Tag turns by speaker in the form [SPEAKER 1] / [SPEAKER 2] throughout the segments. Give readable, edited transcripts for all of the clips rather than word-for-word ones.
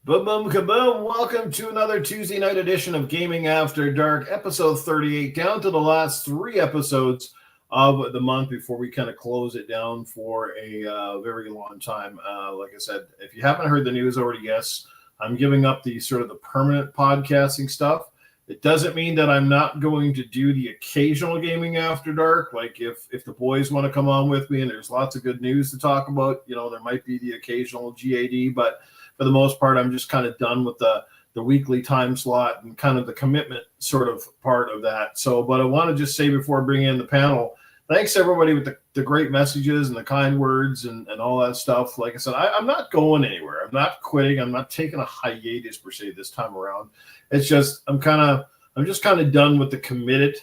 [SPEAKER 1] Boom, boom, kaboom. Welcome to another Tuesday night edition of Gaming After Dark, episode 38, down to the last three episodes of the month before we kind of close it down for a very long time. Like I said, if you haven't heard the news already, yes, I'm giving up the sort of the permanent podcasting stuff. It doesn't mean that I'm not going to do the occasional Gaming After Dark. Like if the boys want to come on with me and there's lots of good news to talk about, you know, there might be the occasional GAD, but for the most part, I'm just kind of done with the weekly time slot and kind of the commitment sort of part of that. So, but I want to just say before bringing in the panel, thanks everybody with the great messages and the kind words and all that stuff. Like I said, I'm not going anywhere. I'm not quitting. I'm not taking a hiatus per se this time around. It's just I'm just kind of done with the committed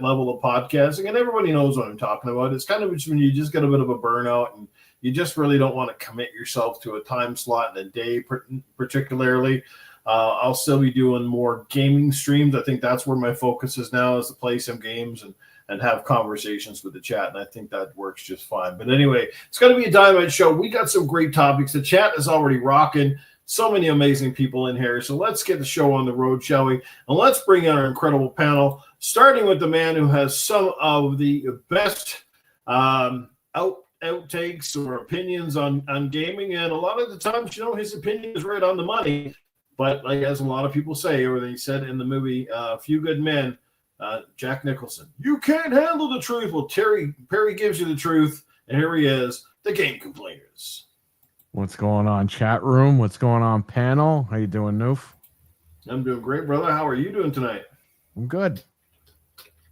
[SPEAKER 1] level of podcasting, and everybody knows what I'm talking about. It's kind of when you just get a bit of a burnout and you just really don't want to commit yourself to a time slot in a day, particularly. I'll still be doing more gaming streams. I think that's where my focus is now, is to play some games and have conversations with the chat, and I think that works just fine. But anyway, it's going to be a dynamite show. We got some great topics. The chat is already rocking. So many amazing people in here. So let's get the show on the road, shall we? And let's bring in our incredible panel, starting with the man who has some of the best outtakes or opinions on gaming, and a lot of the times, you know, his opinion is right on the money. But like as a lot of people say, or they said in the movie Few Good Men, Jack Nicholson, you can't handle the truth. Well, Perry gives you the truth, and here he is, the GameComplainers.
[SPEAKER 2] What's going on, chat room? What's going on, panel? How you doing, Newf?
[SPEAKER 1] I'm doing great, brother. How are you doing tonight?
[SPEAKER 2] I'm good.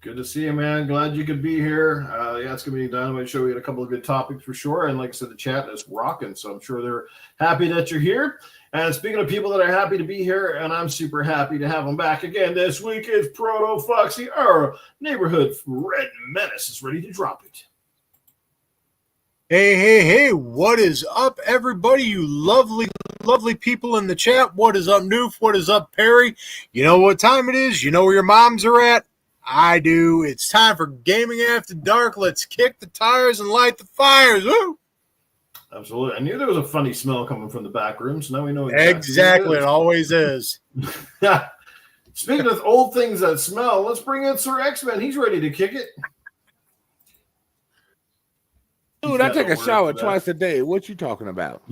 [SPEAKER 1] Good to see you, man. Glad you could be here. Yeah, it's going to be a dynamite show. We had a couple of good topics for sure. And like I said, the chat is rocking, so I'm sure they're happy that you're here. And speaking of people that are happy to be here, and I'm super happy to have them back again this week, is ProtoFoxy, our neighborhood red menace, is ready to drop it.
[SPEAKER 3] Hey, what is up, everybody, you lovely people in the chat? What is up, Newf? What is up, Perry? You know what time it is? You know where your moms are at? I do. It's time for Gaming After Dark. Let's kick the tires and light the fires. Woo!
[SPEAKER 1] Absolutely. I knew there was a funny smell coming from the back room, so now we know
[SPEAKER 3] exactly it always is.
[SPEAKER 1] Speaking of old things that smell, let's bring in Sir X-Men. He's ready to kick it.
[SPEAKER 4] Dude, I take a shower twice a day. What you talking about?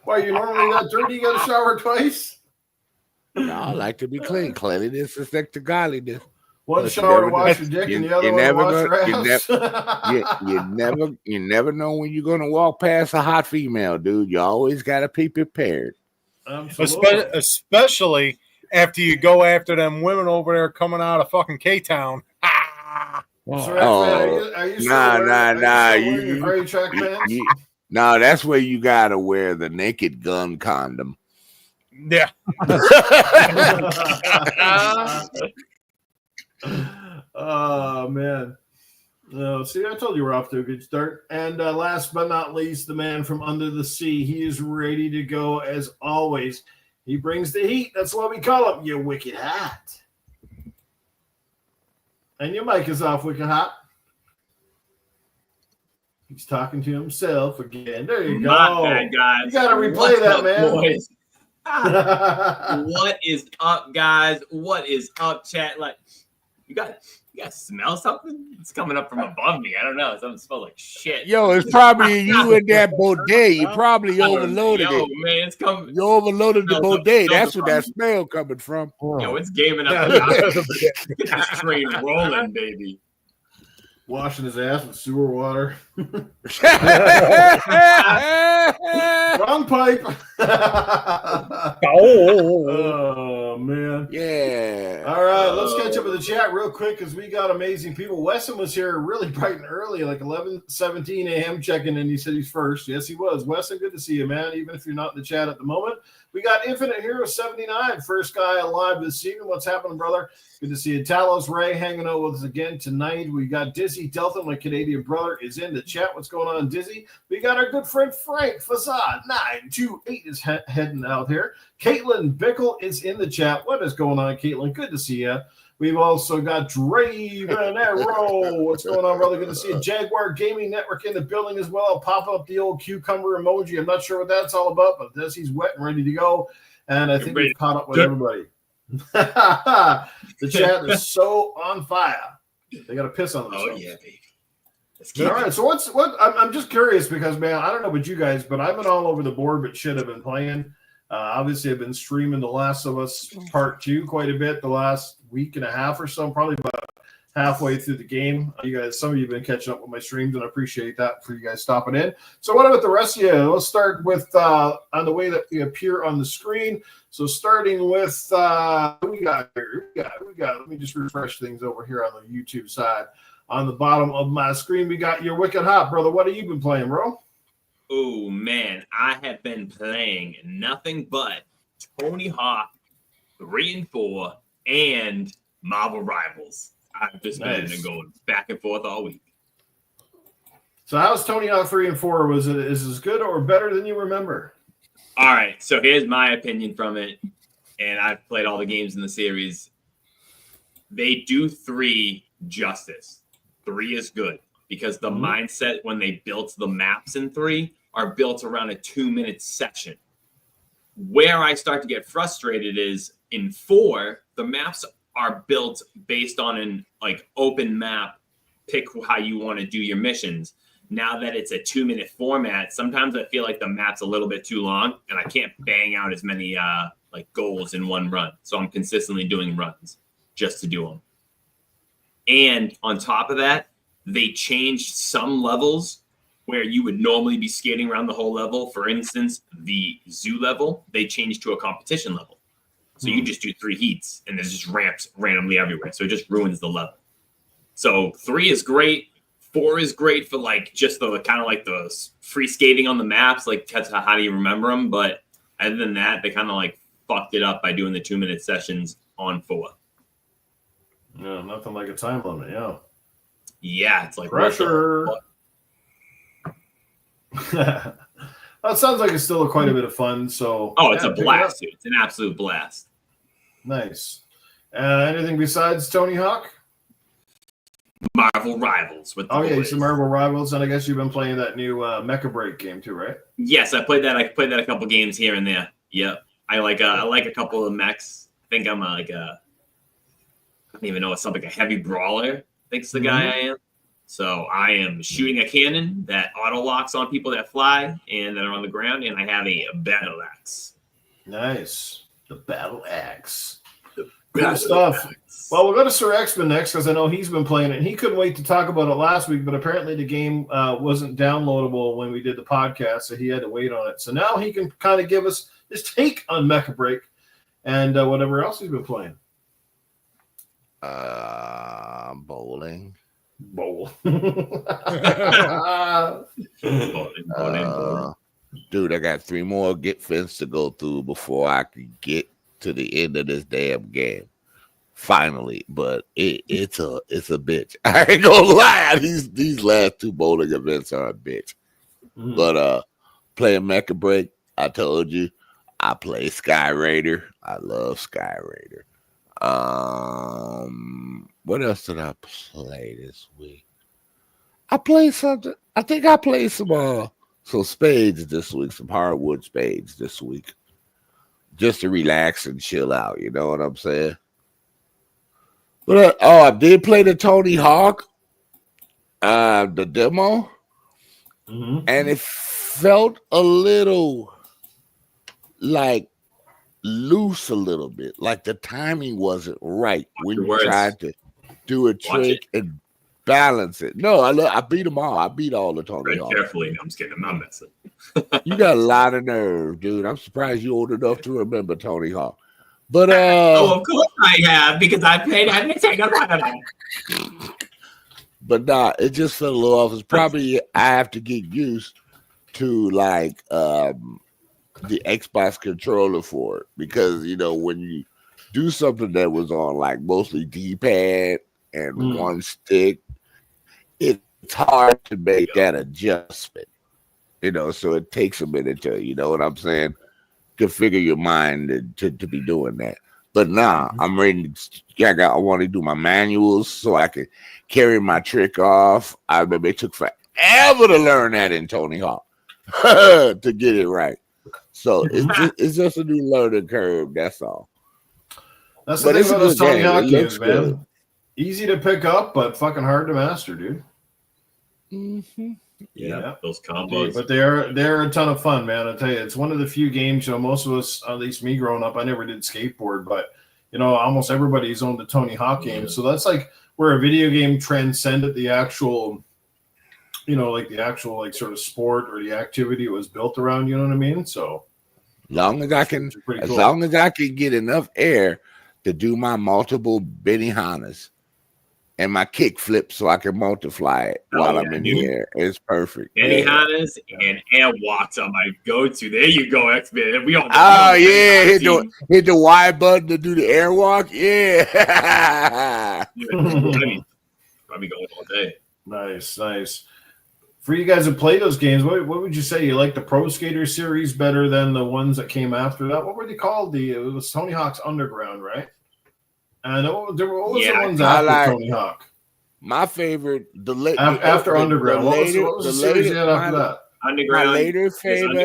[SPEAKER 1] Why, you normally that dirty? You got to shower twice?
[SPEAKER 4] No, I like to be clean. Cleanliness is next to godliness.
[SPEAKER 1] One shower to wash your dick and the other one to wash your ass.
[SPEAKER 4] You never know when you're gonna walk past a hot female, dude. You always gotta be prepared.
[SPEAKER 1] Absolutely.
[SPEAKER 3] Especially after you go after them women over there coming out of fucking K-Town.
[SPEAKER 4] Nah. That's where you gotta wear the naked gun condom.
[SPEAKER 3] Yeah.
[SPEAKER 1] Oh man. See, I told you we're off to a good start. And last but not least, the man from under the sea. He is ready to go as always. He brings the heat. That's why we call him your wicked hot. And your mic is off, wicked hot. He's talking to himself again. There you go.
[SPEAKER 5] My bad, guys.
[SPEAKER 1] You got to replay that, man.
[SPEAKER 5] Boys? What is up, guys? What is up, chat? Like, you got smell something? It's coming up from above me. I don't know. Something smells like shit.
[SPEAKER 4] Yo, it's probably you in that bidet. You probably overloaded it.
[SPEAKER 5] Man, it's coming.
[SPEAKER 4] You overloaded the bidet. That's where that smell coming from.
[SPEAKER 5] Yo, it's gaming up. Get this train rolling, baby.
[SPEAKER 1] Washing his ass with sewer water. Wrong pipe. Oh, man.
[SPEAKER 4] Yeah.
[SPEAKER 1] All right, let's catch up with the chat real quick because we got amazing people. Wesson was here really bright and early, like 11:17 a.m. checking in. He said he's first. Yes, he was. Wesson, good to see you, man, even if you're not in the chat at the moment. We got Infinite Hero 79, first guy alive this evening. What's happening, brother? Good to see you. Talos Ray hanging out with us again tonight. We got Dizzy Delta, my Canadian brother, is in the chat. What's going on, Dizzy? We got our good friend Frank Facade 928 is heading out here. Caitlin Bickle is in the chat. What is going on, Caitlin? Good to see you. We've also got Draven Arrow. What's going on, brother? Good to see you. Jaguar Gaming Network in the building as well. Pop up the old cucumber emoji. I'm not sure what that's all about, but this he's wet and ready to go. And I think we've caught up with everybody. The chat is so on fire. They got to piss on themselves.
[SPEAKER 5] Oh, yeah, baby.
[SPEAKER 1] All right, so what? I'm just curious because, man, I don't know about you guys, but I've been all over the board, but shit, I've been playing. Obviously, I've been streaming The Last of Us Part 2 quite a bit the last week and a half or so, probably about halfway through the game. You guys, some of you have been catching up with my streams, and I appreciate that for you guys stopping in. So what about the rest of you? Let's start with on the way that we appear on the screen. So starting with who we got here? We got. Let me just refresh things over here on the YouTube side. On the bottom of my screen, we got your Wicked Hot, brother. What have you been playing, bro?
[SPEAKER 5] Oh, man. I have been playing nothing but Tony Hawk 3 and 4 and Marvel Rivals. I've just been going back and forth all week.
[SPEAKER 1] So how's Tony Hawk 3 and 4? Is it as good or better than you remember?
[SPEAKER 5] All right. So here's my opinion from it. And I've played all the games in the series. They do 3 justice. 3 is good because the mindset when they built the maps in 3 are built around a 2-minute session. Where I start to get frustrated is in 4, the maps are built based on an open map, pick how you want to do your missions. Now that it's a 2-minute format, sometimes I feel like the map's a little bit too long and I can't bang out as many goals in one run. So I'm consistently doing runs just to do them. And on top of that, they changed some levels where you would normally be skating around the whole level. For instance, the zoo level, they changed to a competition level. So you just do 3 heats and there's just ramps randomly everywhere. So it just ruins the level. So 3 is great. 4 is great for just the kind of the free skating on the maps. That's how do you remember them? But other than that, they kind of fucked it up by doing the 2-minute sessions on 4.
[SPEAKER 1] Yeah, nothing like a time limit. Yeah.
[SPEAKER 5] Yeah, it's
[SPEAKER 1] pressure. That sounds like it's still quite a bit of fun. So
[SPEAKER 5] it's a blast, dude. It's an absolute blast.
[SPEAKER 1] Nice. Anything besides Tony Hawk?
[SPEAKER 5] Marvel Rivals with the boys.
[SPEAKER 1] Some Marvel Rivals, and I guess you've been playing that new Mecha Break game too, right?
[SPEAKER 5] Yes, I played that. I played that a couple games here and there. Yep, I like a couple of mechs. I think I'm I don't even know, it's something like a heavy brawler. I think's the guy I am. So I am shooting a cannon that auto locks on people that fly and that are on the ground, and I have a battle axe.
[SPEAKER 1] Nice, the battle axe. Good stuff. Well, we'll go to Sir X-Men next because I know he's been playing it. And he couldn't wait to talk about it last week, but apparently the game wasn't downloadable when we did the podcast, so he had to wait on it. So now he can kind of give us his take on Mecha Break and whatever else he's been playing.
[SPEAKER 4] Bowling.
[SPEAKER 1] Bowl.
[SPEAKER 4] Dude, I got 3 more get fins to go through before I can get to the end of this damn game. Finally, but it's a bitch. I ain't gonna lie. These last 2 bowling events are a bitch. But playing Mecha Break, I told you, I play Sky Raider. I love Sky Raider. What else did I play this week? I played something. I think I played some spades this week, some hardwood spades this week, just to relax and chill out. You know what I'm saying? But I did play the Tony Hawk, the demo, and it felt a little loose a little bit, like the timing wasn't right when you tried to do a trick and balance it. No, I beat them all. I beat all the Tony Hawk.
[SPEAKER 5] Carefully, I'm just kidding. I'm not messing.
[SPEAKER 4] You got a lot of nerve, dude. I'm surprised you're old enough to remember Tony Hawk. But
[SPEAKER 5] of course I have, because I played everything about it.
[SPEAKER 4] But nah, it just fell a little off. It's probably I have to get used to the Xbox controller for it, because when you do something that was on mostly D-pad and one stick, it's hard to make that adjustment. So it takes a minute to, you know what I'm saying, configure your mind to be doing that. But nah, I'm ready. I want to do my manuals so I can carry my trick off. I remember it took forever to learn that in Tony Hawk to get it right. So it's just a new learning curve. That's all.
[SPEAKER 1] That's the thing about those Tony Hawk games, man.
[SPEAKER 4] Good.
[SPEAKER 1] Easy to pick up, but fucking hard to master, dude.
[SPEAKER 4] Mm-hmm.
[SPEAKER 5] Yeah, those combos.
[SPEAKER 1] But they're a ton of fun, man. I tell you, it's one of the few games. Most of us, at least me growing up, I never did skateboard, but almost everybody's owned a Tony Hawk game. So that's like where a video game transcended the actual, sort of sport or the activity it was built around. You know what I mean? So,
[SPEAKER 4] long as I can get enough air to do my multiple Benihanas and my kick flip so I can multiply it while I'm in the air. It's perfect.
[SPEAKER 5] Benihanas and air walks are my go-to. There you go, X-Men. We all
[SPEAKER 4] hit the Y button to do the air walk. Yeah.
[SPEAKER 5] Probably going all day.
[SPEAKER 1] Nice. For you guys that play those games, what would you say? You like the Pro Skater series better than the ones that came after that? What were they called? It was Tony Hawk's Underground, right? And what was the ones after Tony Hawk?
[SPEAKER 4] My favorite,
[SPEAKER 1] after Underground. What was the series you had after that?
[SPEAKER 5] Underground.
[SPEAKER 4] My later favorite.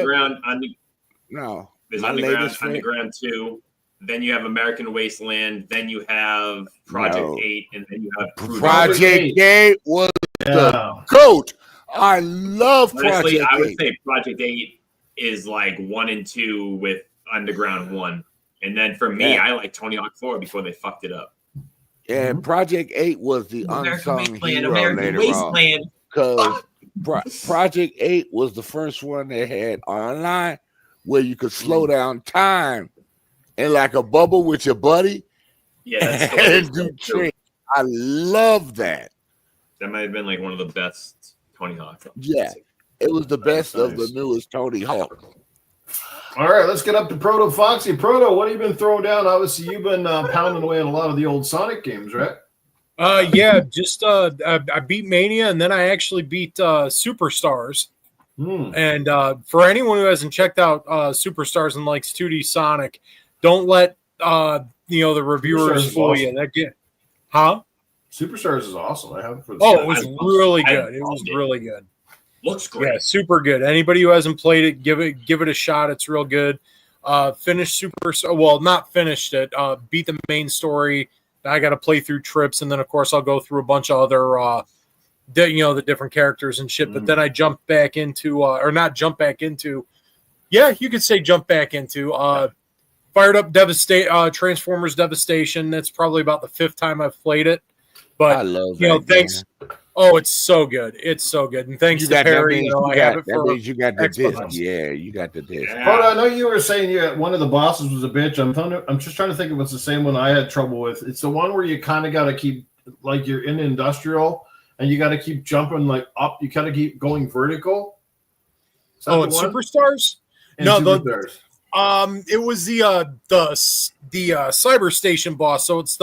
[SPEAKER 5] There's Underground 2. Then you have American Wasteland. Then you have Project 8, and then you have
[SPEAKER 4] Project 8 was the GOAT. I love Project 8.
[SPEAKER 5] I would say Project 8 is like 1 and 2 with Underground 1. And then for me, I like Tony Hawk 4 before they fucked it up.
[SPEAKER 4] Yeah, Project 8 was the unsung hero
[SPEAKER 5] American Wasteland.
[SPEAKER 4] Because Project 8 was the first one that had online where you could slow down time and like a bubble with your buddy and do tricks. I love that.
[SPEAKER 5] That might have been like one of the best Tony Hawk.
[SPEAKER 4] Yeah, it was the best of the newest Tony Hawk.
[SPEAKER 1] All right, let's get up to ProtoFoxy. Proto, what have you been throwing down? Obviously, you've been pounding away on a lot of the old Sonic games, right?
[SPEAKER 3] Just I beat Mania, and then I actually beat Superstars. And for anyone who hasn't checked out Superstars and likes 2D Sonic, don't let the reviewers fool you. That game,
[SPEAKER 1] Superstars is awesome. I have it for
[SPEAKER 3] it was really good. It was really good.
[SPEAKER 5] Looks great.
[SPEAKER 3] Yeah, super good. Anybody who hasn't played it, give it a shot. It's real good. Finished not finished it. Beat the main story. I got to play through trips, and then of course I'll go through a bunch of other, the different characters and shit. But then I jumped back into, you could say jump back into, fired up Transformers Devastation. That's probably about the 5th time I've played it. But
[SPEAKER 4] I love that
[SPEAKER 3] thanks.
[SPEAKER 4] Game.
[SPEAKER 3] Oh, it's so good. It's so good. And thanks to Perry,
[SPEAKER 4] you got the disc. Yeah, you got the disc.
[SPEAKER 1] But I know you were saying one of the bosses was a bitch. I'm just trying to think if it's the same one I had trouble with. It's the one where you kind of got to keep, like you're in industrial, and you got to keep jumping like up. You got to keep going vertical.
[SPEAKER 3] In Superstars? No, Superstars. It was the cyber station boss. So it's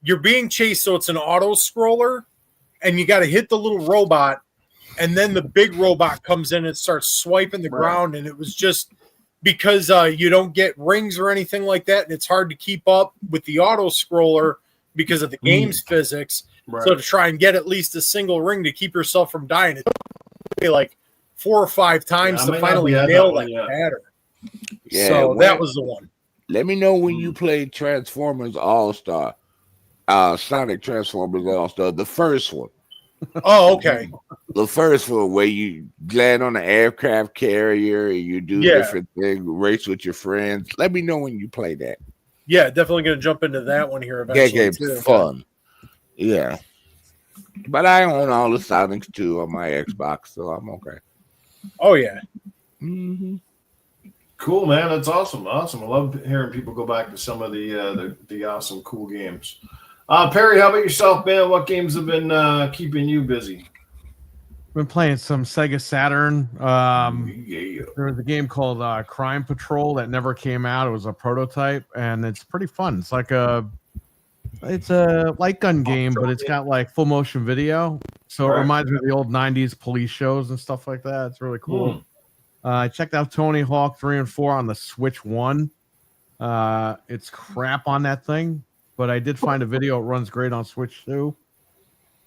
[SPEAKER 3] you're being chased. So it's an auto scroller. And you got to hit the little robot, and then the big robot comes in and starts swiping the ground. And it was just because you don't get rings or anything like that, and it's hard to keep up with the auto scroller because of the game's physics. Right. So to try and get at least a single ring to keep yourself from dying, it took me like 4 or 5 times to finally nail that pattern.
[SPEAKER 4] Yeah,
[SPEAKER 3] so that was the one.
[SPEAKER 4] Let me know when you played Transformers All-Star. Sonic Transformers All-Star, the first one.
[SPEAKER 3] Oh, okay.
[SPEAKER 4] The first one where you land on an aircraft carrier and you do different things, race with your friends. Let me know when you play that.
[SPEAKER 3] Yeah, definitely going to jump into that one here eventually.
[SPEAKER 4] That game's fun. Yeah. But I own all the Sonics too on my Xbox, so I'm okay.
[SPEAKER 3] Oh, yeah.
[SPEAKER 4] Mm-hmm.
[SPEAKER 1] Cool, man. That's awesome. Awesome. I love hearing people go back to some of the awesome, cool games. Perry, how about yourself, man? What games have been keeping you busy?
[SPEAKER 2] Been playing some Sega Saturn. There was a game called Crime Patrol that never came out. It was a prototype, and it's pretty fun. It's like it's a light gun game, but it's got like full motion video. So it reminds me of the old 90s police shows and stuff like that. It's really cool. I checked out Tony Hawk 3 and 4 on the Switch 1. It's crap on that thing, but I did find a video. It runs great on Switch too.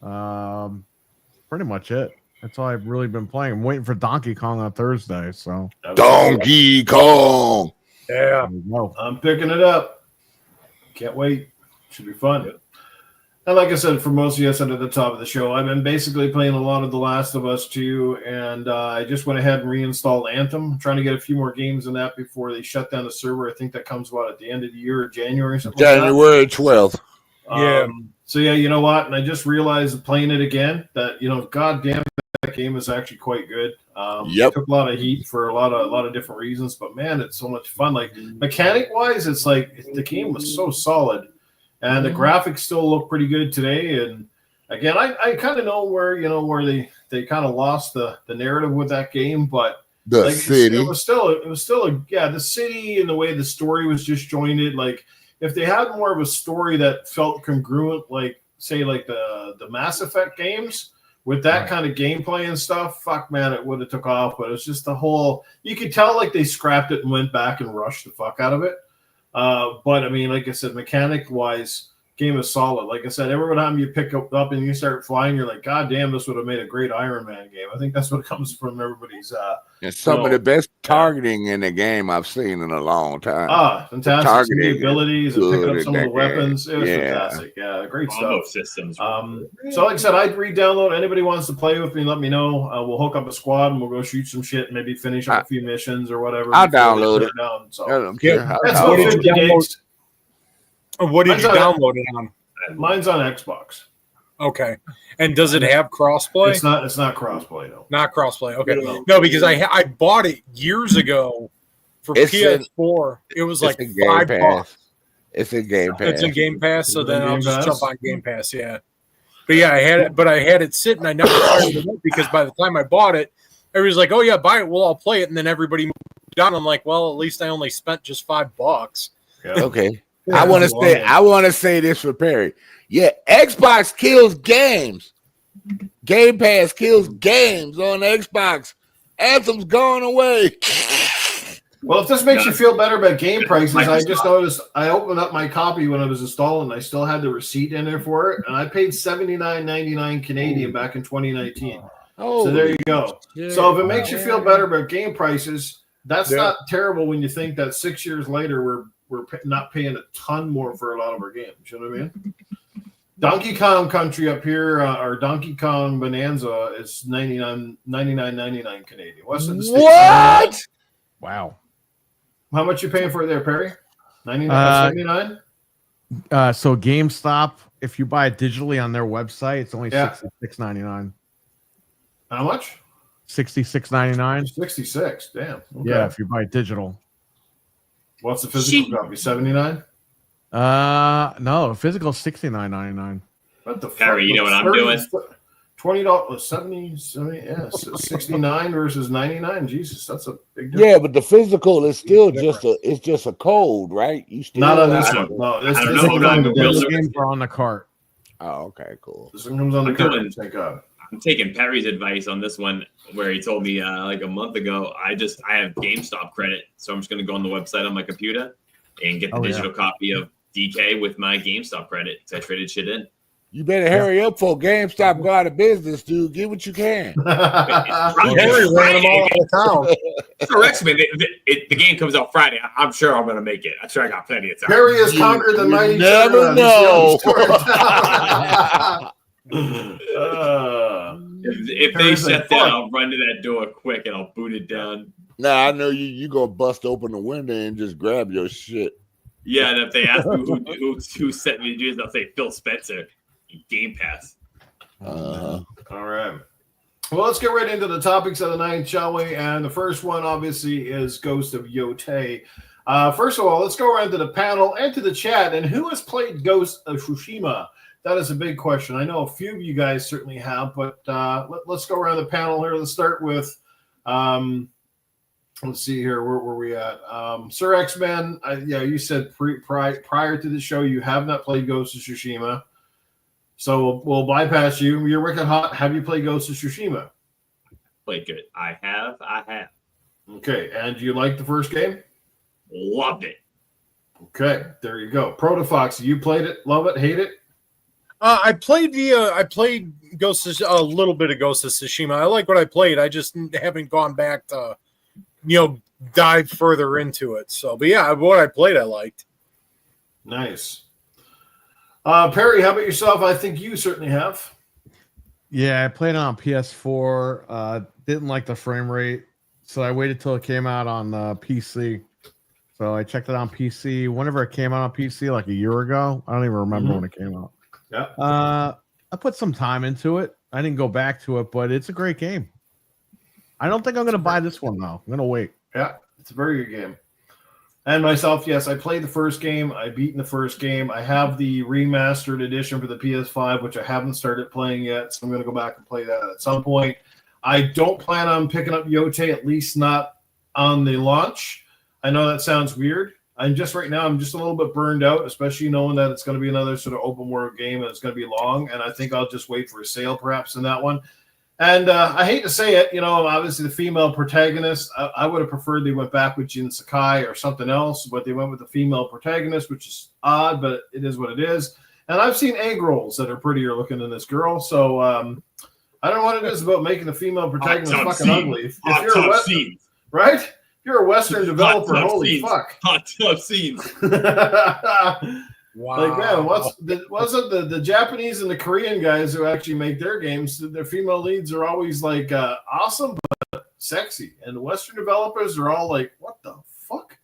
[SPEAKER 2] Pretty much it. That's all I've really been playing. I'm waiting for Donkey Kong on Thursday. So
[SPEAKER 4] Donkey Kong.
[SPEAKER 3] Yeah.
[SPEAKER 1] I'm picking it up. Can't wait. Should be fun. And like I said, for most of you, I said at the top of the show, I've been basically playing a lot of The Last of Us 2, and I just went ahead and reinstalled Anthem. I'm trying to get a few more games in that before they shut down the server. I think that comes about at the end of the year or January or something.
[SPEAKER 4] January 12th.
[SPEAKER 3] Yeah.
[SPEAKER 1] So yeah, you know what? And I just realized playing it again that goddamn, that game is actually quite good. It took a lot of heat for a lot of different reasons, but man, it's so much fun. Like mechanic wise, it's like the game was so solid, and the graphics still look pretty good today. And again, I kind of know where they kind of lost the narrative with that game, but
[SPEAKER 4] the city.
[SPEAKER 1] It was still the city and the way the story was disjointed. Like if they had more of a story that felt congruent, like say like the Mass Effect games with that kind of gameplay and stuff, fuck man, it would have took off. But it's just the whole, you could tell like they scrapped it and went back and rushed the fuck out of it. But I mean, like I said, mechanic wise, game is solid. Like I said, every time you pick up and you start flying, you're like, God damn, this would have made a great Iron Man game. I think that's what comes from everybody's.
[SPEAKER 4] It's some of the best targeting in the game I've seen in a long time.
[SPEAKER 1] Fantastic. Some of the abilities and picking up some of the weapons. It was fantastic. Yeah, great stuff.
[SPEAKER 5] Systems.
[SPEAKER 1] So like I said, I'd re-download. Anybody wants to play with me, let me know. We'll hook up a squad and we'll go shoot some shit and maybe finish up a few missions or whatever.
[SPEAKER 4] I'll download it.
[SPEAKER 1] That's about 50 gigs.
[SPEAKER 3] What did you download it on?
[SPEAKER 1] Mine's on Xbox.
[SPEAKER 3] Okay. And does it have crossplay?
[SPEAKER 1] It's not crossplay, no.
[SPEAKER 3] Not crossplay. Okay. No, because I bought it years ago for PS4. It was like $5.
[SPEAKER 4] It's in Game Pass.
[SPEAKER 3] It's in Game Pass, so then I'll just jump on Game Pass, yeah. But yeah, I had it sitting. I never fired it up because by the time I bought it, everybody's like, "Oh yeah, buy it. We'll all play it." And then everybody moved on. I'm like, "Well, at least I only spent just $5."
[SPEAKER 1] Yeah.
[SPEAKER 4] Okay. I want to say this for Perry. Yeah, Xbox kills games. Game Pass kills games on Xbox. Anthem's gone away.
[SPEAKER 1] Well, if this makes you feel better about game prices, I just noticed I opened up my copy when I was installing. I still had the receipt in there for it, and I paid $79.99 Canadian back in 2019. So there you go. Yeah. So if it makes you feel better about game prices, that's not terrible when you think that 6 years later we're not paying a ton more for a lot of our games. You know what I mean? Donkey Kong Country up here, or Donkey Kong Bonanza is $99.99 Canadian. What's in the States?
[SPEAKER 4] What?
[SPEAKER 2] Wow.
[SPEAKER 1] How much you paying for it there, Perry? $79?
[SPEAKER 2] So GameStop, if you buy it digitally on their website, it's only $66.99.
[SPEAKER 1] How much?
[SPEAKER 2] $66.99.
[SPEAKER 1] 66. Damn. Okay.
[SPEAKER 2] Yeah, if you buy it digital.
[SPEAKER 1] What's the physical copy? 79?
[SPEAKER 2] No, physical $69.99.
[SPEAKER 1] What the fuck?
[SPEAKER 5] Harry, you know what I'm doing?
[SPEAKER 1] $20, 70, yeah, 69 versus 99. Jesus, that's a big difference.
[SPEAKER 4] Yeah, but the physical is still just a code, right? You still
[SPEAKER 1] not on this one. No, this
[SPEAKER 2] games are on the cart.
[SPEAKER 4] Oh, okay, cool.
[SPEAKER 1] This one comes on the cart. Thank God.
[SPEAKER 5] I'm taking Perry's advice on this one, where he told me like a month ago, I have GameStop credit, so I'm just going to go on the website on my computer and get the digital copy of DK with my GameStop credit because I traded shit in.
[SPEAKER 4] You better hurry up for GameStop go out of business, dude. Get what you can.
[SPEAKER 3] Harry ran them all out of town.
[SPEAKER 5] Correct me. The game comes out Friday. I'm sure I'm going to make it. I'm sure I got plenty of time.
[SPEAKER 1] Harry has conquered the mighty.
[SPEAKER 4] Never know.
[SPEAKER 5] If they shut down, I'll run to that door quick and I'll boot it down.
[SPEAKER 4] Nah, I know you gonna bust open the window and just grab your shit.
[SPEAKER 5] Yeah, and if they ask me who sent me to do this, I'll say Phil Spencer, Game Pass.
[SPEAKER 1] All right. Well, let's get right into the topics of the night, shall we? And the first one, obviously, is Ghost of Yotei. First of all, let's go around to the panel and to the chat. And who has played Ghost of Tsushima? That is a big question. I know a few of you guys certainly have, but let's go around the panel here. Let's start with, let's see here. Where were we at? Sir X-Men, you said prior to the show you have not played Ghost of Tsushima. So we'll bypass you. You're wicked hot. Have you played Ghost of Tsushima?
[SPEAKER 5] Played good. I have.
[SPEAKER 1] Okay. And you liked the first game?
[SPEAKER 5] Loved it.
[SPEAKER 1] Okay, there you go. ProtoFoxy, you played it, love it, hate it?
[SPEAKER 3] I played a little bit of Ghost of Tsushima. I like what I played. I just haven't gone back to, dive further into it. So, but yeah, what I played, I liked.
[SPEAKER 1] Nice. Perry, how about yourself? I think you certainly have.
[SPEAKER 2] Yeah, I played it on PS4. Didn't like the frame rate, so I waited till it came out on PC. So I checked it on PC whenever it came out on PC, like a year ago. I don't even remember when it came out.
[SPEAKER 1] Yeah.
[SPEAKER 2] I put some time into it. I didn't go back to it, but it's a great game. I don't think I'm going to buy this one, though. I'm going to wait.
[SPEAKER 1] Yeah, it's a very good game. And myself, yes, I played the first game. I beaten the first game. I have the remastered edition for the PS5, which I haven't started playing yet, so I'm going to go back and play that at some point. I don't plan on picking up Yotei, at least not on the launch. I know that sounds weird. I'm just a little bit burned out, especially knowing that it's going to be another sort of open world game and it's going to be long. And I think I'll just wait for a sale perhaps in that one. And I hate to say it, obviously the female protagonist, I would have preferred they went back with Jin Sakai or something else, but they went with the female protagonist, which is odd, but it is what it is. And I've seen egg rolls that are prettier looking than this girl. So I don't know what it is about making the female protagonist fucking ugly. If you're a Western, right? If you're a Western developer, holy fuck.
[SPEAKER 5] Hot tub scenes.
[SPEAKER 3] Wow.
[SPEAKER 1] Like, man, wasn't the Japanese and the Korean guys who actually make their games, their female leads are always like awesome but sexy. And the Western developers are all like, what the fuck?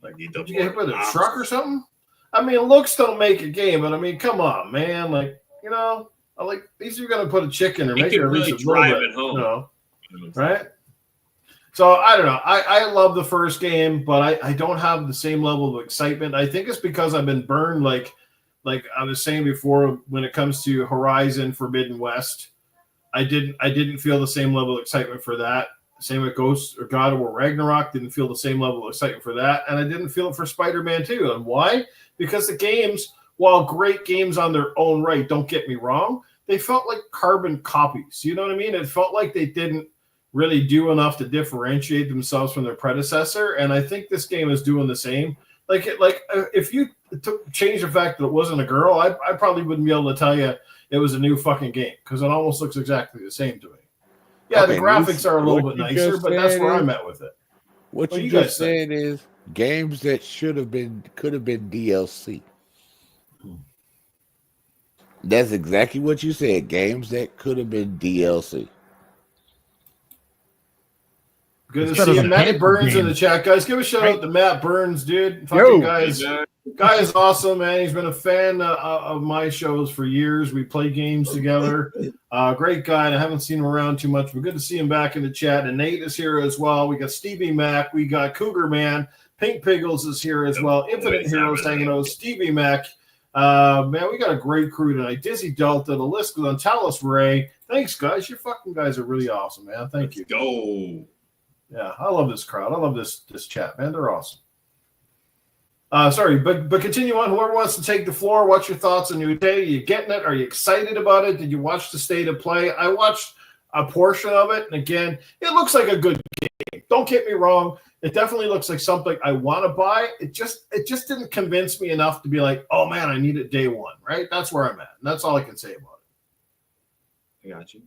[SPEAKER 1] Like, did you get hit with a truck or something? I mean, looks don't make a game, but I mean, come on, man. Like, these are going to put a chick in or make her at least a little bit,
[SPEAKER 5] at home.
[SPEAKER 1] Right? So I don't know. I love the first game, but I don't have the same level of excitement. I think it's because I've been burned, like I was saying before, when it comes to Horizon Forbidden West. I didn't feel the same level of excitement for that. Same with Ghost or God of War Ragnarok. Didn't feel the same level of excitement for that, and I didn't feel it for Spider-Man 2. And why? Because the games, while great games on their own right, don't get me wrong, they felt like carbon copies. You know what I mean? It felt like they didn't really do enough to differentiate themselves from their predecessor, and I think this game is doing the same. Like if you change the fact that it wasn't a girl, I probably wouldn't be able to tell you it was a new fucking game because it almost looks exactly the same to me. Yeah,
[SPEAKER 4] Okay,
[SPEAKER 1] the graphics are a little bit nicer, but that's where I'm at with it.
[SPEAKER 4] What
[SPEAKER 1] What
[SPEAKER 4] you
[SPEAKER 1] do you
[SPEAKER 4] just
[SPEAKER 1] guys think?
[SPEAKER 4] said is games that could have been DLC. That's exactly what you said. Games that could have been DLC.
[SPEAKER 1] Good to
[SPEAKER 2] Instead
[SPEAKER 1] see
[SPEAKER 2] of
[SPEAKER 1] you.
[SPEAKER 2] a
[SPEAKER 1] Matt
[SPEAKER 2] paper
[SPEAKER 1] Burns in
[SPEAKER 2] game.
[SPEAKER 1] the chat, guys. Give a shout out to Matt Burns, dude.
[SPEAKER 3] Yo.
[SPEAKER 1] Fucking guy is awesome, man. He's been a fan of my shows for years. We play games together. Great guy, and I haven't seen him around too much, but good to see him back in the chat. And Nate is here as well. We got Stevie Mac. We got Cougar Man. Pink Piggles is here as well. Infinite Heroes hanging out. Stevie Mac. Man, we got a great crew tonight. Dizzy Delta, the list goes on. Talos Ray. Thanks, guys. You fucking guys are really awesome, man. Thank you.
[SPEAKER 5] Go.
[SPEAKER 1] Yeah, I love this crowd. I love this chat, man. They're awesome. Sorry, but continue on. Whoever wants to take the floor, what's your thoughts on Yotei? Are you getting it? Are you excited about it? Did you watch the state of play? I watched a portion of it, and again, it looks like a good game. Don't get me wrong. It definitely looks like something I want to buy. It just didn't convince me enough to be like, oh man, I need it day one, right? That's where I'm at. And that's all I can say about it.
[SPEAKER 5] I got you.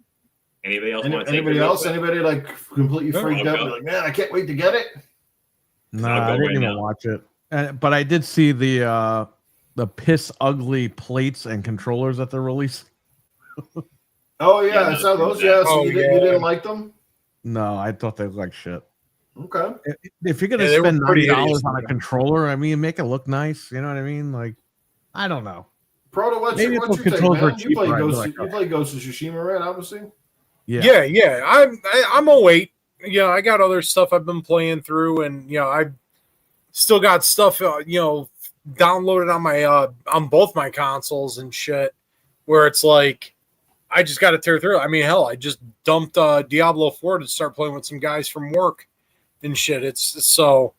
[SPEAKER 5] Anybody else want to take
[SPEAKER 1] Anybody
[SPEAKER 5] it real
[SPEAKER 1] else?
[SPEAKER 5] quick?
[SPEAKER 1] Anybody like completely freaked out? Like, man, I can't wait to get it.
[SPEAKER 2] No,
[SPEAKER 5] I'll go
[SPEAKER 2] I didn't
[SPEAKER 5] right
[SPEAKER 2] even
[SPEAKER 5] now.
[SPEAKER 2] watch it. But I did see the piss ugly plates and controllers that they're releasing.
[SPEAKER 1] Oh yeah,
[SPEAKER 5] Yeah,
[SPEAKER 1] I saw those.
[SPEAKER 5] that.
[SPEAKER 1] Yeah, so
[SPEAKER 3] Oh,
[SPEAKER 1] you
[SPEAKER 3] yeah.
[SPEAKER 1] didn't like them?
[SPEAKER 2] No, I thought they looked like shit.
[SPEAKER 1] Okay.
[SPEAKER 2] If you're gonna
[SPEAKER 3] Yeah, they were
[SPEAKER 2] spend
[SPEAKER 3] pretty
[SPEAKER 2] $90
[SPEAKER 3] hideous.
[SPEAKER 2] on a controller, I mean, make it look nice. You know what I mean? Like, I don't know.
[SPEAKER 1] Proto, what's
[SPEAKER 2] Maybe
[SPEAKER 1] your
[SPEAKER 2] those
[SPEAKER 1] take,
[SPEAKER 2] controls
[SPEAKER 1] man?
[SPEAKER 2] are
[SPEAKER 1] You
[SPEAKER 2] cheaper,
[SPEAKER 1] play
[SPEAKER 2] I'd be
[SPEAKER 1] Ghost.
[SPEAKER 2] like,
[SPEAKER 1] You play Ghost of Tsushima, right? Obviously.
[SPEAKER 2] Yeah.
[SPEAKER 3] I'm a wait. I got other stuff I've been playing through, and I still got stuff downloaded on my on both my consoles and shit, where it's like I just got to tear through. I mean, hell, I just dumped Diablo 4 to start playing with some guys from work and shit. It's so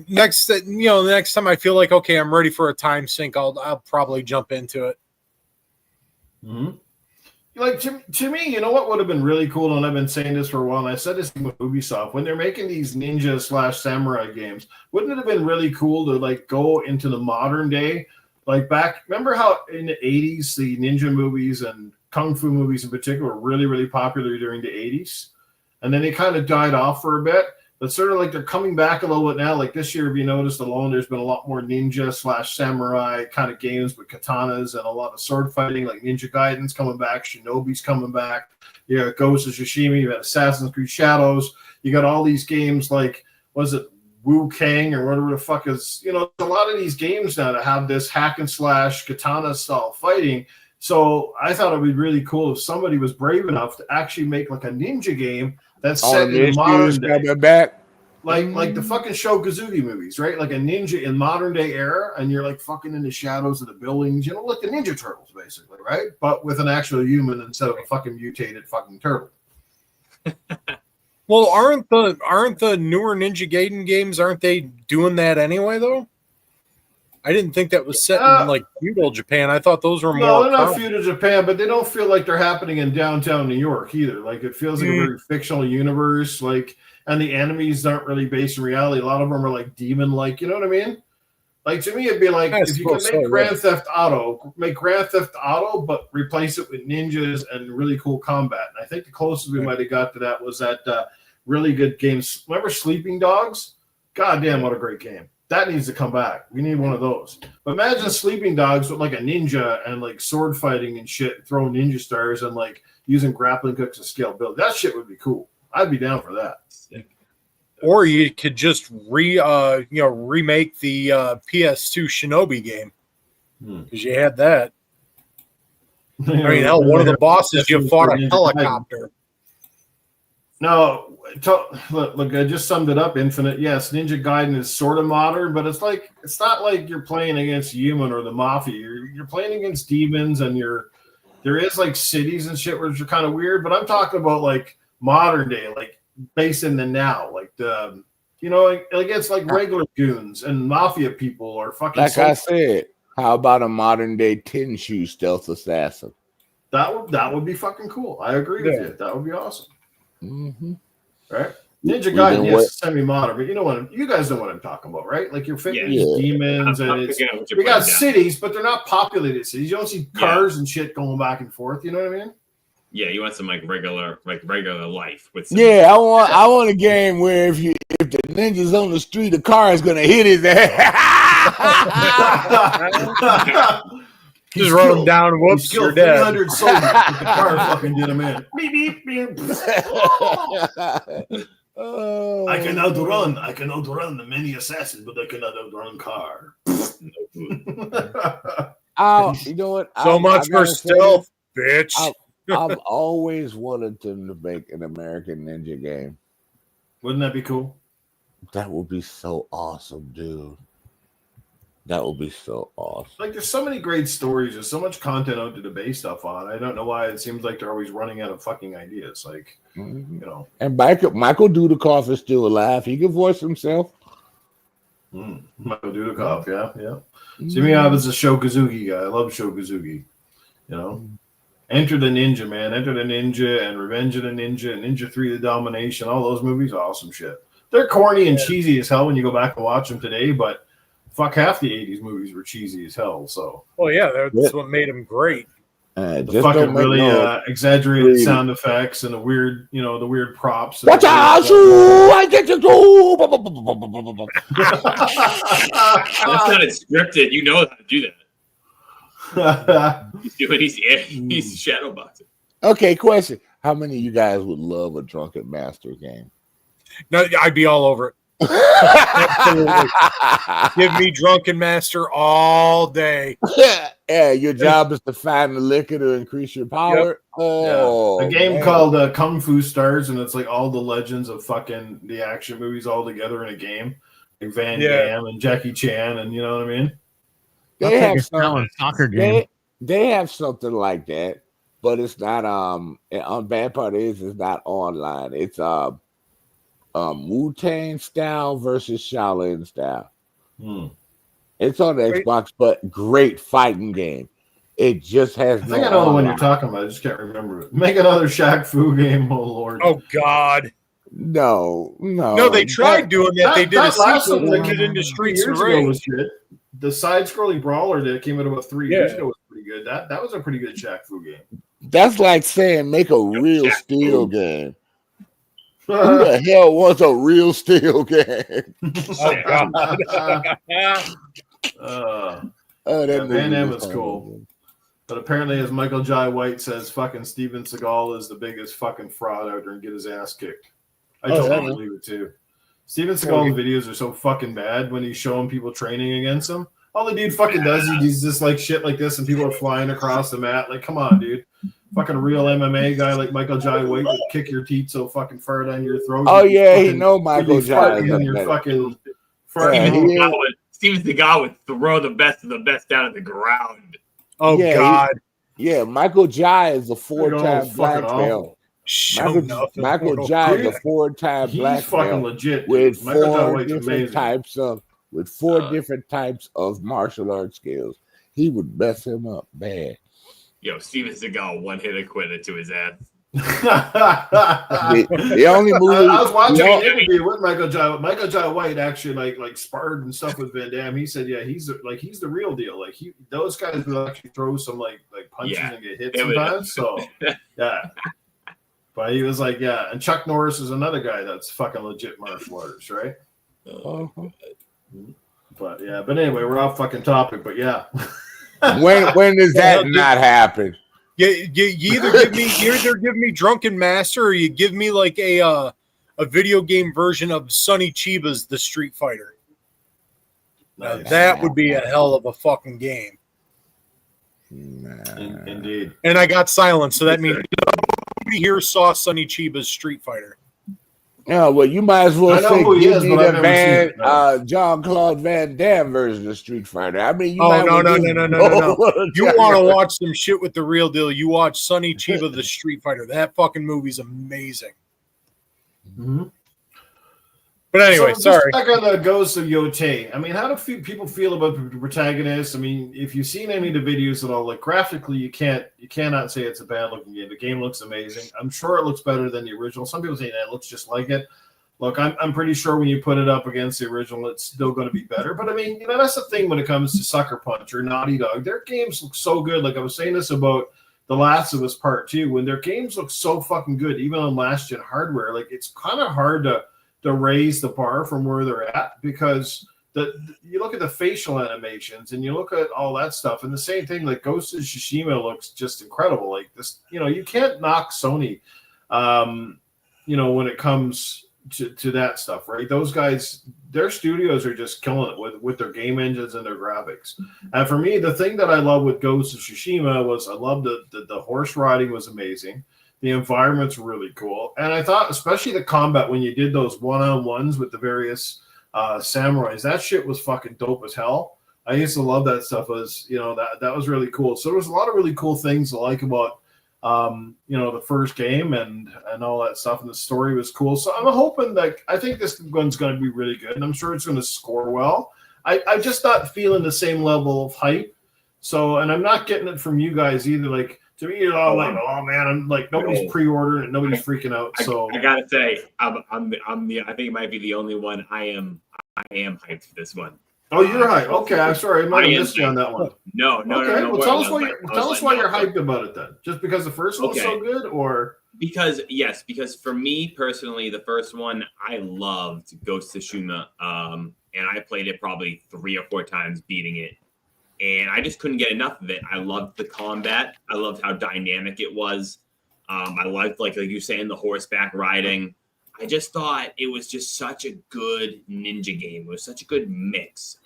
[SPEAKER 3] next the next time I feel like okay, I'm ready for a time sink, I'll probably jump into it.
[SPEAKER 1] Mm-hmm. like to me, you know what would have been really cool, and I've been saying this for a while, and I said this with Ubisoft, when they're making these ninja/samurai games, wouldn't it have been really cool to like go into the modern day? Like back, remember how in the 80s, the ninja movies and kung fu movies in particular were really, really popular during the 80s? And then they kind of died off for a bit. But sort of like they're coming back a little bit now. Like this year, if you noticed alone, there's been a lot more ninja/samurai kind of games with katanas and a lot of sword fighting, like Ninja Gaiden's coming back, Shinobi's coming back. You got Ghost of Yotei, you got Assassin's Creed Shadows. You got all these games like, was it Wu Kang or whatever the fuck is, a lot of these games now that have this hack and slash katana style fighting. So I thought it would be really cool if somebody was brave enough to actually make like a ninja game that's set in the modern day.
[SPEAKER 4] Back.
[SPEAKER 1] Like the fucking Shogazuki movies, right? Like a ninja in modern day era, and you're like fucking in the shadows of the buildings, like the Ninja Turtles, basically, right? But with an actual human instead of a fucking mutated fucking turtle.
[SPEAKER 3] Well, aren't the newer Ninja Gaiden games, aren't they doing that anyway though? I didn't think that was set in like feudal Japan. I thought those were more.
[SPEAKER 1] No, they're not feudal Japan, but they don't feel like they're happening in downtown New York either. Like it feels like a very fictional universe. Like, and the enemies aren't really based in reality. A lot of them are like demon-like. You know what I mean? Like to me, it'd be like if you could make Grand Theft Auto, but replace it with ninjas and really cool combat. And I think the closest we might have got to that was that really good game. Remember Sleeping Dogs? God damn, what a great game. That needs to come back. We need one of those. But imagine Sleeping Dogs with like a ninja and like sword fighting and shit, throwing ninja stars and like using grappling hooks to scale build. That shit would be cool. I'd be down for that.
[SPEAKER 3] Or you could just remake the PS2 Shinobi game because you had that. I mean, hell, one of the bosses you fought a helicopter.
[SPEAKER 1] No, look, I just summed it up. Infinite, yes, Ninja Gaiden is sort of modern, but it's not like you're playing against human or the mafia. You're playing against demons, and there is like cities and shit which are kind of weird. But I'm talking about like modern day, like based in the now, like the against like regular goons and mafia people or fucking.
[SPEAKER 4] Like I said, how about a modern day tin shoe stealth assassin?
[SPEAKER 1] That would be fucking cool. I agree with you. That would be awesome.
[SPEAKER 4] Mm-hmm.
[SPEAKER 1] Right? Ninja Gaiden, yes, semi-modern, but you guys know what I'm talking about, right? Like you're fighting these demons, and we got cities, but they're not populated cities. You don't see cars and shit going back and forth. You know what I mean?
[SPEAKER 5] Yeah, you want some like regular life with.
[SPEAKER 4] I want a game where if the ninja's on the street, the car is gonna hit his ass.
[SPEAKER 3] Just run him down. Whoops, you're dead.
[SPEAKER 1] 300 soldiers. The car fucking did him in. Beep, beep, beep. I can outrun the many assassins, but I cannot outrun car.
[SPEAKER 4] You know what?
[SPEAKER 3] So much for stealth, bitch.
[SPEAKER 4] I've always wanted them to make an American Ninja game.
[SPEAKER 1] Wouldn't that be cool?
[SPEAKER 4] That would be so awesome, dude. That would be so awesome.
[SPEAKER 1] Like, there's so many great stories. There's so much content out there to base stuff on. I don't know why it seems like they're always running out of fucking ideas. Like,
[SPEAKER 4] And Michael Dudikoff is still alive. He can voice himself.
[SPEAKER 1] Michael Dudikoff, yeah. See me, I was a Shogazuki guy. I love Shogazuki. Enter the Ninja, man. Enter the Ninja and Revenge of the Ninja and Ninja 3 The Domination. All those movies, awesome shit. They're corny and cheesy as hell when you go back and watch them today, but fuck, half the 80s movies were cheesy as hell. So,
[SPEAKER 3] that's what made them great.
[SPEAKER 1] The fucking really exaggerated sound effects and the weird, the weird props.
[SPEAKER 4] Watch out! I get you.
[SPEAKER 5] That's not scripted. You know how to do that. He's shadow boxing.
[SPEAKER 4] Okay, question: how many of you guys would love a Drunken Master game?
[SPEAKER 3] No, I'd be all over it. Absolutely. Give me Drunken Master all day.
[SPEAKER 4] Yeah, your job is to find the liquor to increase your power.
[SPEAKER 1] Yep. A game called Kung Fu Stars, and it's like all the legends of fucking the action movies all together in a game. Like Van Damme and Jackie Chan, and you know what I mean?
[SPEAKER 4] They have
[SPEAKER 2] soccer game.
[SPEAKER 4] They have something like that, but it's not. On bad part is it's not online. It's Wu-Tang style versus Shaolin style. It's on the Xbox, but great fighting game. It just has
[SPEAKER 1] I
[SPEAKER 4] no.
[SPEAKER 1] think I know the one you're
[SPEAKER 4] online.
[SPEAKER 1] talking about. I just can't remember it. Make another Shaq Fu game, oh Lord.
[SPEAKER 3] Oh God.
[SPEAKER 4] No.
[SPEAKER 3] No, they tried doing that. They did a
[SPEAKER 1] that last
[SPEAKER 3] sequel
[SPEAKER 1] one
[SPEAKER 3] that
[SPEAKER 1] that
[SPEAKER 3] get into
[SPEAKER 1] 2
[SPEAKER 3] Streets and
[SPEAKER 1] years ago
[SPEAKER 3] Rage.
[SPEAKER 1] was good. The side-scrolling brawler that came out about 3 years ago was pretty good. That was a pretty good Shaq Fu game.
[SPEAKER 4] That's like saying make a real
[SPEAKER 5] Shaq
[SPEAKER 4] steel
[SPEAKER 5] Fu.
[SPEAKER 4] game. Who the hell wants a real steel game?
[SPEAKER 3] Oh God.
[SPEAKER 4] Oh, that
[SPEAKER 1] Yeah,
[SPEAKER 4] movie
[SPEAKER 1] Van Damme
[SPEAKER 4] was
[SPEAKER 1] is cool.
[SPEAKER 4] horrible.
[SPEAKER 1] But apparently, as Michael Jai White says, fucking Steven Seagal is the biggest fucking fraud out there and get his ass kicked. I totally believe it too. Steven Seagal's videos are so fucking bad when he's showing people training against him. All the dude fucking does, he's just like shit like this, and people are flying across the mat. Like, come on, dude. Fucking real MMA guy like Michael Jai White would kick your teeth so fucking far down your throat.
[SPEAKER 4] Oh yeah,
[SPEAKER 1] fucking,
[SPEAKER 4] he know Michael Jai.
[SPEAKER 1] You're fucking.
[SPEAKER 5] Steven Seagal would throw the best of the best down at the ground.
[SPEAKER 3] Oh God.
[SPEAKER 4] Michael Jai is a 4-time black belt. Michael Jai is a 4-time black
[SPEAKER 1] fucking
[SPEAKER 4] belt
[SPEAKER 1] legit.
[SPEAKER 4] with
[SPEAKER 1] Michael Jai
[SPEAKER 4] 4
[SPEAKER 1] White's
[SPEAKER 4] different
[SPEAKER 1] amazing.
[SPEAKER 4] types of different types of martial arts skills. He would mess him up bad.
[SPEAKER 5] Yo, Steven Seagal one-hitter quitter to his ass.
[SPEAKER 4] The only movie
[SPEAKER 1] I was watching an interview with Michael Jai. Michael Jai White actually like sparred and stuff with Van Damme. He said, "Yeah, he's the real deal. Like those guys will actually throw some like punches and get hit sometimes." So yeah, but he was like, "Yeah," and Chuck Norris is another guy that's fucking legit martial arts, right? But yeah, but anyway, we're off fucking topic. But yeah,
[SPEAKER 4] when does that not happen?
[SPEAKER 3] You either give me Drunken Master, or you give me like a video game version of Sonny Chiba's The Street Fighter. Nice. That would be a hell of a fucking game.
[SPEAKER 1] Indeed.
[SPEAKER 3] And I got silence, so that means nobody here saw Sonny Chiba's Street Fighter.
[SPEAKER 4] Yeah, well, you might as well say give me the
[SPEAKER 1] Van
[SPEAKER 4] Jean-Claude Van Damme version of Street Fighter. I mean,
[SPEAKER 3] no. You want to watch some shit with the real deal? You watch Sonny Chiba the Street Fighter. That fucking movie's amazing.
[SPEAKER 1] Mm-hmm.
[SPEAKER 3] But anyway, sorry.
[SPEAKER 1] Back on the Ghost of Yotei. I mean, how do people feel about the protagonist? I mean, if you've seen any of the videos at all, like graphically, you cannot say it's a bad looking game. The game looks amazing. I'm sure it looks better than the original. Some people say that it looks just like it. Look, I'm pretty sure when you put it up against the original, it's still going to be better. But I mean, that's the thing when it comes to Sucker Punch or Naughty Dog. Their games look so good. Like I was saying this about The Last of Us Part 2, when their games look so fucking good, even on last gen hardware. Like it's kind of hard to raise the bar from where they're at, because you look at the facial animations and you look at all that stuff, and the same thing, like Ghost of Tsushima looks just incredible. Like this, you can't knock Sony, when it comes to that stuff, right? Those guys, their studios are just killing it with their game engines and their graphics. And for me, the thing that I love with Ghost of Tsushima was I loved the horse riding was amazing. The environment's really cool. And I thought, especially the combat, when you did those one-on-ones with the various samurais, that shit was fucking dope as hell. I used to love that stuff. That was really cool. So there was a lot of really cool things to like about, the first game and all that stuff. And the story was cool. So I'm hoping that, I think this one's going to be really good. And I'm sure it's going to score well. I'm just not feeling the same level of hype. So, and I'm not getting it from you guys either. Like, to me, you're all like, "Oh man," I'm like, nobody's pre-ordering it, nobody's freaking out. So
[SPEAKER 5] I gotta say, I'm the I think it might be the only one I am hyped for this one.
[SPEAKER 1] Oh, you're hyped. Okay, I'm sorry, I might have missed you on that one.
[SPEAKER 5] No.
[SPEAKER 1] Okay, well, tell us why you're hyped about it then. Just because the first one was so good, or
[SPEAKER 5] because for me personally, the first one I loved Ghost of Tsushima, and I played it probably 3 or 4 times, beating it. And I just couldn't get enough of it. I loved the combat. I loved how dynamic it was. I liked, like you saying, the horseback riding. I just thought it was just such a good ninja game. It was such a good mix.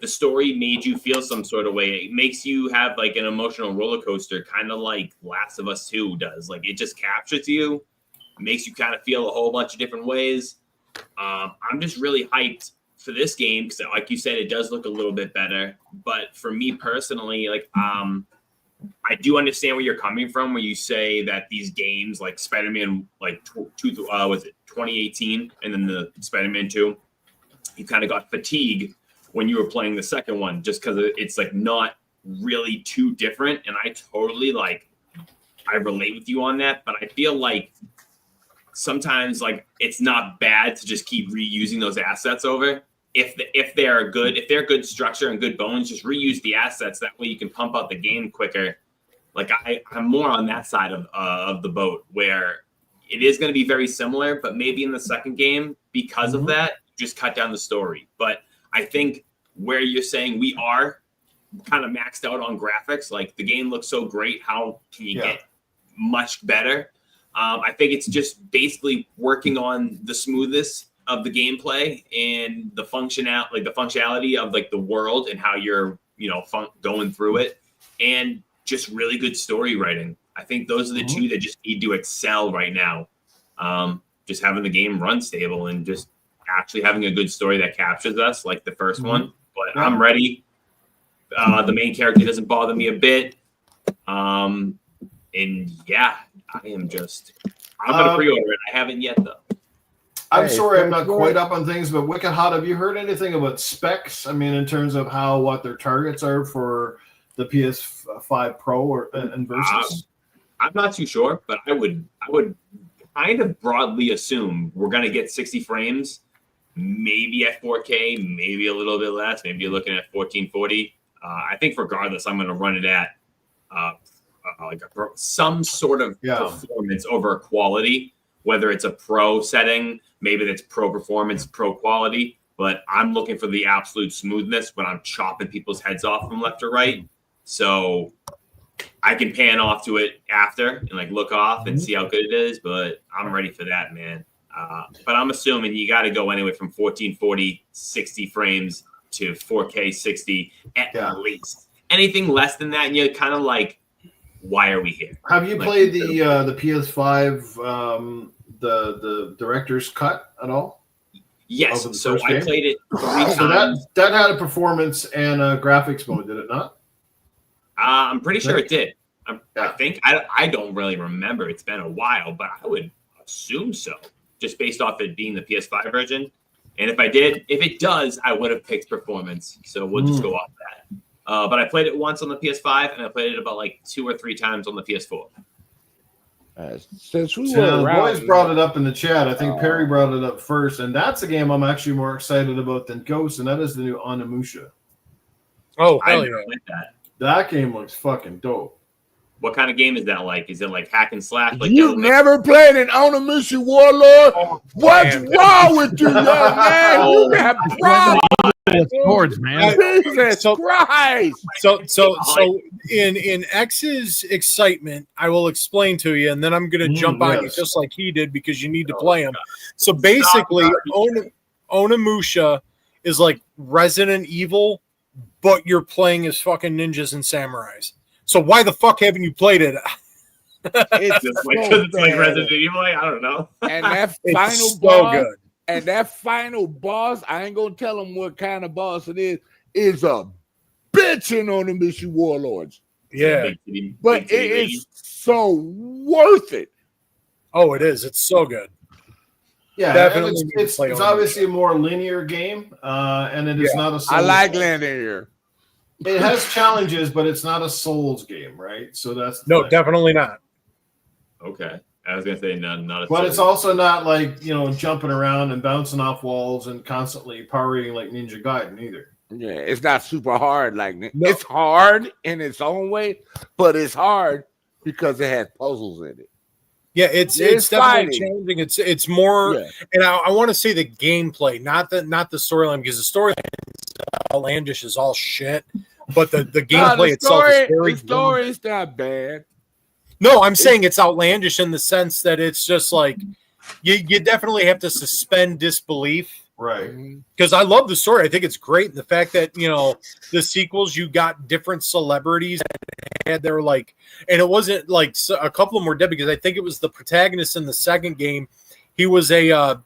[SPEAKER 5] The story made you feel some sort of way. It makes you have like an emotional roller coaster, kind of like Last of Us 2 does. Like it just captures you, makes you kind of feel a whole bunch of different ways. I'm just really hyped for this game because, like you said, it does look a little bit better. But for me personally, like I do understand where you're coming from, where you say that these games like Spider-Man, like was it 2018, and then the Spider-Man 2, you kind of got fatigue when you were playing the second one, just because it's like not really too different. And I totally I relate with you on that, but I feel like sometimes it's not bad to just keep reusing those assets over. If they're good structure and good bones, just reuse the assets. That way you can pump out the game quicker. I'm more on that side of the boat, where it is going to be very similar, but maybe in the second game, because of that, just cut down the story. But I think where you're saying we are kind of maxed out on graphics, the game looks so great, how can you get much better? I think it's just basically working on the smoothness of the gameplay and the functionality of the world and how you're going through it, and just really good story writing. I think those are the two that just need to excel right now. Just having the game run stable and just actually having a good story that captures us, like the first one. But I'm ready. The main character doesn't bother me a bit. And yeah, I'm gonna pre-order it. I haven't yet though.
[SPEAKER 1] I'm sorry, I'm not quite up on things, but Wicked Hot, have you heard anything about specs? I mean, in terms of what their targets are for the PS5 Pro and versus?
[SPEAKER 5] I'm not too sure, but I would kind of broadly assume we're gonna get 60 frames, maybe at 4K, maybe a little bit less. Maybe you're looking at 1440. I think regardless, I'm gonna run it at some sort of performance over quality, whether it's a pro setting, maybe that's pro performance, pro quality, but I'm looking for the absolute smoothness when I'm chopping people's heads off from left to right. So I can pan off to it after and look off and see how good it is, but I'm ready for that, man. But I'm assuming you got to go anyway from 1440, 60 frames to 4K 60 at least. Anything less than that, and you're kind of why are we here?
[SPEAKER 1] Have you played the PS5 the director's cut at all?
[SPEAKER 5] Yes. So I played it 3 times.
[SPEAKER 1] So that had a performance and a graphics mode, did it not?
[SPEAKER 5] I'm pretty sure it did. I think I don't really remember. It's been a while, but I would assume so, just based off it being the PS5 version. And if it does, I would have picked performance. So we'll just go off that. But I played it once on the PS5, and I played it about 2 or 3 times on the PS4.
[SPEAKER 4] Since we
[SPEAKER 1] the boys brought it up in the chat, I think Perry brought it up first, and that's a game I'm actually more excited about than Ghost, and that is the new Onimusha.
[SPEAKER 3] Oh, hell
[SPEAKER 5] I
[SPEAKER 3] yeah.
[SPEAKER 5] like that.
[SPEAKER 1] That game looks fucking dope.
[SPEAKER 5] What kind of game is that like? Is it hack and slash?
[SPEAKER 4] You never played an Onimusha Warlord? What's wrong with you, young man? You have problems.
[SPEAKER 2] Swords, man.
[SPEAKER 4] Jesus Christ.
[SPEAKER 3] So in X's excitement, I will explain to you, and then I'm going to jump on you just like he did because you need to play him. So basically, Onimusha is like Resident Evil, but you're playing as fucking ninjas and samurais. So why the fuck haven't you played it?
[SPEAKER 5] It's just because it's like Resident Evil. I don't know.
[SPEAKER 4] And that final
[SPEAKER 3] so
[SPEAKER 4] boss,
[SPEAKER 3] good.
[SPEAKER 4] And that final boss, I ain't gonna tell them what kind of boss it is a bitching on the Mission Warlords.
[SPEAKER 3] Yeah,
[SPEAKER 4] but it is so worth it.
[SPEAKER 3] Oh, it is. It's so good.
[SPEAKER 1] Yeah,
[SPEAKER 3] definitely.
[SPEAKER 1] It's obviously a more linear game, and it is not a.
[SPEAKER 4] I like linear.
[SPEAKER 1] It has challenges, but it's not a Souls game, right? So that's
[SPEAKER 3] definitely not.
[SPEAKER 5] Okay, I was gonna say not.
[SPEAKER 1] But it's also not jumping around and bouncing off walls and constantly parrying like Ninja Gaiden either.
[SPEAKER 4] Yeah, it's not super hard. It's hard in its own way, but it's hard because it has puzzles in it.
[SPEAKER 3] Yeah, it's definitely challenging. It's more, and I want to say the gameplay, not the storyline, because the storyline is outlandish as all shit. But the gameplay itself is very. The story is not bad. No, I'm saying it's outlandish in the sense that it's just like you definitely have to suspend disbelief,
[SPEAKER 1] right?
[SPEAKER 3] Because I love the story. I think it's great, and the fact that the sequels, you got different celebrities and they're and it wasn't like a couple of them were dead, because I think it was the protagonist in the second game. He was a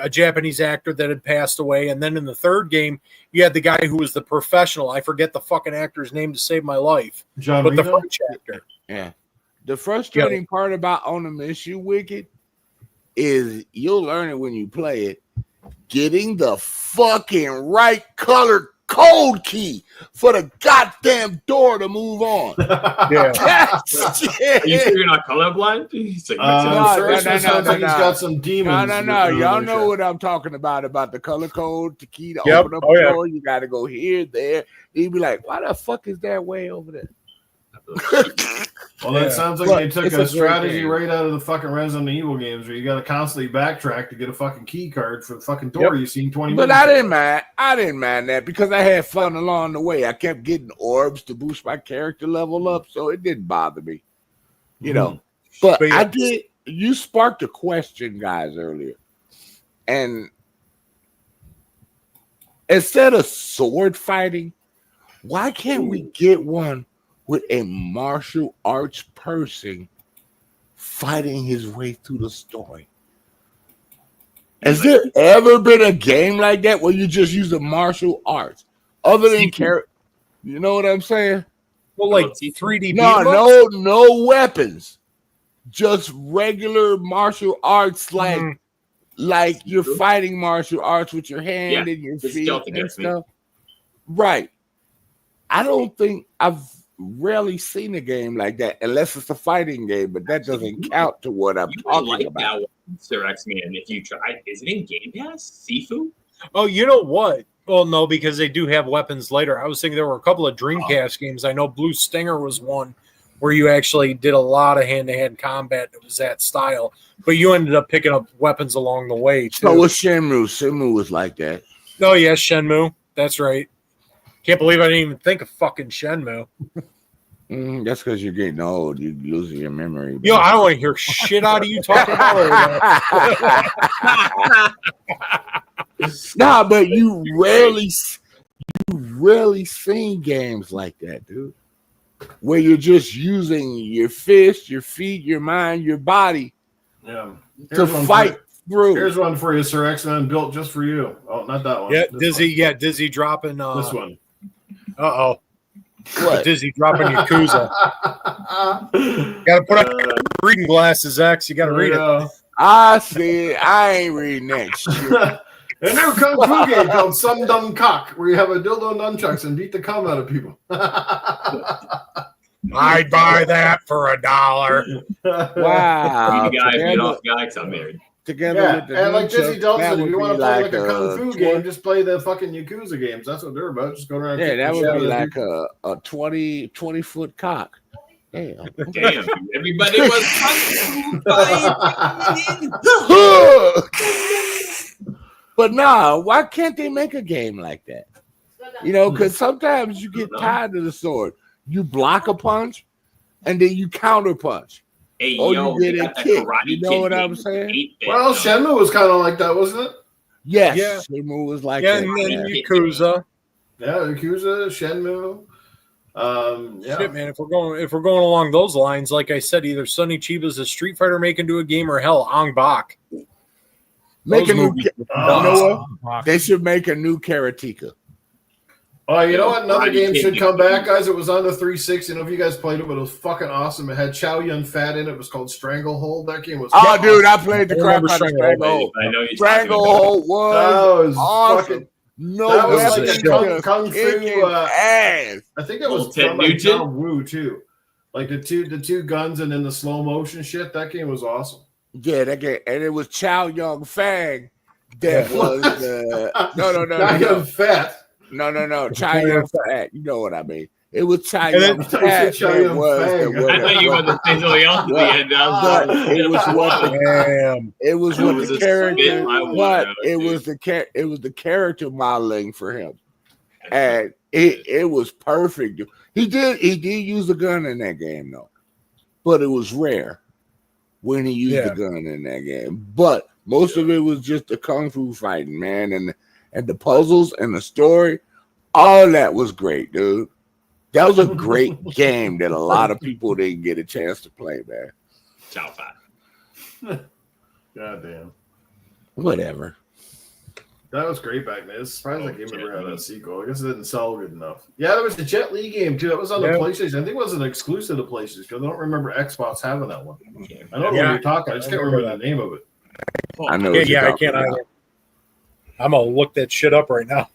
[SPEAKER 3] Japanese actor that had passed away, and then in the third game, you had the guy who was the professional. I forget the fucking actor's name to save my life.
[SPEAKER 1] John
[SPEAKER 3] the French actor.
[SPEAKER 4] Yeah. The frustrating part about Onimusha Wicked is you'll learn it when you play it. Getting the fucking right color code key for the goddamn door to move on.
[SPEAKER 3] Yeah.
[SPEAKER 5] Are you sure you're not colorblind? He's like,
[SPEAKER 1] Sounds like he's got some demons.
[SPEAKER 4] No. Y'all know what I'm talking about the color code, the key to
[SPEAKER 3] Yep.
[SPEAKER 4] open up
[SPEAKER 3] Oh,
[SPEAKER 4] the
[SPEAKER 3] yeah.
[SPEAKER 4] door. You got to go here, there. He'd be like, why the fuck is that way over there?
[SPEAKER 1] Well, that sounds like
[SPEAKER 4] But
[SPEAKER 1] they took
[SPEAKER 4] it's a
[SPEAKER 1] a
[SPEAKER 4] great
[SPEAKER 1] strategy
[SPEAKER 4] game.
[SPEAKER 1] right out of the fucking Resident Evil games where you got to constantly backtrack to get a fucking key card for the fucking door you've seen 20
[SPEAKER 4] But
[SPEAKER 1] minutes
[SPEAKER 4] I
[SPEAKER 1] ago.
[SPEAKER 4] didn't mind. I didn't mind that because I had fun along the way. I kept getting orbs to boost my character level up, so it didn't bother me. You know. But
[SPEAKER 3] But yeah.
[SPEAKER 4] I did. You sparked a question, guys, earlier, and instead of sword fighting, why can't we get one with a martial arts person fighting his way through the story? Has there ever been a game like that where you just use the martial arts other than character? You know what I'm saying?
[SPEAKER 3] Well, like 3D.
[SPEAKER 4] No weapons, just regular martial arts, like you're fighting martial arts with your hand and your feet and stuff. Right. I don't think I've rarely seen a game like that unless it's a fighting game, but that doesn't count to what I'm talking about.
[SPEAKER 5] That one, Sir X-Man, if you try, is it in Game Pass? Sifu?
[SPEAKER 3] Oh, you know what? Well, no, because they do have weapons later. I was thinking there were a couple of Dreamcast games. I know Blue Stinger was one where you actually did a lot of hand-to-hand combat. It was that style, but you ended up picking up weapons along the way too.
[SPEAKER 4] So was Shenmue. Shenmue was like that.
[SPEAKER 3] Oh yes, Shenmue. That's right. Can't believe I didn't even think of fucking Shenmue.
[SPEAKER 4] That's because you're getting old. You're losing your memory.
[SPEAKER 3] Yo, I don't want to hear shit out of you talking about it.
[SPEAKER 4] Nah, but you rarely seen games like that, dude. Where you're just using your fist, your feet, your mind, your body to fight through.
[SPEAKER 1] Here's one for you, Sir X-Men, built just for you. Oh, not that one.
[SPEAKER 3] Yeah,
[SPEAKER 1] This
[SPEAKER 3] Dizzy.
[SPEAKER 1] one.
[SPEAKER 3] Yeah, Dizzy dropping.
[SPEAKER 1] This one.
[SPEAKER 3] Uh-oh.
[SPEAKER 4] What?
[SPEAKER 3] Dizzy dropping Yakuza. Got to put up reading glasses, X. You got to read it.
[SPEAKER 4] I said I ain't reading that shit.
[SPEAKER 1] A new kung fu game called Some Dumb Cock, where you have a dildo and nunchucks and beat the cum out of people.
[SPEAKER 3] I'd buy that for $1.
[SPEAKER 4] Wow.
[SPEAKER 5] You guy beat off guy because I'm married.
[SPEAKER 4] Together with the
[SPEAKER 1] and like Jesse
[SPEAKER 4] nunchucks,
[SPEAKER 1] Dalton
[SPEAKER 4] that
[SPEAKER 1] said, if
[SPEAKER 4] would
[SPEAKER 1] you want to
[SPEAKER 4] be
[SPEAKER 1] play like a kung fu game,
[SPEAKER 4] twen-
[SPEAKER 1] just play the fucking Yakuza games. That's what they're about. Just go around.
[SPEAKER 4] Yeah,
[SPEAKER 1] and
[SPEAKER 4] that
[SPEAKER 1] kick the
[SPEAKER 4] would
[SPEAKER 1] shit
[SPEAKER 4] be
[SPEAKER 1] out of
[SPEAKER 4] like a 20-foot cock. Damn.
[SPEAKER 5] Damn, everybody was
[SPEAKER 4] But nah, why can't they make a game like that? You know, because sometimes you get tired of the sword. You block a punch, and then you counter punch.
[SPEAKER 5] Hey,
[SPEAKER 4] Oh,
[SPEAKER 5] yo,
[SPEAKER 4] you get
[SPEAKER 5] they
[SPEAKER 4] a
[SPEAKER 5] got that
[SPEAKER 4] kick.
[SPEAKER 5] Karate
[SPEAKER 4] You know
[SPEAKER 5] Kid
[SPEAKER 4] what I'm
[SPEAKER 5] game
[SPEAKER 4] saying?
[SPEAKER 5] 8-bit,
[SPEAKER 1] Well,
[SPEAKER 5] though.
[SPEAKER 1] Shenmue was kind of like that, wasn't it?
[SPEAKER 4] Yes,
[SPEAKER 3] Yeah.
[SPEAKER 4] Shenmue was like
[SPEAKER 3] Yeah,
[SPEAKER 4] that.
[SPEAKER 3] and then
[SPEAKER 4] Yeah.
[SPEAKER 3] Yakuza.
[SPEAKER 1] Yeah, Yakuza, Shenmue. Yeah.
[SPEAKER 3] Shit, man. If we're going along those lines, like I said, either Sonny Chiba's a Street Fighter make into a game, or hell, Ong Bak.
[SPEAKER 4] Make a
[SPEAKER 3] Those
[SPEAKER 4] new.
[SPEAKER 3] movies
[SPEAKER 4] You
[SPEAKER 3] are
[SPEAKER 4] know what? They should make a new Karateka.
[SPEAKER 1] Oh, you know what? Another
[SPEAKER 5] Karate
[SPEAKER 1] game
[SPEAKER 5] Kid
[SPEAKER 1] should
[SPEAKER 5] game.
[SPEAKER 1] come back, guys. It was on the 360. I don't know if you guys played it, but it was fucking awesome. It had Chow Yun Fat in it. It was called Stranglehold. That game was
[SPEAKER 4] Oh,
[SPEAKER 1] awesome.
[SPEAKER 4] dude, I played the
[SPEAKER 3] I
[SPEAKER 4] crap
[SPEAKER 3] remember
[SPEAKER 4] out of
[SPEAKER 3] Stranglehold.
[SPEAKER 4] Stranglehold.
[SPEAKER 5] I know you're talking about.
[SPEAKER 4] Stranglehold
[SPEAKER 1] That was
[SPEAKER 4] awesome.
[SPEAKER 1] fucking.
[SPEAKER 4] No
[SPEAKER 1] That was
[SPEAKER 3] like
[SPEAKER 4] weapons,
[SPEAKER 3] a
[SPEAKER 4] just
[SPEAKER 1] kung fu,
[SPEAKER 4] kicking ass.
[SPEAKER 1] I think that
[SPEAKER 5] Old
[SPEAKER 1] was
[SPEAKER 5] Ted
[SPEAKER 1] done by
[SPEAKER 5] Nugent?
[SPEAKER 1] John Woo too. Like the two guns and then the slow motion shit. That game was awesome.
[SPEAKER 4] Yeah, that game, and it was Chow Yun Fang that was the
[SPEAKER 1] Chow Yun Fat.
[SPEAKER 4] no. Chow Yun Fat. You know what I mean? It was Chow
[SPEAKER 3] And then-
[SPEAKER 4] Yun
[SPEAKER 1] I thought you said
[SPEAKER 4] Fat
[SPEAKER 1] Chow
[SPEAKER 4] that
[SPEAKER 1] Yun
[SPEAKER 4] was
[SPEAKER 1] Fang.
[SPEAKER 4] the
[SPEAKER 5] I thought you wanted to say something else at the end. I was
[SPEAKER 4] But
[SPEAKER 5] like,
[SPEAKER 4] it was what the
[SPEAKER 3] Damn.
[SPEAKER 4] it was
[SPEAKER 5] That
[SPEAKER 4] what
[SPEAKER 5] was
[SPEAKER 4] the
[SPEAKER 5] a
[SPEAKER 4] character,
[SPEAKER 5] spit I wanted
[SPEAKER 4] but
[SPEAKER 5] out,
[SPEAKER 4] it
[SPEAKER 5] dude.
[SPEAKER 4] was the character modeling for him, and it was perfect. He did use a gun in that game though, but it was rare when he used the gun in that game. But most of it was just the kung fu fighting, man, and the puzzles and the story. All that was great, dude. That was a great game that a lot of people didn't get a chance to play, man.
[SPEAKER 5] Chow Fat.
[SPEAKER 1] Goddamn.
[SPEAKER 4] Whatever.
[SPEAKER 1] That was great back then. It's surprising that game never had a sequel. I guess it didn't sell good enough. Yeah, there was the Jet Li game too. That was on the PlayStation. I think it was an exclusive to PlayStation because I don't remember Xbox having that one. I don't know what you're talking. I just can't remember the name of it.
[SPEAKER 4] I know.
[SPEAKER 3] Yeah, I can't either. I'm gonna look that shit up right now.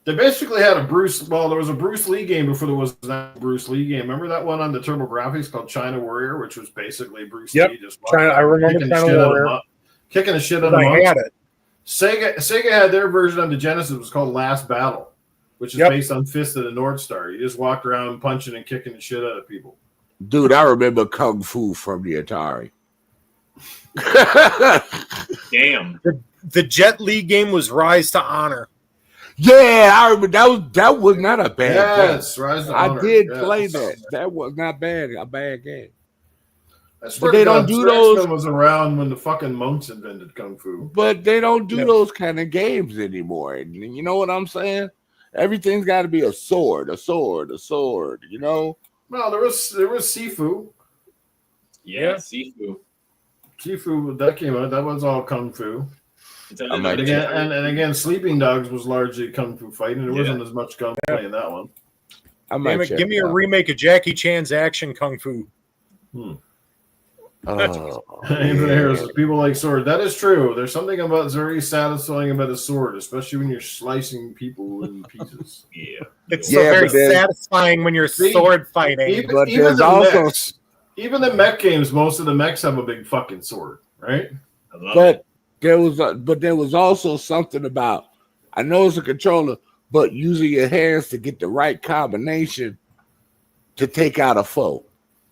[SPEAKER 1] They basically had a Bruce. Well, there was a Bruce Lee game before there was that Bruce Lee game. Remember that one on the TurboGrafx called China Warrior, which was basically Bruce Lee just
[SPEAKER 3] I remember China Warrior.
[SPEAKER 1] Kicking the shit out of
[SPEAKER 3] I had it.
[SPEAKER 1] Sega had their version on the Genesis. It was called Last Battle, which is based on Fist of the North Star. You just walked around punching and kicking the shit out of people.
[SPEAKER 4] Dude, I remember Kung Fu from the Atari.
[SPEAKER 5] Damn.
[SPEAKER 3] The Jet Li game was Rise to Honor.
[SPEAKER 4] Yeah, I remember that was not a bad game.
[SPEAKER 1] Yes, Rise to Honor.
[SPEAKER 4] I did play that. That was not bad. A bad game.
[SPEAKER 1] But they don't do those. X-Men was around when the fucking monks invented Kung Fu.
[SPEAKER 4] But they don't do those kind of games anymore. You know what I'm saying? Everything's got to be a sword. You know.
[SPEAKER 1] Well, there was Sifu.
[SPEAKER 5] Yeah, Sifu.
[SPEAKER 1] Sifu, that came out. That was all Kung Fu. And again, Sleeping Dogs was largely Kung Fu fighting. There wasn't as much gunplay in that one.
[SPEAKER 3] Give me a remake of Jackie Chan's action Kung Fu.
[SPEAKER 1] People like sword. That is true. There's something very satisfying about a sword, especially when you're slicing people in pieces.
[SPEAKER 5] Yeah,
[SPEAKER 3] it's very satisfying when you're sword fighting.
[SPEAKER 1] Even the mech games, most of the mechs have a big fucking sword, right?
[SPEAKER 4] But there was also something about, I know it's a controller, but using your hands to get the right combination to take out a foe.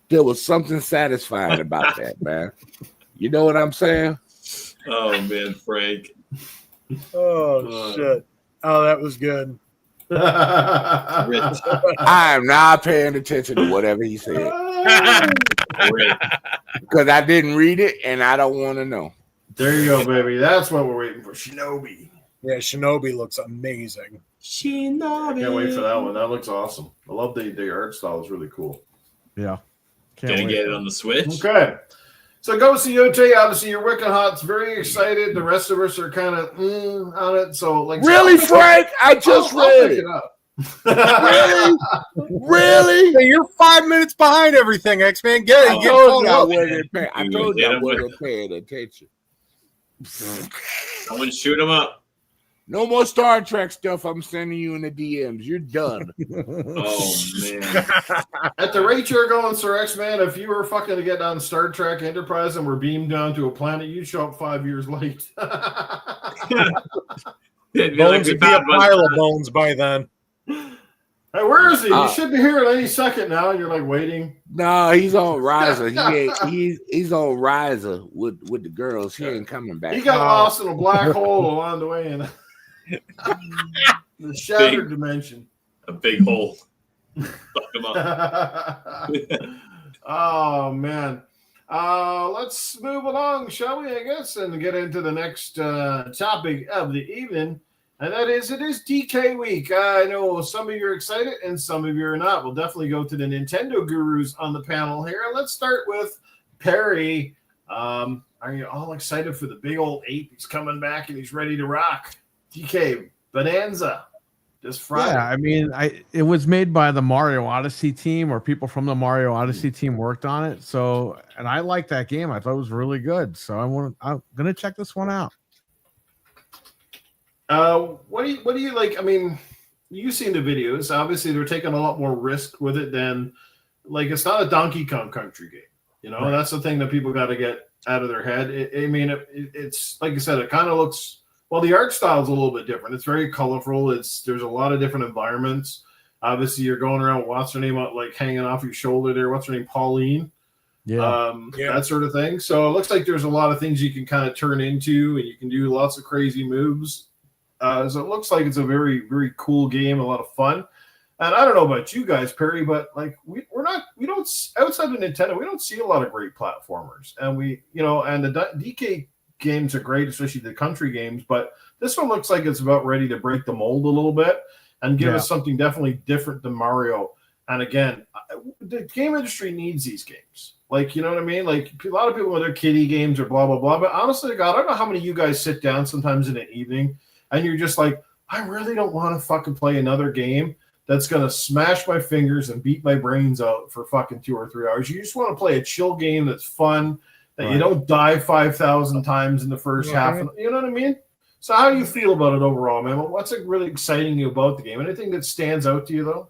[SPEAKER 4] There was something satisfying about that, man. You know what I'm saying?
[SPEAKER 5] Oh man, Frank.
[SPEAKER 3] Oh shit. Oh, that was good.
[SPEAKER 4] I am not paying attention to whatever he said. Because I didn't read it and I don't want to know.
[SPEAKER 1] There you go, baby. That's what we're waiting for. Shinobi.
[SPEAKER 3] Yeah, Shinobi looks amazing.
[SPEAKER 1] Shinobi. Can't wait for that one. That looks awesome. I love the art style. It's really cool.
[SPEAKER 2] Yeah.
[SPEAKER 5] Gonna get it on the Switch.
[SPEAKER 1] Okay. So Ghost of Yotei, obviously you're wicked hot. It's very excited. The rest of us are kind of on it. So
[SPEAKER 4] really, Frank? I just read it. Really?
[SPEAKER 3] Hey, you're 5 minutes behind everything, X-Man. Get it.
[SPEAKER 4] I told you I wasn't paying attention.
[SPEAKER 5] Someone shoot him up.
[SPEAKER 4] No more Star Trek stuff. I'm sending you in the DMs. You're done.
[SPEAKER 5] Oh man!
[SPEAKER 1] At the rate you're going, Sir X-Man, if you were fucking to get on Star Trek Enterprise and were beamed down to a planet, you'd show up 5 years late.
[SPEAKER 3] Bones would be a pile of bones by then.
[SPEAKER 1] Hey, where is he? He should be here at any second now. And you're like waiting.
[SPEAKER 4] No, he's on Riser. He's on Riser with the girls. He ain't coming back.
[SPEAKER 1] He got lost in a black hole along the way in the shattered dimension.
[SPEAKER 5] A big hole. Fucked him up.
[SPEAKER 1] Oh man. Let's move along, shall we? I guess, and get into the next topic of the evening. And that is, it is DK week. I know some of you are excited and some of you are not. We'll definitely go to the Nintendo gurus on the panel here. Let's start with Perry. Are you all excited for the big old ape? He's coming back and he's ready to rock. DK Bonanza this Friday.
[SPEAKER 2] Yeah, I mean, it was made by the Mario Odyssey team, or people from the Mario Odyssey team worked on it. So, and I liked that game. I thought it was really good. So I'm gonna check this one out.
[SPEAKER 1] What do you like? I mean, you've seen the videos. Obviously, they're taking a lot more risk with it than, like, it's not a Donkey Kong Country game. You know, right. That's the thing that people got to get out of their head. It's like I said, it kind of looks, well, the art style is a little bit different. It's very colorful. There's a lot of different environments. Obviously, you're going around, what's her name, like hanging off your shoulder there. What's her name? Pauline. Yeah. That sort of thing. So it looks like there's a lot of things you can kind of turn into, and you can do lots of crazy moves. So it looks like it's a very, very cool game, a lot of fun. And I don't know about you guys, Perry, but like we don't outside of Nintendo, we don't see a lot of great platformers. And and the DK games are great, especially the country games. But this one looks like it's about ready to break the mold a little bit and give us something definitely different than Mario. And again, the game industry needs these games. Like, you know what I mean? Like, a lot of people with their kiddie games or blah, blah, blah. But honestly, God, I don't know how many of you guys sit down sometimes in an evening and you're just like, I really don't want to fucking play another game that's going to smash my fingers and beat my brains out for fucking 2 or 3 hours. You just want to play a chill game that's fun, that you don't die 5,000 times in the first half. You know what I mean? So how do you feel about it overall, man? What's really exciting you about the game? Anything that stands out to you, though?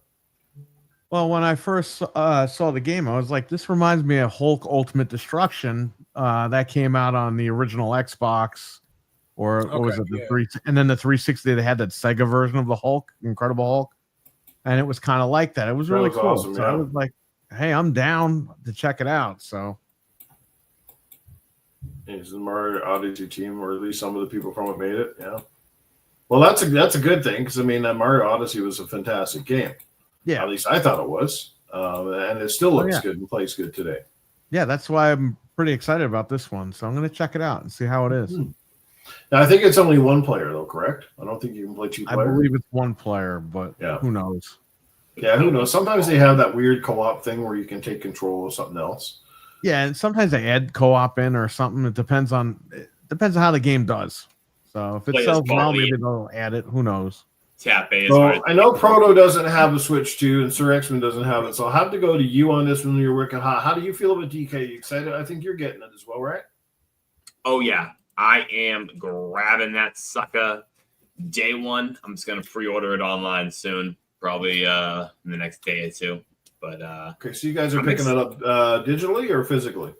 [SPEAKER 2] Well, when I first saw the game, I was like, this reminds me of Hulk Ultimate Destruction. That came out on the original Xbox, or what was it? The 3, and then the 360, they had that Sega version of the Hulk, Incredible Hulk. And it was kind of like that. It was really cool.
[SPEAKER 1] Awesome,
[SPEAKER 2] so I was like, hey, I'm down to check it out. So
[SPEAKER 1] it's the Mario Odyssey team, or at least some of the people from it made it. Yeah. Well, that's a good thing, because I mean, that Mario Odyssey was a fantastic game.
[SPEAKER 2] Yeah.
[SPEAKER 1] At least I thought it was. And it still looks good and plays good today.
[SPEAKER 2] Yeah, that's why I'm pretty excited about this one. So I'm going to check it out and see how it is.
[SPEAKER 1] Now, I think it's only one player, though, correct? I don't think you can play 2 players.
[SPEAKER 2] I believe it's 1 player, but who knows?
[SPEAKER 1] Yeah, who knows? Sometimes they have that weird co-op thing where you can take control of something else.
[SPEAKER 2] Yeah, and sometimes they add co-op in or something. It depends on how the game does. So if it sells well, maybe they'll add it. Who knows?
[SPEAKER 1] So I know Proto doesn't have a Switch 2, and Sir X-Men doesn't have it. So I'll have to go to you on this when you're working hot. How do you feel about DK? You excited? I think you're getting it as well, right?
[SPEAKER 5] Oh, yeah. I am grabbing that sucker day one. I'm just going to pre-order it online soon, probably in the next day or 2. But
[SPEAKER 1] okay, so you guys are picking it up digitally or physically?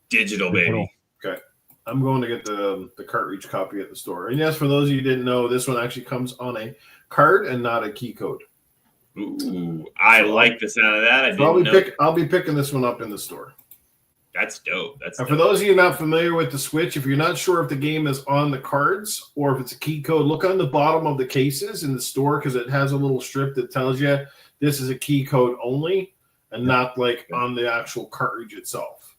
[SPEAKER 5] Digital, baby.
[SPEAKER 1] Okay. I'm going to get the cartridge copy at the store. And yes, for those of you who didn't know, this one actually comes on a card and not a key code.
[SPEAKER 5] Ooh, I like the sound of that.
[SPEAKER 1] I'll be picking this one up in the store.
[SPEAKER 5] That's dope.
[SPEAKER 1] For those of you not familiar with the Switch, if you're not sure if the game is on the cards or if it's a key code, look on the bottom of the cases in the store, because it has a little strip that tells you this is a key code only and not like on the actual cartridge itself.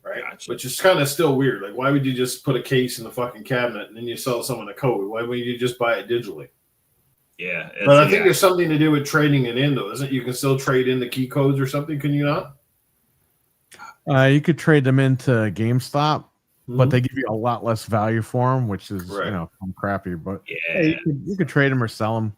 [SPEAKER 1] Right? Gotcha. Which is kind of still weird. Like, why would you just put a case in the fucking cabinet and then you sell someone a code? Why wouldn't you just buy it digitally?
[SPEAKER 5] Yeah.
[SPEAKER 1] But I think there's something to do with trading it in, though, isn't it? You can still trade in the key codes or something, can you not?
[SPEAKER 2] You could trade them into GameStop, but they give you a lot less value for them, which is crappy. But you could trade them or sell them.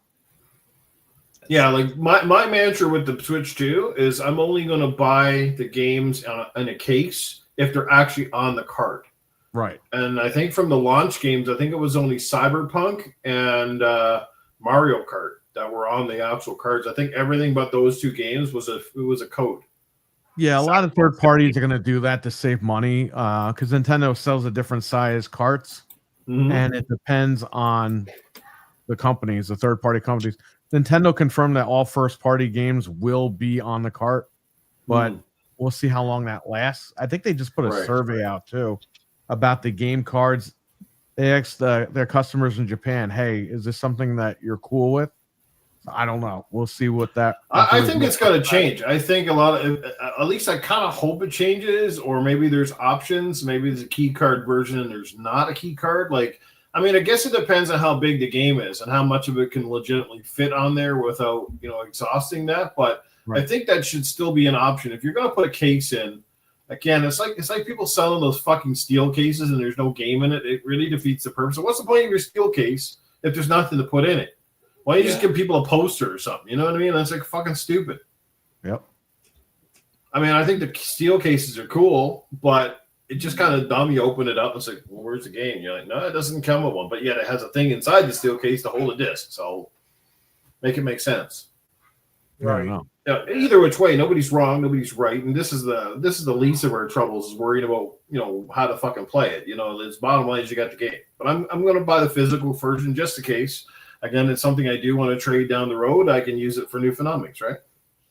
[SPEAKER 1] Yeah, like my mantra with the Switch 2 is I'm only going to buy the games in a case if they're actually on the card.
[SPEAKER 2] Right.
[SPEAKER 1] And I think from the launch games, I think it was only Cyberpunk and Mario Kart that were on the actual cards. I think everything but those 2 games was a code.
[SPEAKER 2] Yeah, a lot of third parties are going to do that to save money because Nintendo sells a different size carts, and it depends on the companies, the third-party companies. Nintendo confirmed that all first-party games will be on the cart, but we'll see how long that lasts. I think they just put a survey out, too, about the game cards. They asked their customers in Japan, hey, is this something that you're cool with? I don't know. We'll see what that.
[SPEAKER 1] I think it's going to change. I think a lot of, at least I kind of hope it changes, or maybe there's options. Maybe there's a key card version and there's not a key card. Like, I mean, I guess it depends on how big the game is and how much of it can legitimately fit on there without, exhausting that. But I think that should still be an option. If you're going to put a case in, again, it's like people selling those fucking steel cases and there's no game in it. It really defeats the purpose. So what's the point of your steel case if there's nothing to put in it? Why don't you just give people a poster or something? You know what I mean? That's like fucking stupid.
[SPEAKER 2] Yep.
[SPEAKER 1] I mean, I think the steel cases are cool, but it just kind of dumb. You open it up and it's like, well, where's the game? You're like, no, it doesn't come with one, but yet it has a thing inside the steel case to hold a disc. So make it make sense.
[SPEAKER 2] Right.
[SPEAKER 1] Either which way, nobody's wrong, nobody's right, and this is the least of our troubles is worrying about how to fucking play it. It's bottom line is you got the game, but I'm going to buy the physical version just in case. Again, it's something I do want to trade down the road. I can use it for new phenomics, right?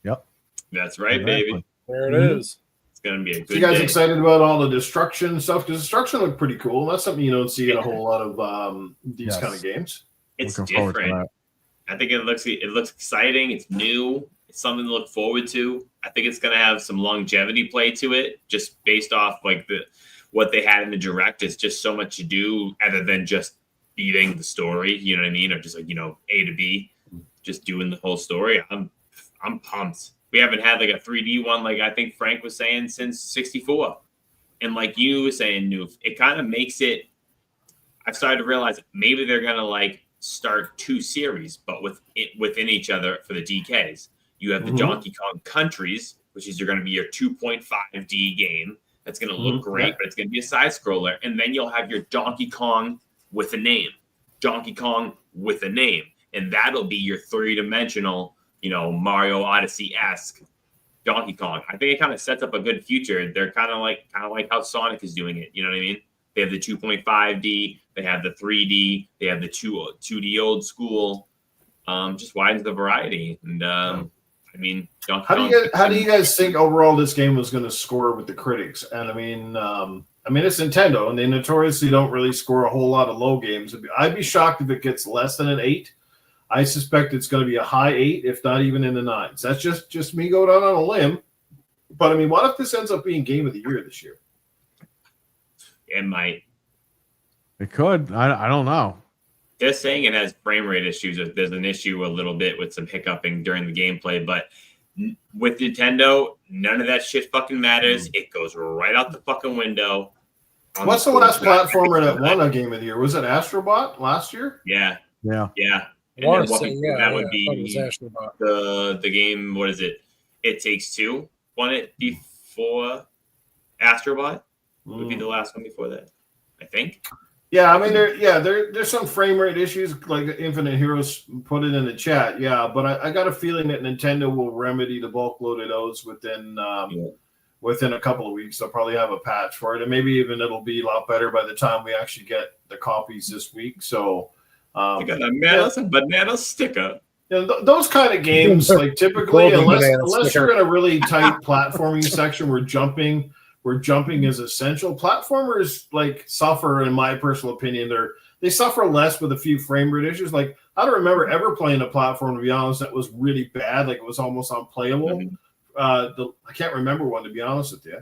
[SPEAKER 2] Yep.
[SPEAKER 5] That's right, baby.
[SPEAKER 3] There it is.
[SPEAKER 5] It's going to be a good
[SPEAKER 1] So you guys
[SPEAKER 5] day.
[SPEAKER 1] excited about all the destruction stuff? Because destruction looked pretty cool. That's something you don't see in a whole lot of these kind of games.
[SPEAKER 5] It's
[SPEAKER 2] Looking forward to
[SPEAKER 5] different. I think it looks exciting. It's new. It's something to look forward to. I think it's going to have some longevity play to it, just based off like what they had in the direct. Is just so much to do other than just beating the story, you know what I mean, or just like A to B, just doing the whole story. I'm pumped. We haven't had like a 3D one, like I think Frank was saying, since 64, and like you were saying, Newf, it kind of makes it. I've started to realize maybe they're gonna like start 2 series, but within each other for the DKs. You have the Donkey Kong Countries, which is going to be your 2.5D game. That's going to look great, but it's going to be a side scroller, and then you'll have your Donkey Kong with a name, Donkey Kong with a name, and that'll be your three-dimensional, Mario Odyssey-esque Donkey Kong. I think it kind of sets up a good future. They're kind of like how Sonic is doing it. You know what I mean? They have the 2.5D, they have the 3D, they have the 2D old school. Just widens the variety. And I mean,
[SPEAKER 1] how do you guys think overall this game was going to score with the critics? And I mean, it's Nintendo, and they notoriously don't really score a whole lot of low games. I'd be shocked if it gets less than an 8. I suspect it's going to be a high 8, if not even in the 9s. That's just me going out on a limb. But I mean, what if this ends up being Game of the Year this year?
[SPEAKER 5] It might.
[SPEAKER 2] It could. I don't know.
[SPEAKER 5] They're saying it has frame rate issues. There's an issue a little bit with some hiccuping during the gameplay, but with Nintendo, none of that shit fucking matters. It goes right out the fucking window.
[SPEAKER 1] What's the last platformer that won a Game of the Year? Was it Astrobot last year?
[SPEAKER 5] Yeah.
[SPEAKER 2] Yeah.
[SPEAKER 5] And then that would be the game. What is it? It Takes Two won it before Astrobot. Would be the last one before that, I think.
[SPEAKER 1] Yeah, I mean, there's some frame rate issues, like Infinite Heroes put it in the chat. Yeah, but I got a feeling that Nintendo will remedy the bulk load of those within a couple of weeks. They'll probably have a patch for it, and maybe even it'll be a lot better by the time we actually get the copies this week. So,
[SPEAKER 5] they got a banana sticker.
[SPEAKER 1] Those kind of games, like typically, unless you're in a really tight platforming section where jumping is essential. Platformers suffer, in my personal opinion. They suffer less with a few frame rate issues. Like, I don't remember ever playing a platform, to be honest, that was really bad. Like, it was almost unplayable. I can't remember one, to be honest with you.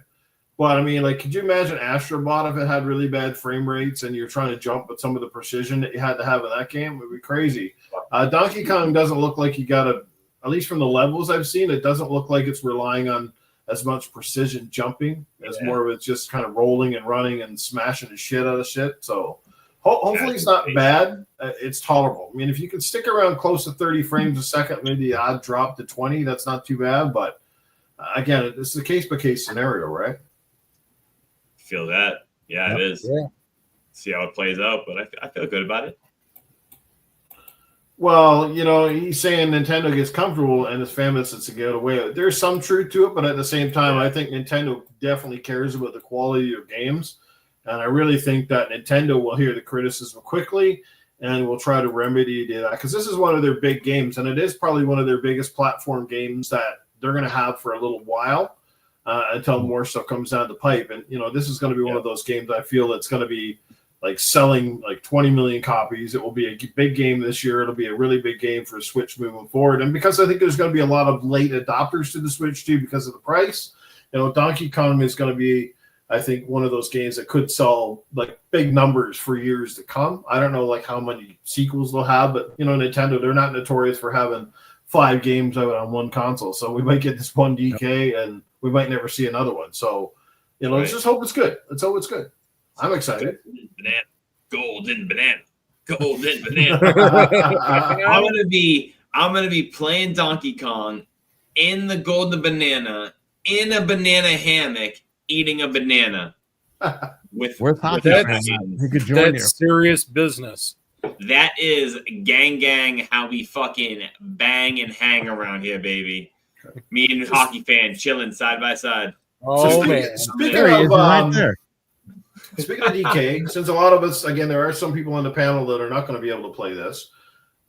[SPEAKER 1] But I mean, could you imagine Astrobot if it had really bad frame rates and you're trying to jump with some of the precision that you had to have in that game? It would be crazy. Donkey Kong doesn't look like you got at least from the levels I've seen, it doesn't look like it's relying on as much precision jumping as more of it's just kind of rolling and running and smashing the shit out of shit. So hopefully it's not bad. It's tolerable. I mean, if you can stick around close to 30 frames a second, maybe the odd drop to 20, that's not too bad. But again, it's a case-by-case scenario, right?
[SPEAKER 5] Feel that. Yeah, it is. Yeah. See how it plays out, but I feel good about it.
[SPEAKER 1] Well, he's saying Nintendo gets comfortable and his fan base to get away. There's some truth to it, but at the same time, I think Nintendo definitely cares about the quality of games. And I really think that Nintendo will hear the criticism quickly and will try to remedy that. Because this is one of their big games, and it is probably one of their biggest platform games that they're going to have for a little while until more stuff comes down the pipe. And, this is going to be one of those games I feel that's going to be selling 20 million copies. It will be a big game this year. It'll be a really big game for Switch moving forward. And because I think there's going to be a lot of late adopters to the Switch too because of the price, Donkey Kong is going to be, I think, one of those games that could sell big numbers for years to come. I don't know how many sequels they'll have, but Nintendo, they're not notorious for having 5 games out on one console. So we might get this one DK and we might never see another one. So, let's just hope it's good. Let's hope it's good. I'm excited.
[SPEAKER 5] Golden banana. I'm gonna be playing Donkey Kong in the golden banana in a banana hammock, eating a banana.
[SPEAKER 6] That's serious business.
[SPEAKER 5] That is gang how we fucking bang and hang around here, baby. Me and hockey fan chilling side by side.
[SPEAKER 6] Oh man!
[SPEAKER 1] Speaking of DK, since a lot of us, again, there are some people on the panel that are not going to be able to play this,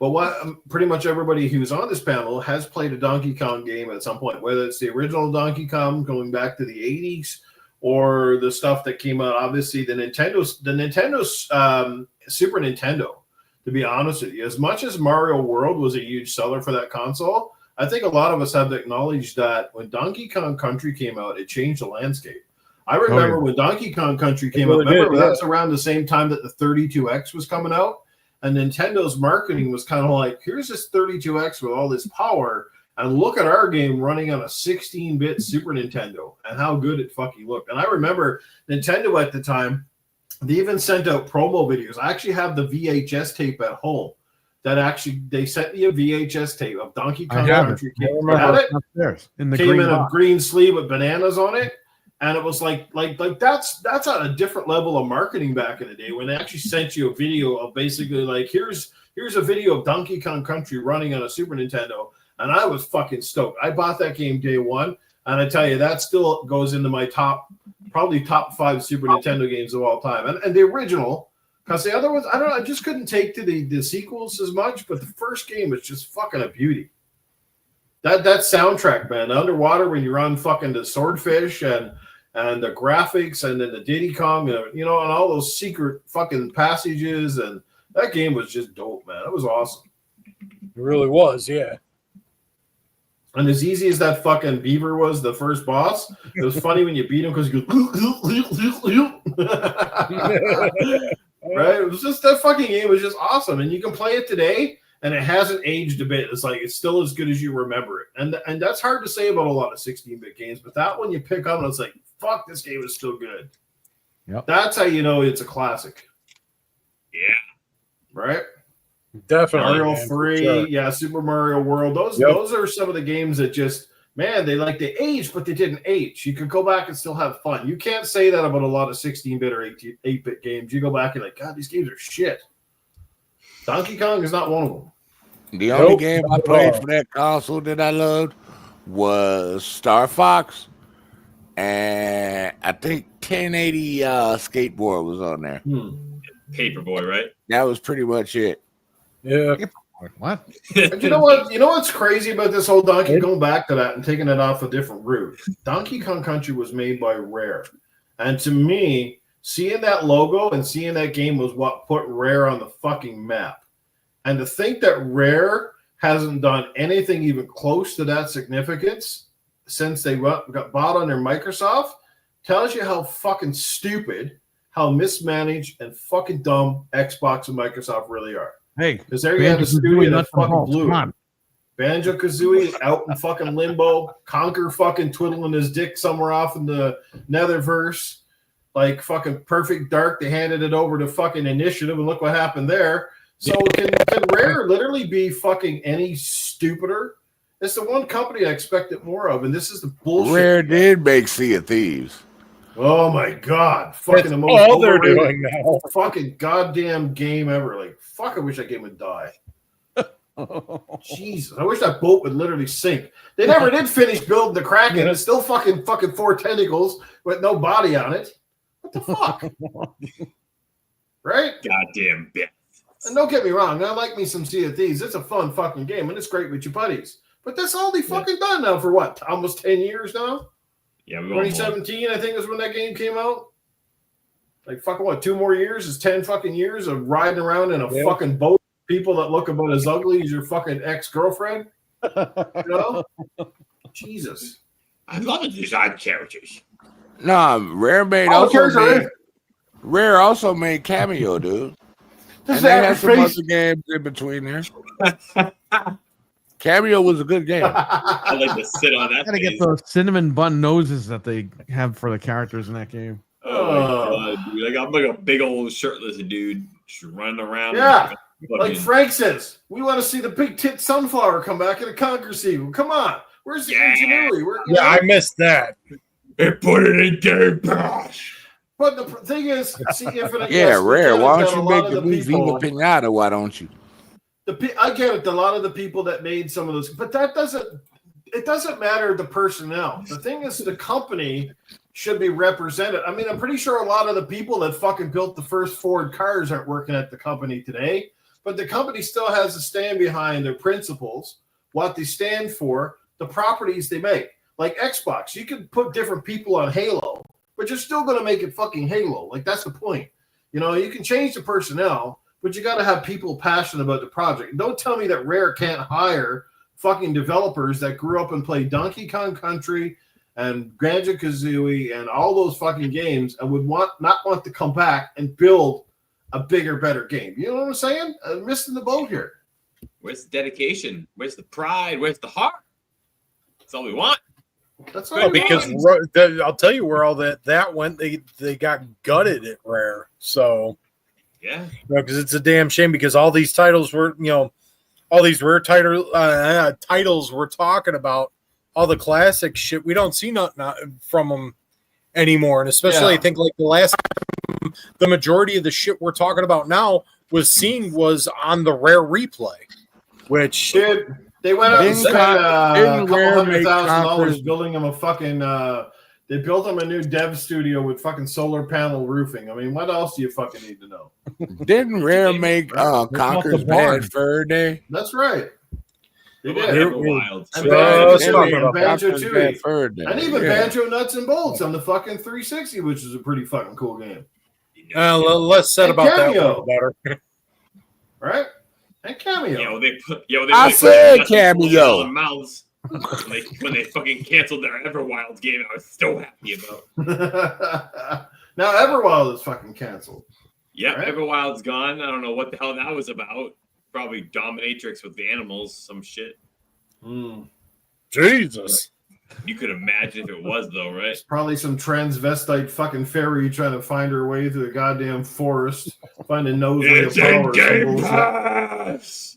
[SPEAKER 1] but pretty much everybody who's on this panel has played a Donkey Kong game at some point, whether it's the original Donkey Kong going back to the 80s or the stuff that came out, obviously, the Nintendo's Super Nintendo, to be honest with you. As much as Mario World was a huge seller for that console, I think a lot of us have to acknowledge that when Donkey Kong Country came out, it changed the landscape. I remember when Donkey Kong Country came out, that's around the same time that the 32X was coming out, and Nintendo's marketing was kind of like, here's this 32X with all this power, and look at our game running on a 16-bit Super Nintendo, and how good it fucking looked. And I remember Nintendo at the time, they even sent out promo videos. I actually have the VHS tape at home. They sent me a VHS tape of Donkey Kong Country.
[SPEAKER 2] In the
[SPEAKER 1] came in a green sleeve with bananas on it. And it was like that's on a different level of marketing back in the day when they actually sent you a video of basically like here's a video of Donkey Kong Country running on a Super Nintendo, and I was fucking stoked. I bought that game day one, and I tell you that still goes into my probably top 5 Super Nintendo games of all time. And the original, because the other ones I don't know, I just couldn't take to the sequels as much, but the first game was just fucking a beauty. That soundtrack, man, underwater when you're on fucking the swordfish and the graphics and then the Diddy Kong, and all those secret fucking passages, and that game was just dope, man. It was awesome.
[SPEAKER 6] It really was, yeah.
[SPEAKER 1] And as easy as that fucking beaver was, the first boss, it was funny when you beat him because he goes, right? It was just that fucking game was just awesome, and you can play it today, and it hasn't aged a bit. It's like it's still as good as you remember it, and that's hard to say about a lot of 16-bit games, but that one you pick up and it's like, fuck, this game is still good.
[SPEAKER 2] Yep.
[SPEAKER 1] That's how you know it's a classic.
[SPEAKER 5] Yeah.
[SPEAKER 1] Right?
[SPEAKER 6] Definitely.
[SPEAKER 1] Mario
[SPEAKER 6] man,
[SPEAKER 1] 3,
[SPEAKER 6] sure.
[SPEAKER 1] yeah, Super Mario World. Those are some of the games that just, man, they aged, but they didn't age. You could go back and still have fun. You can't say that about a lot of 16-bit or 8-bit games. You go back and like, God, these games are shit. Donkey Kong is not one of them.
[SPEAKER 4] The only game I played for that console that I loved was Star Fox, and I think 1080 skateboard was on there.
[SPEAKER 5] Paperboy, right?
[SPEAKER 4] That was pretty much it.
[SPEAKER 6] Yeah.
[SPEAKER 2] What?
[SPEAKER 1] And you know what? You know what's crazy about this whole Donkey, going back to that and taking it off a different route? Donkey Kong Country was made by Rare. And to me, seeing that logo and seeing that game was what put Rare on the fucking map. And to think that Rare hasn't done anything even close to that significance since they got bought under Microsoft tells you how fucking stupid, how mismanaged, and fucking dumb Xbox and Microsoft really are.
[SPEAKER 2] Hey,
[SPEAKER 1] because there you have a studio that fucking blew.
[SPEAKER 2] Come on.
[SPEAKER 1] Banjo-Kazooie out in fucking limbo. Conker fucking twiddling his dick somewhere off in the Netherverse. Like fucking Perfect Dark, they handed it over to fucking Initiative, and look what happened there. So can Rare literally be fucking any stupider? It's the one company I expected more of, and this is the bullshit.
[SPEAKER 4] Rare did make Sea of Thieves.
[SPEAKER 1] Oh my god! Fucking
[SPEAKER 6] That's
[SPEAKER 1] the most
[SPEAKER 6] all they're doing now.
[SPEAKER 1] fucking goddamn game ever. Like fuck, I wish that game would die. Jesus, I wish that boat would literally sink. They never did finish building the Kraken. It's still fucking 4 tentacles with no body on it. What the fuck? Right?
[SPEAKER 5] Goddamn bitch.
[SPEAKER 1] And don't get me wrong, I like me some Sea of Thieves. It's a fun fucking game, and it's great with your buddies. But that's all they fucking done now for what? Almost 10 years now?
[SPEAKER 5] Yeah,
[SPEAKER 1] 2017, I think, is when that game came out. Like fucking what? 2 more years is 10 fucking years of riding around in a fucking boat. People that look about as ugly as your fucking ex-girlfriend. You know? Jesus.
[SPEAKER 5] I love the design characters.
[SPEAKER 4] Nah, Rare also made Cameo, dude. And they had some other games in between there. Cameo was a good game.
[SPEAKER 5] I like to sit on that.
[SPEAKER 2] Gotta get those cinnamon bun noses that they have for the characters in that game.
[SPEAKER 5] Oh my god, dude. I'm like a big old shirtless dude just running around.
[SPEAKER 1] Yeah. Like Frank says, we want to see the big tit sunflower come back in a Conquer sequel. Come on. Where's the ingenuity?
[SPEAKER 6] I missed that.
[SPEAKER 5] They put it in Game Pass.
[SPEAKER 1] But the thing is, see, Infinite.
[SPEAKER 4] Yeah, Rare. Why don't you make the new Viva Pinata? Why don't you?
[SPEAKER 1] I get it. A lot of the people that made some of those, but it doesn't matter the personnel. The thing is, the company should be represented. I mean, I'm pretty sure a lot of the people that fucking built the first Ford cars aren't working at the company today, but the company still has to stand behind their principles, what they stand for, the properties they make. Like Xbox, you can put different people on Halo, but you're still going to make it fucking Halo. Like, that's the point. You know, you can change the personnel, but you got to have people passionate about the project. Don't tell me that Rare can't hire fucking developers that grew up and played Donkey Kong Country and Banjo-Kazooie and all those fucking games and would not want to come back and build a bigger, better game. You know what I'm saying? I'm missing the boat here.
[SPEAKER 5] Where's the dedication? Where's the pride? Where's the heart? That's all we want.
[SPEAKER 1] That's all
[SPEAKER 6] because I'll tell you where all that went. They got gutted at Rare. So
[SPEAKER 5] yeah,
[SPEAKER 6] because it's a damn shame because all these titles were, all these Rare titles we're talking about, all the classic shit. We don't see nothing from them
[SPEAKER 3] anymore. And especially, I think like the majority of the shit we're talking about now was on the Rare replay, which
[SPEAKER 1] Dude, they went out and spent a couple $100,000 building him a fucking. They built him a new dev studio with fucking solar panel roofing. I mean, what else do you fucking need to know?
[SPEAKER 4] Didn't Rare make Conker's Bad Fur Day?
[SPEAKER 1] That's right. They did.
[SPEAKER 5] Everwild.
[SPEAKER 1] And Banjo too. And even
[SPEAKER 4] Yeah.
[SPEAKER 1] Banjo Nuts and Bolts on the fucking 360, which is a pretty fucking cool game.
[SPEAKER 3] less said
[SPEAKER 1] And
[SPEAKER 3] about
[SPEAKER 1] Cameo.
[SPEAKER 3] that one better.
[SPEAKER 1] Right? And Cameo.
[SPEAKER 5] They
[SPEAKER 4] I said Cameo.
[SPEAKER 5] Mouths. when they fucking canceled their Everwild game, I was so happy about.
[SPEAKER 1] Now Everwild is fucking canceled.
[SPEAKER 5] Yeah,
[SPEAKER 1] Right?
[SPEAKER 5] Everwild's gone. I don't know what the hell that was about. Probably dominatrix with the animals, some shit.
[SPEAKER 3] Jesus.
[SPEAKER 5] You could imagine if it was, though, right?
[SPEAKER 1] It's probably some transvestite fucking fairy trying to find her way through the goddamn forest, find a nose ring of
[SPEAKER 5] It's in
[SPEAKER 1] power.
[SPEAKER 5] Game
[SPEAKER 1] Symbols.
[SPEAKER 5] Pass!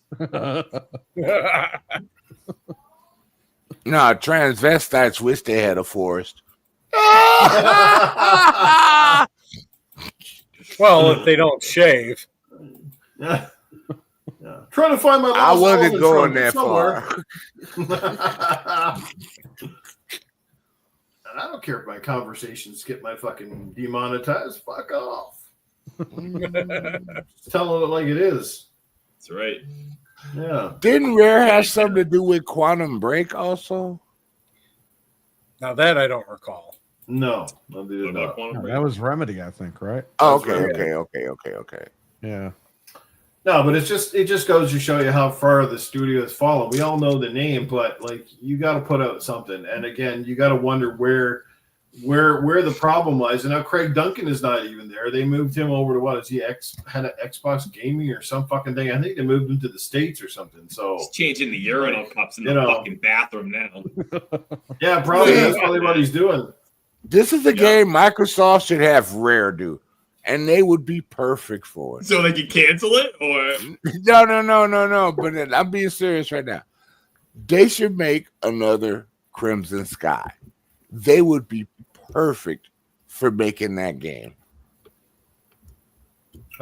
[SPEAKER 4] No, transvestites wish they had a forest.
[SPEAKER 3] Well, if they don't shave.
[SPEAKER 1] Yeah. Trying to find my lost
[SPEAKER 4] I wasn't
[SPEAKER 1] elephant
[SPEAKER 4] going
[SPEAKER 1] trunk
[SPEAKER 4] that
[SPEAKER 1] somewhere.
[SPEAKER 4] far.
[SPEAKER 1] And I don't care if my conversations get my fucking demonetized. Fuck off. Just tell it like it is.
[SPEAKER 5] That's right.
[SPEAKER 1] Yeah.
[SPEAKER 4] Didn't Rare have something to do with Quantum Break also?
[SPEAKER 3] Now that I don't recall.
[SPEAKER 1] No, they did not.
[SPEAKER 2] That was Remedy, I think, right?
[SPEAKER 4] Oh,
[SPEAKER 1] That's
[SPEAKER 4] okay.
[SPEAKER 2] Yeah.
[SPEAKER 1] No, but it just goes to show you how far the studio has fallen. We all know the name, but like you got to put out something, and again, you got to wonder where the problem lies. And now Craig Duncan is not even there. They moved him over to what is he had an Xbox Gaming or some fucking thing? I think they moved him to the States or something. So
[SPEAKER 5] He's changing the urinal cups in the fucking bathroom now.
[SPEAKER 1] Yeah, probably that's probably what he's doing.
[SPEAKER 4] This is a game Microsoft should have Rare do, and they would be perfect for it.
[SPEAKER 5] So they can cancel it, or
[SPEAKER 4] No. But I'm being serious right now. They should make another Crimson Sky. They would be perfect for making that game.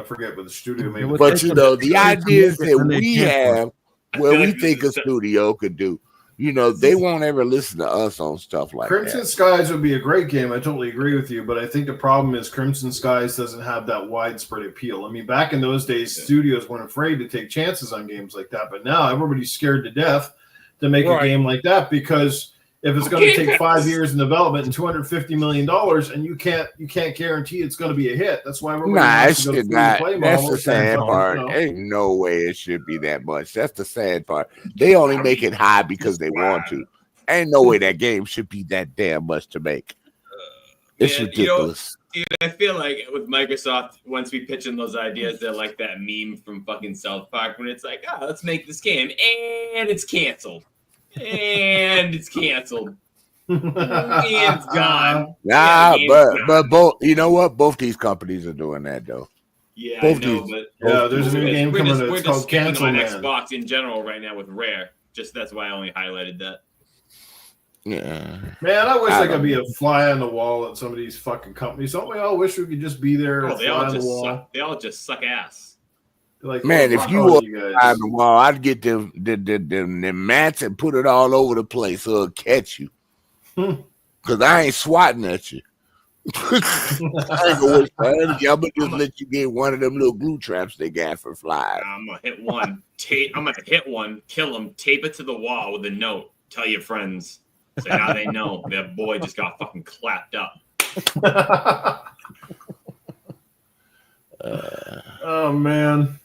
[SPEAKER 1] I forget what the studio made.
[SPEAKER 4] But the ideas that we have, where we
[SPEAKER 5] like
[SPEAKER 4] think a studio could do, they won't ever listen to us on stuff like
[SPEAKER 1] Crimson
[SPEAKER 4] that.
[SPEAKER 1] Skies would be a great game. I totally agree with you, but I think the problem is Crimson Skies doesn't have that widespread appeal. I mean, back in those days, studios weren't afraid to take chances on games like that, but now everybody's scared to death to make a game like that because if it's going to take 5 years in development and $250 million, and you can't guarantee it's going to be a hit. That's why everybody wants to go to free-to-play
[SPEAKER 4] That's
[SPEAKER 1] model.
[SPEAKER 4] the sad part. Ain't no way it should be that much. That's the sad part. They only make it high because they want to. Ain't no way that game should be that damn much to make. It's ridiculous.
[SPEAKER 5] Dude, I feel like with Microsoft, once we pitch in those ideas, they're like that meme from fucking South Park when it's like, let's make this game, and it's canceled. And it's canceled. And it's gone.
[SPEAKER 4] Nah, but both. You know what? Both these companies are doing that though.
[SPEAKER 5] Yeah,
[SPEAKER 4] both
[SPEAKER 5] I know, but
[SPEAKER 1] there's a new game coming. It's called Cancel
[SPEAKER 5] on
[SPEAKER 1] Man.
[SPEAKER 5] Xbox in general right now with Rare. Just that's why I only highlighted that.
[SPEAKER 4] Yeah,
[SPEAKER 1] man, I wish I could be a fly on the wall at some of these fucking companies. Don't we all wish we could just be there?
[SPEAKER 5] Oh, they all just suck ass.
[SPEAKER 1] Like,
[SPEAKER 4] man, if you were on the wall, I'd get them mats and put it all over the place so it'll catch you. Because I ain't swatting at you. I ain't gonna waste my energy. I'm gonna just let you get one of them little glue traps they got for flies.
[SPEAKER 5] I'm gonna hit one. I'm gonna hit one, kill him, tape it to the wall with a note. Tell your friends. So now they know that boy just got fucking clapped up.
[SPEAKER 1] Oh man.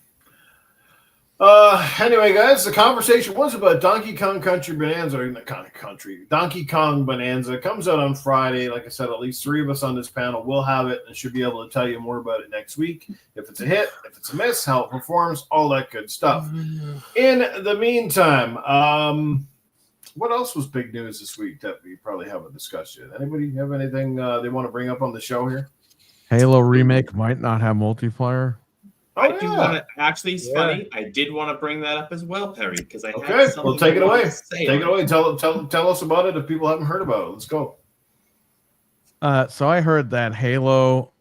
[SPEAKER 1] Anyway, guys, the conversation was about Donkey Kong Bonanza. Donkey Kong Bonanza comes out on Friday. Like I said, at least 3 of us on this panel will have it and should be able to tell you more about it next week. If it's a hit, if it's a miss, how it performs, all that good stuff. In the meantime, what else was big news this week that we probably haven't discussed yet? Anybody have anything they want to bring up on the show here?
[SPEAKER 2] Halo remake might not have multiplayer.
[SPEAKER 5] I do want to actually. It's funny. I did want to bring that up as well, Perry, because I
[SPEAKER 1] okay.
[SPEAKER 5] Have
[SPEAKER 1] well, take it away.
[SPEAKER 5] Take
[SPEAKER 1] it away. Tell us about it if people haven't heard about it. Let's go.
[SPEAKER 2] So I heard that Halo,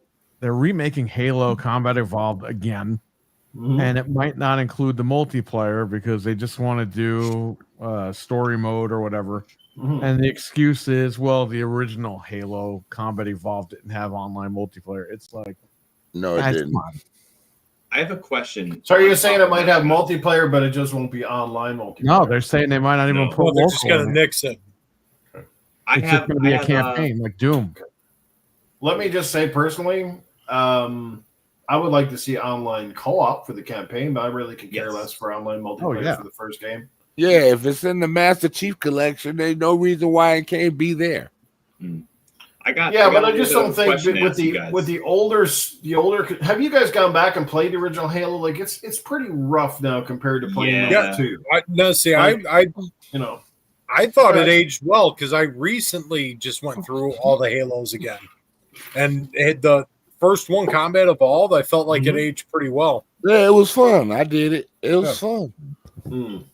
[SPEAKER 2] they're remaking Halo Combat Evolved again, and it might not include the multiplayer because they just want to do story mode or whatever. And the excuse is, well, the original Halo Combat Evolved didn't have online multiplayer. It's like,
[SPEAKER 4] No, it didn't.
[SPEAKER 5] I have a question.
[SPEAKER 1] So you're saying it might have multiplayer, but it just won't be online multiplayer?
[SPEAKER 2] No, they're saying they might not even put
[SPEAKER 6] They're
[SPEAKER 2] local
[SPEAKER 6] just going to
[SPEAKER 2] in it.
[SPEAKER 6] nix it.
[SPEAKER 5] I
[SPEAKER 2] It's
[SPEAKER 5] have
[SPEAKER 2] just going to be
[SPEAKER 5] I
[SPEAKER 2] a
[SPEAKER 5] have,
[SPEAKER 2] campaign like Doom.
[SPEAKER 1] Let me just say personally, I would like to see online co-op for the campaign, but I really could care less for online multiplayer for the first game.
[SPEAKER 4] Yeah, if it's in the Master Chief collection, there's no reason why it can't be there.
[SPEAKER 1] But I just don't think that with the older. Have you guys gone back and played the original Halo? Like it's pretty rough now compared to playing that too.
[SPEAKER 6] I thought it aged well because I recently just went through all the Halos again, and the first one, Combat Evolved, I felt like it aged pretty well.
[SPEAKER 4] Yeah, it was fun. I did it. It was fun.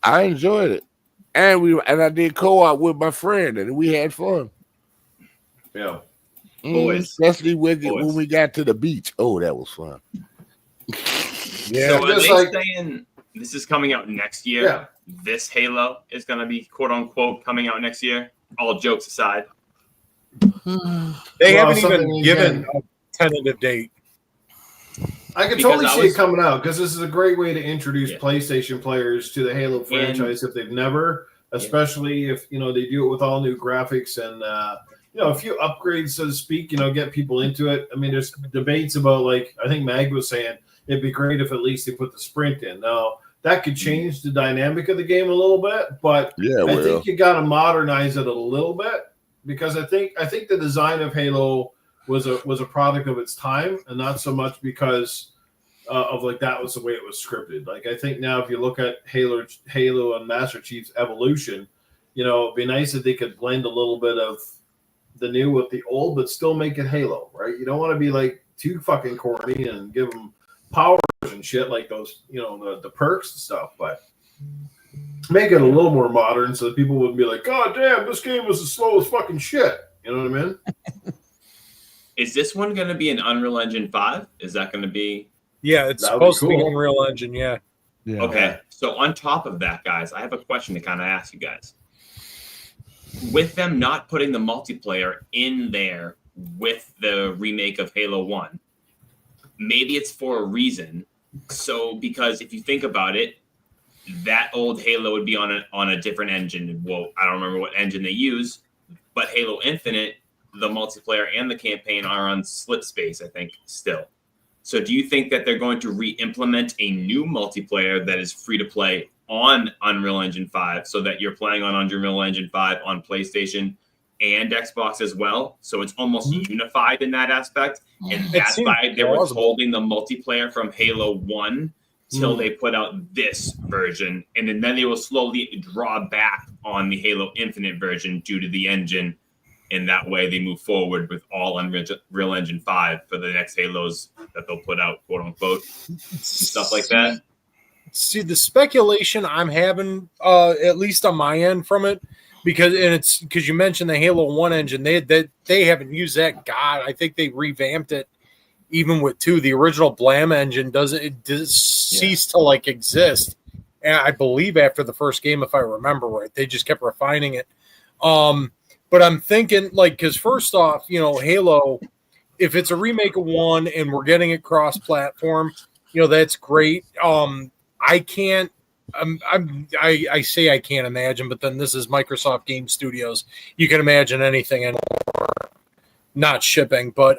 [SPEAKER 4] I enjoyed it, and I did co-op with my friend, and we had fun.
[SPEAKER 1] Yeah,
[SPEAKER 4] especially when we got to the beach. Oh, that was fun.
[SPEAKER 5] So are they saying this is coming out next year?
[SPEAKER 1] Yeah.
[SPEAKER 5] This Halo is going to be quote unquote coming out next year. All jokes aside,
[SPEAKER 6] they haven't even given a tentative date.
[SPEAKER 1] I can totally see it coming out because this is a great way to introduce PlayStation players to the Halo franchise if they've never, especially if they do it with all new graphics and a few upgrades, so to speak. Get people into it. I mean, there's debates about I think Mag was saying it'd be great if at least they put the sprint in. Now that could change the dynamic of the game a little bit, but I think you got to modernize it a little bit because I think the design of Halo was a product of its time, and not so much because of that was the way it was scripted. I think now if you look at Halo and Master Chief's evolution, it'd be nice if they could blend a little bit of the new with the old, but still make it Halo, right? You don't want to be too fucking corny and give them powers and shit like those, the perks and stuff, but make it a little more modern so that people wouldn't be like, God damn, this game was as slow as fucking shit. You know what I mean?
[SPEAKER 5] Is this one going to be an Unreal Engine 5? Is that going to be?
[SPEAKER 6] Yeah, it's supposed to be Unreal Engine, yeah.
[SPEAKER 5] Okay, so on top of that, guys, I have a question to kind of ask you guys. With them not putting the multiplayer in there with the remake of Halo 1, maybe it's for a reason. So, because if you think about it, that old Halo would be on a different engine. Well, I don't remember what engine they use, but Halo Infinite, the multiplayer and the campaign are on Slipspace, I think, still. So do you think that they're going to re-implement a new multiplayer that is free to play on Unreal Engine 5 so that you're playing on Unreal Engine 5 on PlayStation and Xbox as well? So it's almost unified in that aspect. And that's why they were holding the multiplayer from Halo 1 till they put out this version. And then they will slowly draw back on the Halo Infinite version due to the engine. And that way they move forward with all Unreal Engine 5 for the next Halos that they'll put out, quote unquote, and stuff like that.
[SPEAKER 6] See, the speculation I'm having, at least on my end from it, because you mentioned the Halo 1 engine, they haven't used that. God, I think they revamped it even with 2. The original Blam engine doesn't cease to exist. And I believe after the first game, if I remember right, they just kept refining it. But I'm thinking, because first off, Halo, if it's a remake of 1 and we're getting it cross-platform, that's great. I can't. I say I can't imagine, but then this is Microsoft Game Studios. You can imagine anything anymore, not shipping. But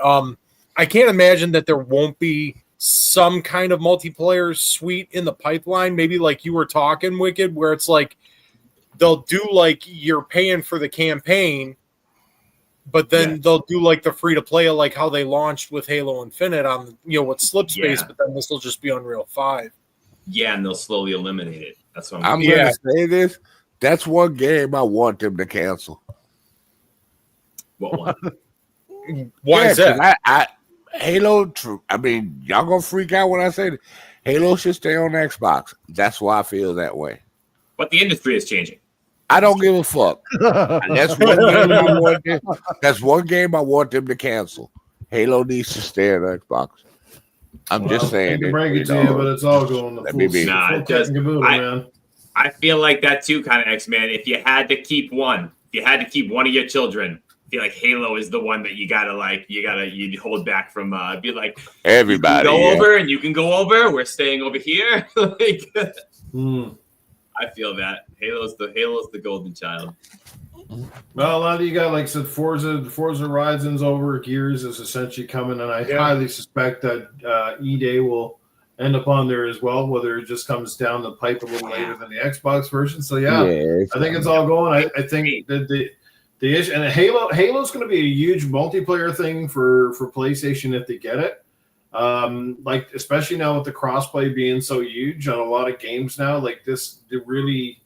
[SPEAKER 6] I can't imagine that there won't be some kind of multiplayer suite in the pipeline. Maybe like you were talking, Wicked, where it's they'll do you're paying for the campaign, but then they'll do the free to play, like how they launched with Halo Infinite on with Slipspace, but then this will just be Unreal 5.
[SPEAKER 5] Yeah, and they'll slowly eliminate it. That's what
[SPEAKER 4] I'm going to say this. That's one game I want them to cancel.
[SPEAKER 5] What one?
[SPEAKER 6] Why is that?
[SPEAKER 4] Halo, I mean, y'all going to freak out when I say that. Halo should stay on Xbox. That's why I feel that way.
[SPEAKER 5] But the industry is changing.
[SPEAKER 4] I don't give a fuck. And that's one game I want them. That's one game I want them to cancel. Halo needs to stay on Xbox. I'm just saying.
[SPEAKER 1] I can break it to you, but it's all going the full man.
[SPEAKER 5] I feel like that too, kind of X-Man. If you had to keep one, of your children, I feel like Halo is the one that you hold back from. Be like
[SPEAKER 4] everybody
[SPEAKER 5] over, and you can go over. We're staying over here. I feel that Halo's the golden child.
[SPEAKER 1] Well, a lot of you got like said Forza Horizon's over. Gears is essentially coming, and I highly suspect that E-Day will end up on there as well, whether it just comes down the pipe a little later than the Xbox version. So I think it's all going. I think that the issue and Halo's going to be a huge multiplayer thing for PlayStation if they get it. Like especially now with the crossplay being so huge on a lot of games now, like this, it really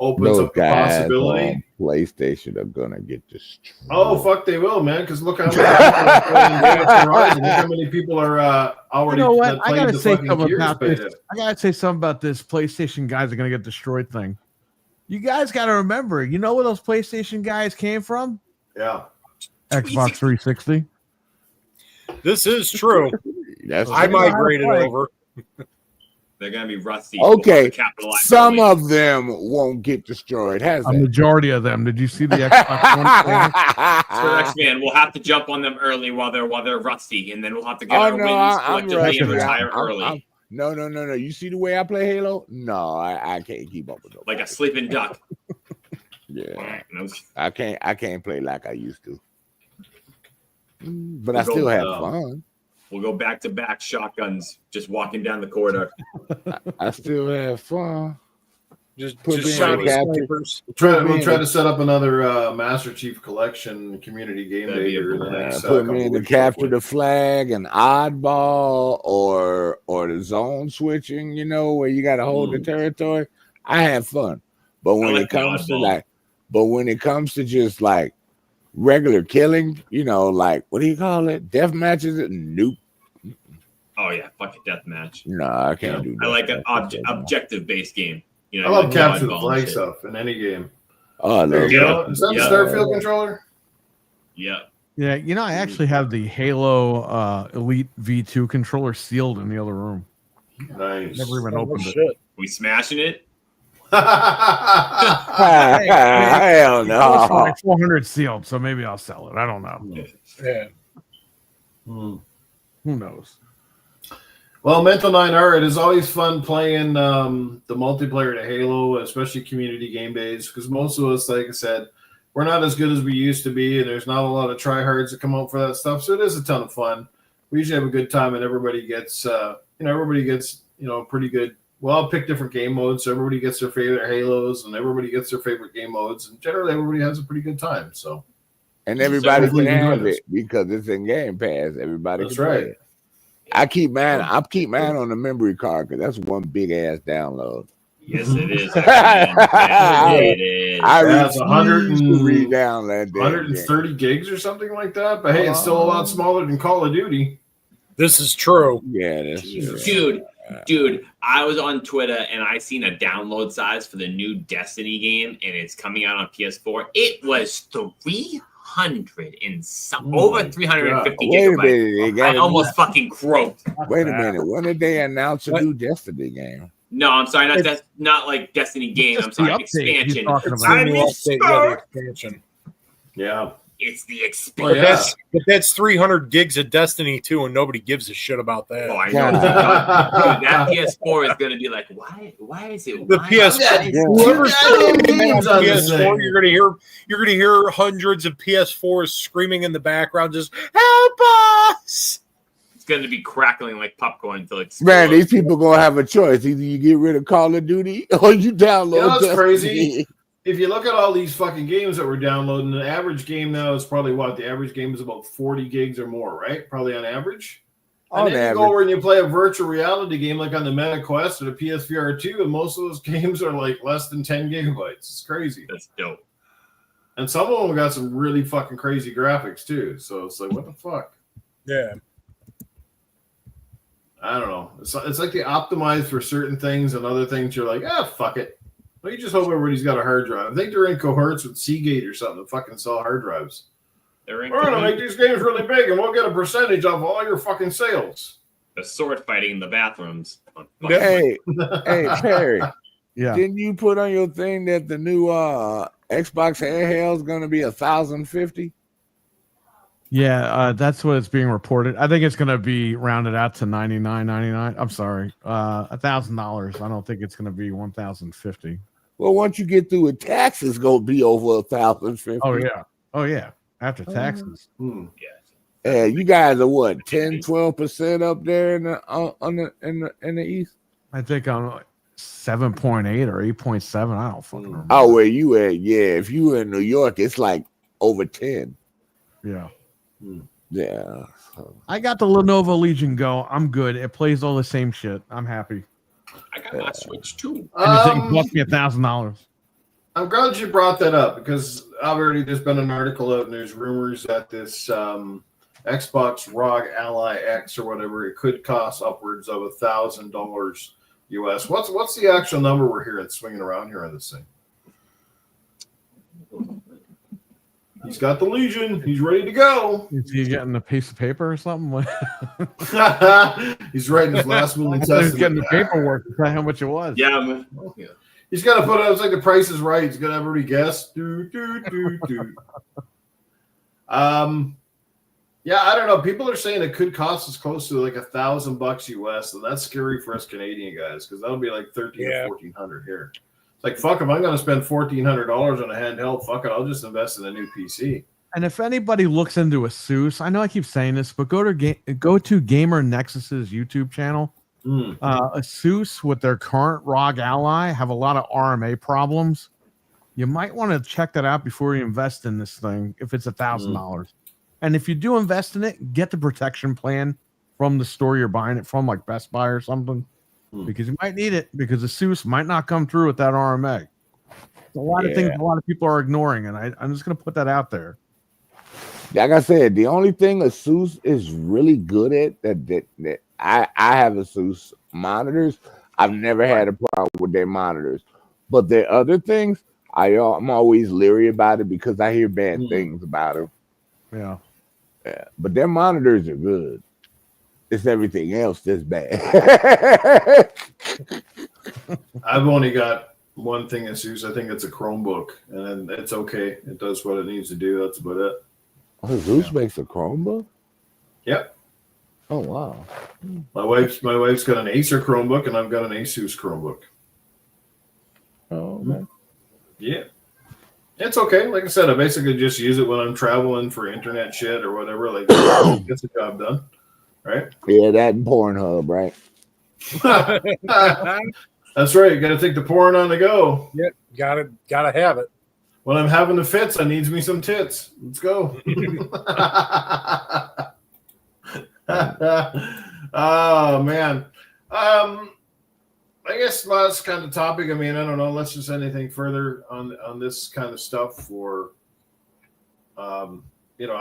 [SPEAKER 1] opens up the possibility.
[SPEAKER 4] PlayStation are gonna get destroyed.
[SPEAKER 1] Oh fuck, they will, man! Because look how many people are playing Horizon. Look how many people are already.
[SPEAKER 2] You know what? I gotta say something about this. I gotta say something about this. PlayStation guys are gonna get destroyed thing. You guys got to remember. You know where those PlayStation guys came from?
[SPEAKER 1] Yeah,
[SPEAKER 2] Xbox 360.
[SPEAKER 6] This is true. I migrated over.
[SPEAKER 5] They're gonna be rusty.
[SPEAKER 4] Okay, some of them won't get destroyed.
[SPEAKER 2] A majority of them. Did you see the Xbox One?
[SPEAKER 5] So X-Man, we'll have to jump on them early while they're rusty, and then we'll have to get our wins collectively and retire early.
[SPEAKER 4] No. You see the way I play Halo? No, I can't keep up with them.
[SPEAKER 5] Like a sleeping duck.
[SPEAKER 4] Yeah, I can't play like I used to. But I still have fun.
[SPEAKER 5] We'll go back to back shotguns, just walking down the corridor.
[SPEAKER 4] I still have fun.
[SPEAKER 6] Just shiny snipers.
[SPEAKER 1] We'll try to set up another Master Chief Collection community game day.
[SPEAKER 4] Put me in to capture the flag, an oddball, or the zone switching. You know where you got to hold the territory. I have fun, but when it comes to just like regular killing, you know, like what do you call it? Death matches? Nope.
[SPEAKER 5] Oh yeah, fuck a death match.
[SPEAKER 4] No, I can't do that.
[SPEAKER 5] I like an objective based game. You know,
[SPEAKER 1] I love capture the flag stuff in any game.
[SPEAKER 4] Oh, I love
[SPEAKER 1] it. Is that the Starfield controller?
[SPEAKER 5] Yeah.
[SPEAKER 2] Yeah, you know, I actually have the Halo Elite V2 controller sealed in the other room.
[SPEAKER 1] Nice.
[SPEAKER 2] Never even opened it.
[SPEAKER 5] We smashing it?
[SPEAKER 2] Hell
[SPEAKER 4] no.
[SPEAKER 2] Like 400 sealed, so maybe I'll sell it. I don't know.
[SPEAKER 6] Yeah.
[SPEAKER 2] Who knows?
[SPEAKER 1] Well, Mental 9R, it is always fun playing the multiplayer to Halo, especially community game days, because most of us, like I said, we're not as good as we used to be, and there's not a lot of tryhards that come out for that stuff. So it is a ton of fun. We usually have a good time, and everybody gets, pretty good. Well, I'll pick different game modes, so everybody gets their favorite Halos, and everybody gets their favorite game modes, and generally everybody has a pretty good time. So,
[SPEAKER 4] and everybody can have it because it's in Game Pass. Everybody
[SPEAKER 1] that's
[SPEAKER 4] can
[SPEAKER 1] right.
[SPEAKER 4] play it. I keep mine on the memory card because that's one big ass download.
[SPEAKER 5] Yes, it is. It is.
[SPEAKER 4] I refuse to re-download that
[SPEAKER 1] 130 gigs or something like that. But hey, it's still a lot smaller than Call of Duty.
[SPEAKER 6] This is true.
[SPEAKER 4] Yeah, that's true.
[SPEAKER 5] Dude, I was on Twitter and I seen a download size for the new Destiny game, and it's coming out on PS4. It was 300 and some over 350 gigabytes. I almost fucking croaked.
[SPEAKER 4] Wait a minute. When did they announce a new Destiny game?
[SPEAKER 5] No, I'm sorry, not like Destiny game. I'm sorry, expansion.
[SPEAKER 6] Expansion.
[SPEAKER 1] Yeah.
[SPEAKER 5] It's the expansion.
[SPEAKER 6] But that's 300 gigs of Destiny 2, and nobody gives a shit about that.
[SPEAKER 5] Oh, I know. Dude, that PS4 is going to be like, why is it?
[SPEAKER 6] The PS4. Whoever's playing on PS4, you're gonna hear hundreds of PS4s screaming in the background, just help us.
[SPEAKER 5] It's going to be crackling like popcorn until it's.
[SPEAKER 4] Man, these people gonna have a choice. Either you get rid of Call of Duty or you download.
[SPEAKER 1] That's crazy. If you look at all these fucking games that we're downloading, the average game now is probably what? The average game is about 40 gigs or more, right? Probably on average. And then you go over and you play a virtual reality game like on the Meta Quest or the PSVR 2, and most of those games are like less than 10 gigabytes. It's crazy.
[SPEAKER 5] That's dope.
[SPEAKER 1] And some of them got some really fucking crazy graphics too. So it's like, what the fuck?
[SPEAKER 6] Yeah.
[SPEAKER 1] I don't know. It's like they optimize for certain things, and other things you're like, fuck it. Well, you just hope everybody's got a hard drive. I think they're in cohorts with Seagate or something to fucking sell hard drives.
[SPEAKER 5] They're in
[SPEAKER 1] We're going to make these games really big, and we'll get a percentage of all your fucking sales.
[SPEAKER 5] the sword fighting in the bathrooms.
[SPEAKER 4] Hey, Perry.
[SPEAKER 2] Yeah.
[SPEAKER 4] Didn't you put on your thing that the new Xbox handheld is going to be $1,050?
[SPEAKER 2] Yeah, that's what it's being reported. I think it's going to be rounded out to $99.99. I'm sorry, $1,000. I don't think it's going to be $1,050.
[SPEAKER 4] Well, once you get through with taxes, it's going to be over $1,050.
[SPEAKER 2] Oh yeah. After taxes.
[SPEAKER 5] Yeah.
[SPEAKER 4] You guys are what, 10, 12% up there in the East?
[SPEAKER 2] I think I'm 7.8 or 8.7. I don't fucking remember.
[SPEAKER 4] Oh, where you at? Yeah, if you were in New York, it's like over 10.
[SPEAKER 2] Yeah.
[SPEAKER 4] Yeah.
[SPEAKER 2] I got the Lenovo Legion Go. I'm good. It plays all the same shit. I'm happy.
[SPEAKER 5] I got my Switch too.
[SPEAKER 2] And the thing cost me $1,000.
[SPEAKER 1] I'm glad you brought that up because there's been an article out and there's rumors that this Xbox ROG Ally X or whatever, it could cost upwards of $1,000 US. What's the actual number we're hearing swinging around here on this thing? He's got the Legion. He's ready to go.
[SPEAKER 2] Is he getting a piece of paper or something?
[SPEAKER 1] He's writing his last will and
[SPEAKER 2] He's
[SPEAKER 1] testament.
[SPEAKER 2] getting the paperwork to tell how much it was.
[SPEAKER 5] Yeah, man.
[SPEAKER 1] He's got to put it. It's like The Price is Right. He's gonna have everybody guess. Yeah, I don't know. People are saying it could cost us close to like $1,000 US, and that's scary for us Canadian guys because that'll be like $1,300 or $1,400 here. It's like fuck, if I'm gonna spend $1,400 on a handheld, fuck it, I'll just invest in a new PC.
[SPEAKER 2] And if anybody looks into ASUS, I know I keep saying this, but go to Gamer Nexus's YouTube channel. ASUS with their current ROG Ally have a lot of RMA problems. You might want to check that out before you invest in this thing if it's $1,000. And if you do invest in it, get the protection plan from the store you're buying it from, like Best Buy or something, because you might need it because ASUS might not come through with that RMA. It's a lot of things a lot of people are ignoring, and I'm just going to put that out there.
[SPEAKER 4] Like I said, the only thing ASUS is really good at that I have ASUS monitors. I've never had a problem with their monitors, but their other things, I'm always leery about it because I hear bad things about them.
[SPEAKER 2] Yeah,
[SPEAKER 4] but their monitors are good. It's everything else that's bad.
[SPEAKER 1] I've only got one thing ASUS. I think it's a Chromebook, and it's okay. It does what it needs to do. That's about it.
[SPEAKER 4] ASUS makes a Chromebook?
[SPEAKER 1] Yep.
[SPEAKER 4] Oh wow.
[SPEAKER 1] My wife's got an Acer Chromebook, and I've got an ASUS Chromebook.
[SPEAKER 4] Oh, okay.
[SPEAKER 1] Yeah. It's okay. Like I said, I basically just use it when I'm traveling for internet shit or whatever. Like, gets the job done, right?
[SPEAKER 4] Yeah, that and Pornhub, right?
[SPEAKER 1] That's right. You got to take the porn on the go.
[SPEAKER 6] Yep, gotta have it.
[SPEAKER 1] When I'm having the fits, I needs me some tits. Let's go. Oh man. I guess last kind of topic. I mean, I don't know. Let's just anything further on this kind of stuff for. I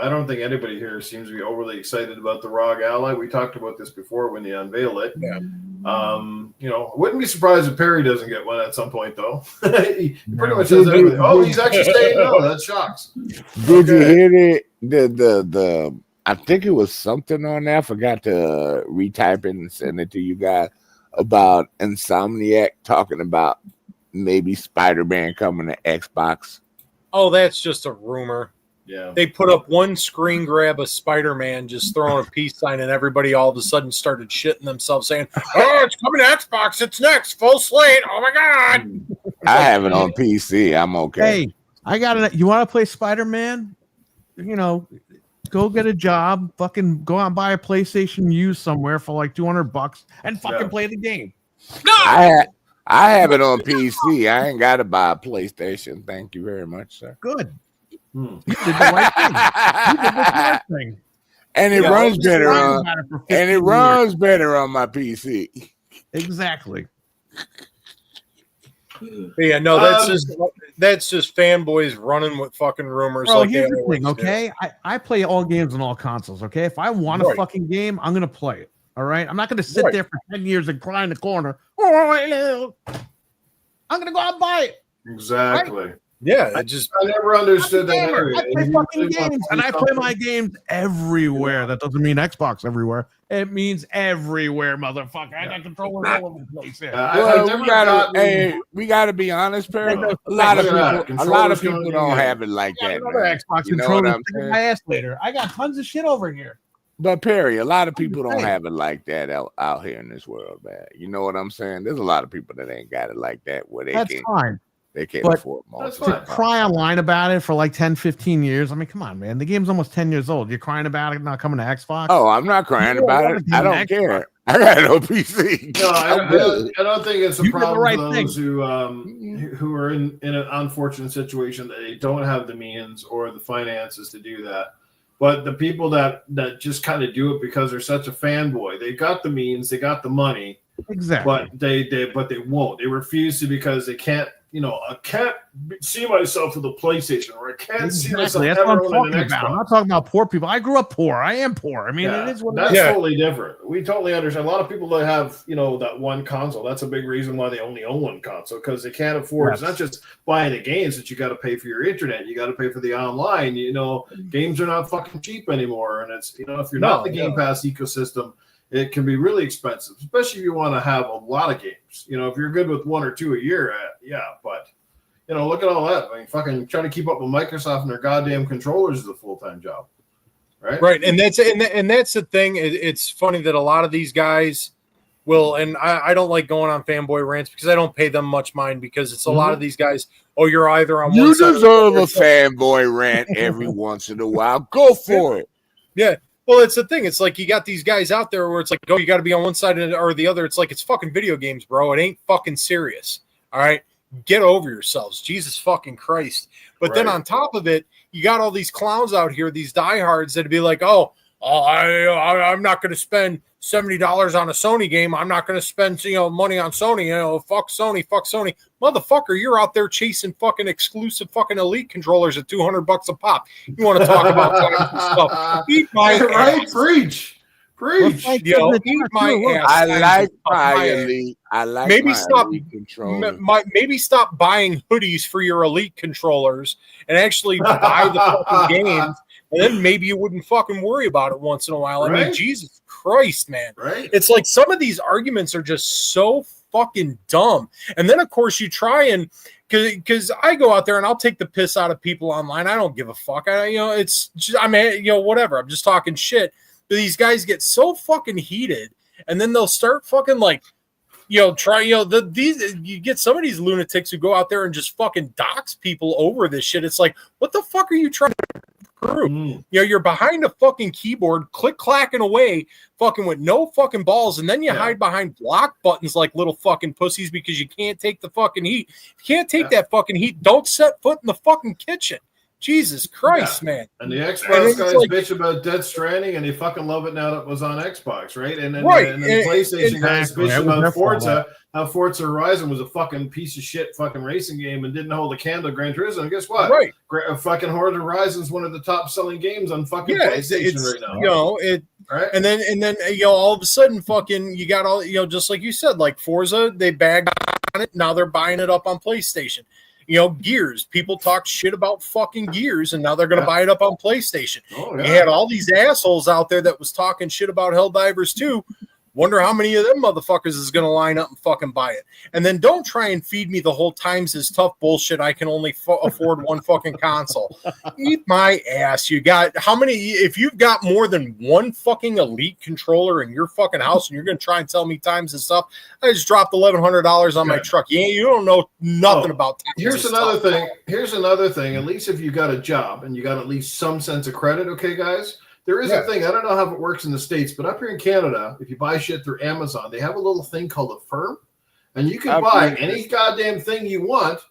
[SPEAKER 1] don't think anybody here seems to be overly excited about the ROG Ally. We talked about this before when they unveil it.
[SPEAKER 6] Yeah.
[SPEAKER 1] Wouldn't be surprised if Perry doesn't get one at some point, though. He pretty much says everything. Oh, he's actually saying no. That shocks.
[SPEAKER 4] Did you hear the I think it was something on there. I forgot to retype it and send it to you guys about Insomniac talking about maybe Spider-Man coming to Xbox.
[SPEAKER 6] Oh, that's just a rumor.
[SPEAKER 1] Yeah.
[SPEAKER 6] They put up one screen grab of Spider-Man just throwing a peace sign, and everybody all of a sudden started shitting themselves saying, "Oh, it's coming to Xbox. It's next. Full slate. Oh, my God."
[SPEAKER 4] I have it on PC. I'm okay.
[SPEAKER 2] Hey, I got it. You want to play Spider-Man? Go get a job. Fucking go out and buy a PlayStation used somewhere for like $200 and fucking play the game.
[SPEAKER 6] No!
[SPEAKER 4] I have it on PC. I ain't got to buy a PlayStation. Thank you very much, sir.
[SPEAKER 2] Good. You did the right thing. You did the right thing.
[SPEAKER 4] And it runs better on my PC.
[SPEAKER 2] Exactly.
[SPEAKER 6] Yeah, no, that's just fanboys running with fucking rumors.
[SPEAKER 2] Bro,
[SPEAKER 6] like
[SPEAKER 2] here's
[SPEAKER 6] that
[SPEAKER 2] the thing, okay? I play all games on all consoles, okay? If I want a fucking game, I'm gonna play it. All right. I'm not gonna sit there for 10 years and cry in the corner. I'm I'm gonna go out and buy it.
[SPEAKER 1] Exactly.
[SPEAKER 2] Right?
[SPEAKER 6] Yeah,
[SPEAKER 1] I never understood that area.
[SPEAKER 2] I play fucking games, and I play my games everywhere. That doesn't mean Xbox everywhere. It means everywhere, motherfucker. I got controllers all over the place here.
[SPEAKER 4] We gotta be honest, Perry. A lot of people don't have it like that.
[SPEAKER 2] Xbox controllers my ass later. I got tons of shit over here.
[SPEAKER 4] But Perry, a lot of people don't have it like that out here in this world, man. You know what I'm saying? There's a lot of people that ain't got it like that. Where
[SPEAKER 2] That's fine.
[SPEAKER 4] They can't afford more.
[SPEAKER 2] To cry online about it for like 10, 15 years. I mean, come on, man. The game's almost 10 years old. You're crying about it not coming to Xbox?
[SPEAKER 4] Oh, I'm not crying about it. I don't care. I got no PC.
[SPEAKER 1] No, I don't think it's a problem for those who are in an unfortunate situation that they don't have the means or the finances to do that. But the people that just kind of do it because they're such a fanboy, they got the means, they got the money,
[SPEAKER 2] exactly.
[SPEAKER 1] But they won't. They refuse to because they can't. You know, I can't see myself with a PlayStation, or I can't see myself ever owning an Xbox.
[SPEAKER 2] I'm not talking about poor people. I grew up poor. I am poor. I mean, it is what
[SPEAKER 1] that's totally different. We totally understand. A lot of people that have, that one console, that's a big reason why they only own one console, because they can't afford. It's not just buying the games that you got to pay for your internet. You got to pay for the online. Games are not fucking cheap anymore, and it's if you're not in the Game Pass ecosystem, it can be really expensive, especially if you want to have a lot of games. If you're good with one or two a year, but look at all that. I mean, fucking trying to keep up with Microsoft and their goddamn controllers is a full-time job, right?
[SPEAKER 6] Right, and that's the thing. It's funny that a lot of these guys will, and I don't like going on fanboy rants because I don't pay them much mind, because it's a lot of these guys. Oh, you're either on.
[SPEAKER 4] You deserve a fanboy rant every once in a while. Go for it.
[SPEAKER 6] Yeah. Well, it's the thing. It's like you got these guys out there where it's like, oh, you got to be on one side or the other. It's like, it's fucking video games, bro. It ain't fucking serious. All right? Get over yourselves. Jesus fucking Christ. But then on top of it, you got all these clowns out here, these diehards that'd be like, I'm not going to spend $70 on a Sony game. I'm not going to spend money on Sony. Fuck Sony. Motherfucker, you're out there chasing fucking exclusive fucking Elite controllers at $200 a pop. You want to talk about stuff? Eat my ass.
[SPEAKER 1] Preach.
[SPEAKER 6] Eat my ass.
[SPEAKER 4] I like my Elite. I like
[SPEAKER 6] maybe stop.
[SPEAKER 4] Elite controller.
[SPEAKER 6] Maybe stop buying hoodies for your Elite controllers and actually buy the fucking games. And then maybe you wouldn't fucking worry about it once in a while.
[SPEAKER 1] Right?
[SPEAKER 6] I mean, Jesus Christ, man.
[SPEAKER 1] Right?
[SPEAKER 6] It's like some of these arguments are just so fucking dumb. And then, of course, you try and because I go out there and I'll take the piss out of people online. I don't give a fuck. It's just, whatever. I'm just talking shit. But these guys get so fucking heated, and then they'll start fucking you get some of these lunatics who go out there and just fucking dox people over this shit. It's like, what the fuck are you trying to prove? You're behind a fucking keyboard, click-clacking away, fucking with no fucking balls, and then you hide behind block buttons like little fucking pussies because you can't take the fucking heat. If you can't take that fucking heat, don't set foot in the fucking kitchen. Jesus Christ, man.
[SPEAKER 1] And the Xbox guys bitch about Dead Stranding, and they fucking love it now that it was on Xbox, right? And then, and then the PlayStation guys bitch about Forza, how Forza Horizon was a fucking piece of shit fucking racing game and didn't hold a candle to Gran Turismo. And guess what?
[SPEAKER 6] Right.
[SPEAKER 1] Fucking Forza Horizon is one of the top selling games on fucking PlayStation right now.
[SPEAKER 6] Right. And then all of a sudden fucking you got all just like you said, like Forza, they bagged on it, now they're buying it up on PlayStation. Gears. People talk shit about fucking Gears, and now they're going to buy it up on PlayStation. You had all these assholes out there that was talking shit about Helldivers 2. Wonder how many of them motherfuckers is going to line up and fucking buy it. And then don't try and feed me the whole times is tough bullshit. I can only afford one fucking console. Eat my ass. You got how many? If you've got more than one fucking Elite controller in your fucking house and you're going to try and tell me times is tough, I just dropped $1,100 on my truck. You don't know nothing about times.
[SPEAKER 1] Here's another thing. Here's another thing. At least if you got a job and you got at least some sense of credit, okay, guys? There is a thing. I don't know how it works in the States, but up here in Canada, if you buy shit through Amazon, they have a little thing called a firm, and you can buy any goddamn thing you want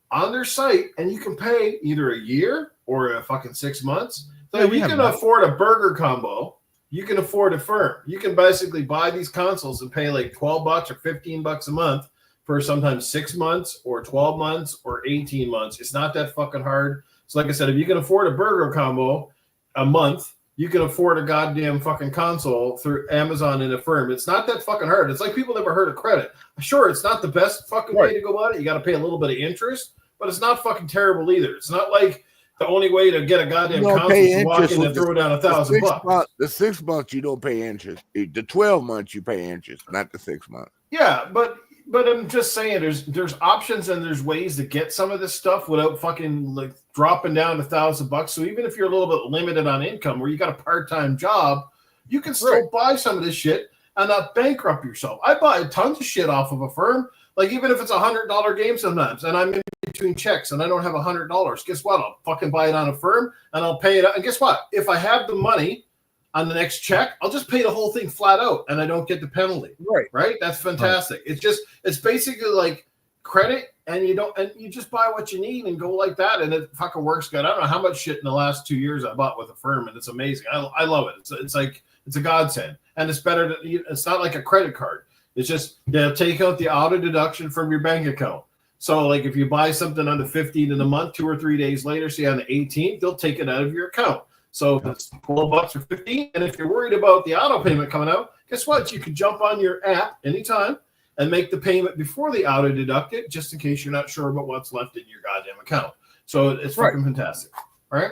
[SPEAKER 1] on their site, and you can pay either a year or a fucking 6 months. So if you can afford a burger combo, you can afford a firm. You can basically buy these consoles and pay like $12 or $15 a month for sometimes 6 months or 12 months or 18 months. It's not that fucking hard. So like I said, if you can afford a burger combo a month, you can afford a goddamn fucking console through Amazon and Affirm. It's not that fucking hard. It's like people never heard of credit. Sure, it's not the best fucking way to go about it. You got to pay a little bit of interest, but it's not fucking terrible either. It's not like the only way to get a goddamn console is to walk in and throw down $1,000.
[SPEAKER 4] The 6 months you don't pay interest. The 12 months you pay interest, not the 6 months.
[SPEAKER 1] Yeah, but I'm just saying there's options and there's ways to get some of this stuff without fucking like dropping down $1,000. So even if you're a little bit limited on income, where you got a part-time job, you can still buy some of this shit and not bankrupt yourself. I buy tons of shit off of Affirm. Like even if it's $100 game sometimes, and I'm in between checks and I don't have $100, guess what? I'll fucking buy it on Affirm and I'll pay it out. And guess what? If I have the money on the next check, I'll just pay the whole thing flat out and I don't get the penalty. Right? That's fantastic. Right. It's basically like credit, and you just buy what you need and go like that, and it fucking works good. I don't know how much shit in the last 2 years I bought with Affirm, and it's amazing. I love it. It's like it's a godsend, and it's better than, it's not like a credit card. It's just they'll take out the auto deduction from your bank account. So like if you buy something on the 15th of the month, 2 or 3 days later, say on the 18th, they'll take it out of your account. So if it's $12 or $15, and if you're worried about the auto payment coming out, guess what? You can jump on your app anytime and make the payment before they auto deduct it, just in case you're not sure about what's left in your goddamn account. So it's fucking fantastic, right?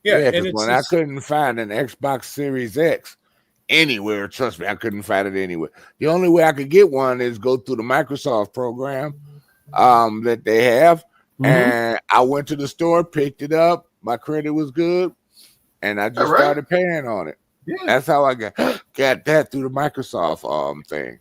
[SPEAKER 4] Yeah, and when I couldn't find an Xbox Series X anywhere, trust me, I couldn't find it anywhere. The only way I could get one is go through the Microsoft program that they have, and I went to the store, picked it up. My credit was good, and I just started paying on it. Yeah. That's how I got that through the Microsoft thing.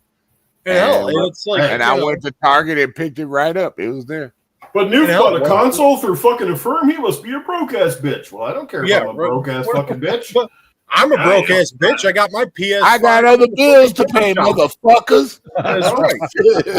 [SPEAKER 4] And I went to Target and picked it right up. It was there.
[SPEAKER 1] But Newf bought a console through fucking Affirm. He must be a broke ass bitch. Well, I don't care about a broke ass fucking bitch.
[SPEAKER 6] But I'm a broke ass bitch. I got my PS.
[SPEAKER 4] I got other bills to pay, motherfuckers.
[SPEAKER 1] That's right.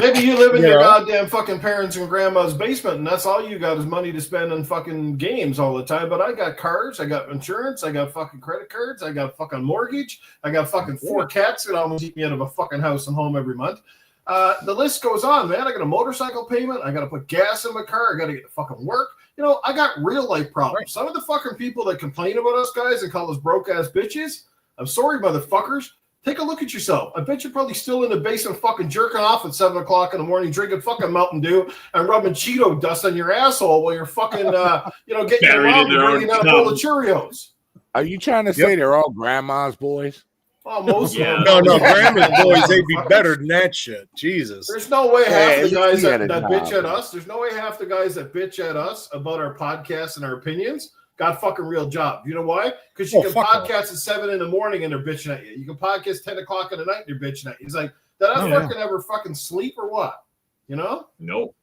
[SPEAKER 1] Maybe you live in your goddamn fucking parents' and grandma's basement, and that's all you got is money to spend on fucking games all the time. But I got cars, I got insurance, I got fucking credit cards, I got fucking mortgage, I got fucking 4 cats that almost eat me out of a fucking house and home every month. The list goes on, man. I got a motorcycle payment. I got to put gas in my car. I got to get to fucking work. You know, I got real life problems. Right. Some of the fucking people that complain about us guys and call us broke ass bitches, I'm sorry, motherfuckers. Take a look at yourself. I bet you're probably still in the basement fucking jerking off at 7 o'clock in the morning, drinking fucking Mountain Dew and rubbing Cheeto dust on your asshole while you're fucking, getting your mom bringing out a bowl of Cheerios.
[SPEAKER 4] Are you trying to say they're all grandma's boys?
[SPEAKER 1] Oh, most of them.
[SPEAKER 6] No, grandma's boys, they'd be better than that shit. Jesus.
[SPEAKER 1] There's no way half the guys that bitch at us, there's no way half the guys that bitch at us about our podcasts and our opinions got fucking real jobs. You know why? Because you can podcast at 7 in the morning and they're bitching at you. You can podcast 10 o'clock in the night and they're bitching at you. It's like, did I fucking ever fucking sleep or what? You know?
[SPEAKER 5] No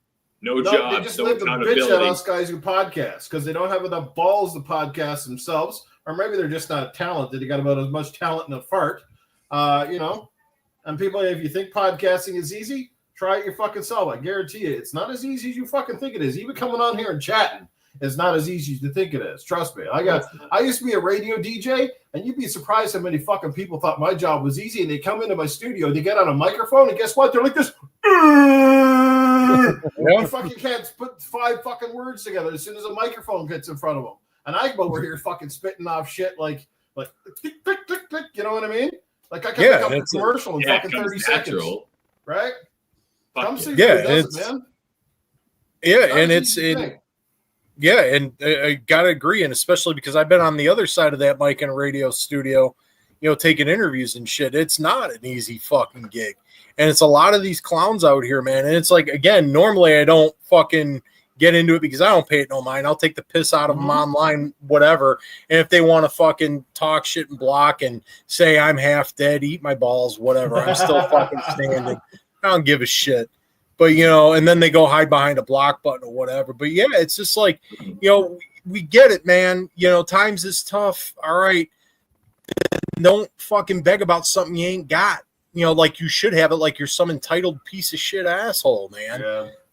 [SPEAKER 5] job.
[SPEAKER 1] They just live to bitch at us guys who podcast because they don't have enough balls to podcast themselves. Or maybe they're just not talented. They got about as much talent in a fart, And people, if you think podcasting is easy, try it your fucking self. I guarantee you, it's not as easy as you fucking think it is. Even coming on here and chatting is not as easy as you think it is. Trust me. I used to be a radio DJ, and you'd be surprised how many fucking people thought my job was easy. And they come into my studio, they get on a microphone, and guess what? They're like this. You fucking can't put 5 fucking words together as soon as a microphone gets in front of them. And I'm over here fucking spitting off shit like tick, tick, tick, tick, you know what I mean? Like I can make up a commercial in fucking 30 seconds. Right? Come see it, man.
[SPEAKER 6] Yeah, and I gotta agree, and especially because I've been on the other side of that mic in a radio studio, taking interviews and shit. It's not an easy fucking gig. And it's a lot of these clowns out here, man. And it's like, again, normally I don't fucking get into it because I don't pay it no mind. I'll take the piss out of them online, whatever. And if they want to fucking talk shit and block and say I'm half dead, eat my balls, whatever, I'm still fucking standing. I don't give a shit. But, and then they go hide behind a block button or whatever. But, yeah, it's just like, we get it, man. Times is tough. All right. Don't fucking beg about something you ain't got. Like you should have it like you're some entitled piece of shit asshole, man.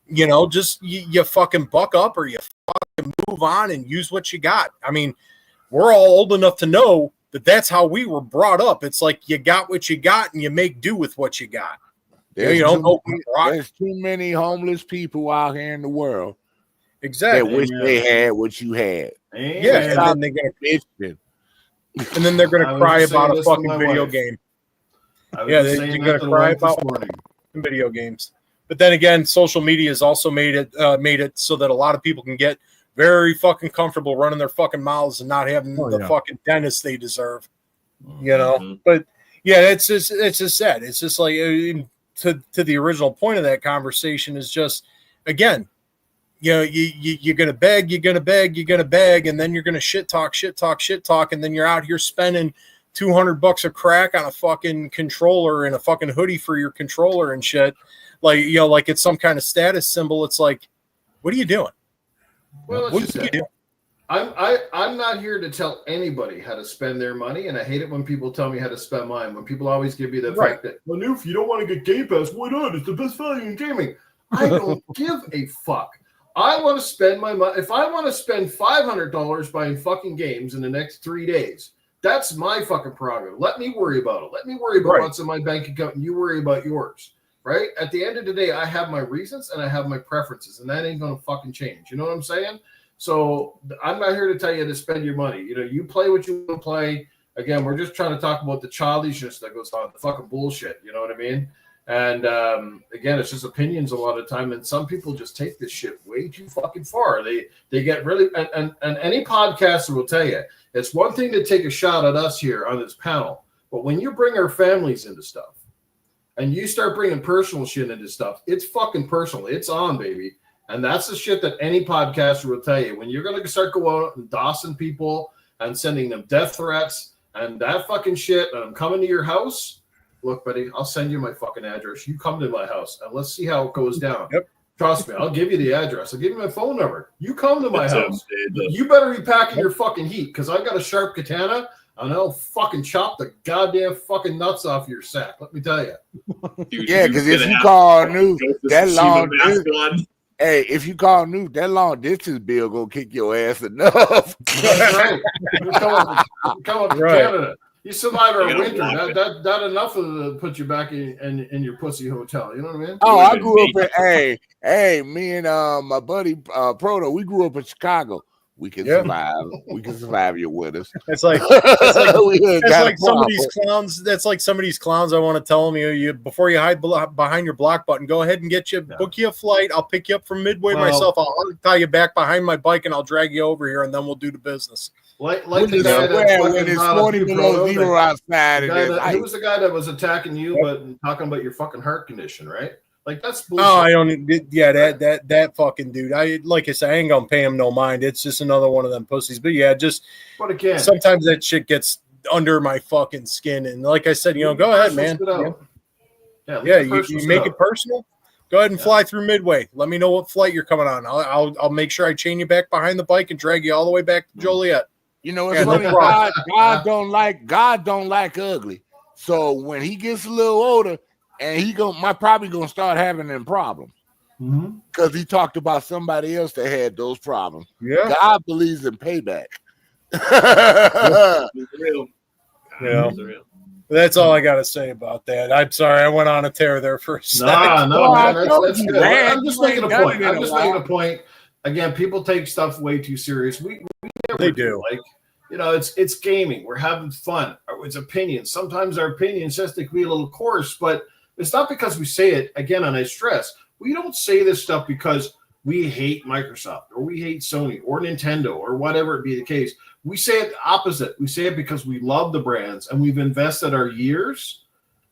[SPEAKER 6] Yeah. Just you fucking buck up or you fucking move on and use what you got. I mean, we're all old enough to know that that's how we were brought up. It's like you got what you got and you make do with what you got.
[SPEAKER 4] There's too many homeless people out here in the world.
[SPEAKER 6] Exactly.
[SPEAKER 4] That wish they had what you had.
[SPEAKER 6] Yeah, and then they get
[SPEAKER 4] bitching.
[SPEAKER 6] and then they're going
[SPEAKER 1] I
[SPEAKER 6] to
[SPEAKER 1] was
[SPEAKER 6] cry
[SPEAKER 1] just saying
[SPEAKER 6] about a
[SPEAKER 1] this to
[SPEAKER 6] fucking
[SPEAKER 1] my
[SPEAKER 6] video
[SPEAKER 1] wife.
[SPEAKER 6] game.
[SPEAKER 1] I was
[SPEAKER 6] Yeah,
[SPEAKER 1] just
[SPEAKER 6] they're
[SPEAKER 1] saying
[SPEAKER 6] going
[SPEAKER 1] that
[SPEAKER 6] to
[SPEAKER 1] to the
[SPEAKER 6] cry
[SPEAKER 1] wife this
[SPEAKER 6] about
[SPEAKER 1] morning.
[SPEAKER 6] video games. But then again, social media has also made it so that a lot of people can get very fucking comfortable running their fucking mouths and not having the fucking dentist they deserve. You know, but yeah, it's just sad. It's just like to the original point of that conversation is just, again, you know, you're gonna beg, and then you're gonna shit talk, and then you're out here spending $200 of crack on a fucking controller and a fucking hoodie for your controller and shit, like, you know, like it's some kind of status symbol. It's like, what are you doing?
[SPEAKER 1] Well,
[SPEAKER 6] What are you doing?
[SPEAKER 1] I'm not here to tell anybody how to spend their money, and I hate it when people tell me how to spend mine. When people always give me the fact that, well, Newf, you don't want to get Game Pass, why not? It's the best value in gaming. I don't give a fuck. I want to spend my money. If I want to spend $500 buying fucking games in the next 3 days, that's my fucking prerogative. Let me worry about it. Let me worry about what's in my bank account, and you worry about yours. Right? At the end of the day, I have my reasons and I have my preferences, and that ain't gonna fucking change. You know what I'm saying? So I'm not here to tell you to spend your money. You know, you play what you want to play. Again, we're just trying to talk about the childishness that goes on, the fucking bullshit. You know what I mean? And again, it's just opinions a lot of time, and some people just take this shit way too fucking far. They get really and any podcaster will tell you it's one thing to take a shot at us here on this panel, but when you bring our families into stuff and you start bringing personal shit into stuff, it's fucking personal. It's on, baby. And that's the shit that any podcaster will tell you. When you're going to start going out and dossing people and sending them death threats and that fucking shit, and I'm coming to your house, look, buddy, I'll send you my fucking address. You come to my house, and let's see how it goes down.
[SPEAKER 6] Yep.
[SPEAKER 1] Trust me, I'll give you the address. I'll give you my phone number. You come to my house. You better be packing your fucking heat, because I got a sharp katana, and I'll fucking chop the goddamn fucking nuts off your sack. Let me tell you.
[SPEAKER 5] Dude,
[SPEAKER 4] Yeah, because if you call Newf that long, hey, if you call Newf that long distance bill, gonna kick your ass enough.
[SPEAKER 1] That's right. You come up to Canada. You survive our winter. That enough to put you back in your pussy hotel. You know what I mean?
[SPEAKER 4] Oh, I grew up in hey, me and my buddy Proto, we grew up in Chicago. We can survive. We can survive your winters.
[SPEAKER 6] It's like some of these clowns. That's like some of these clowns. I want to tell them, you before you hide behind your block button, go ahead and book you a flight. I'll pick you up from Midway myself. I'll tie you back behind my bike, and I'll drag you over here, and then we'll do the business.
[SPEAKER 1] Like the guy
[SPEAKER 4] when it's 40 below zero outside.
[SPEAKER 1] Who was the guy that was attacking you, but talking about your fucking heart condition, right? Like, that's bullshit.
[SPEAKER 6] Oh, I don't. Yeah, that fucking dude. Like I said, I ain't gonna pay him no mind. It's just another one of them pussies. But yeah,
[SPEAKER 1] But again,
[SPEAKER 6] sometimes that shit gets under my fucking skin. And like I said, go ahead, man. Yeah, you make it personal. Go ahead and fly through Midway. Let me know what flight you're coming on. I'll make sure I chain you back behind the bike and drag you all the way back to Joliet.
[SPEAKER 4] You know, it's funny. God don't like ugly. So when he gets a little older, and he probably gonna start having them problems because he talked about somebody else that had those problems.
[SPEAKER 6] Yeah,
[SPEAKER 4] God believes in payback.
[SPEAKER 5] It's real.
[SPEAKER 6] Yeah, it's real. That's all I got to say about that. I'm sorry, I went on a tear there for a second.
[SPEAKER 1] No, man, that's good. I'm just making a point. Again, people take stuff way too serious. We never do. Like, it's gaming. We're having fun. It's opinions. Sometimes our opinions just to be a little coarse, but it's not because we say it, again, and I stress, we don't say this stuff because we hate Microsoft or we hate Sony or Nintendo or whatever it be the case. We say it the opposite. We say it because we love the brands and we've invested our years,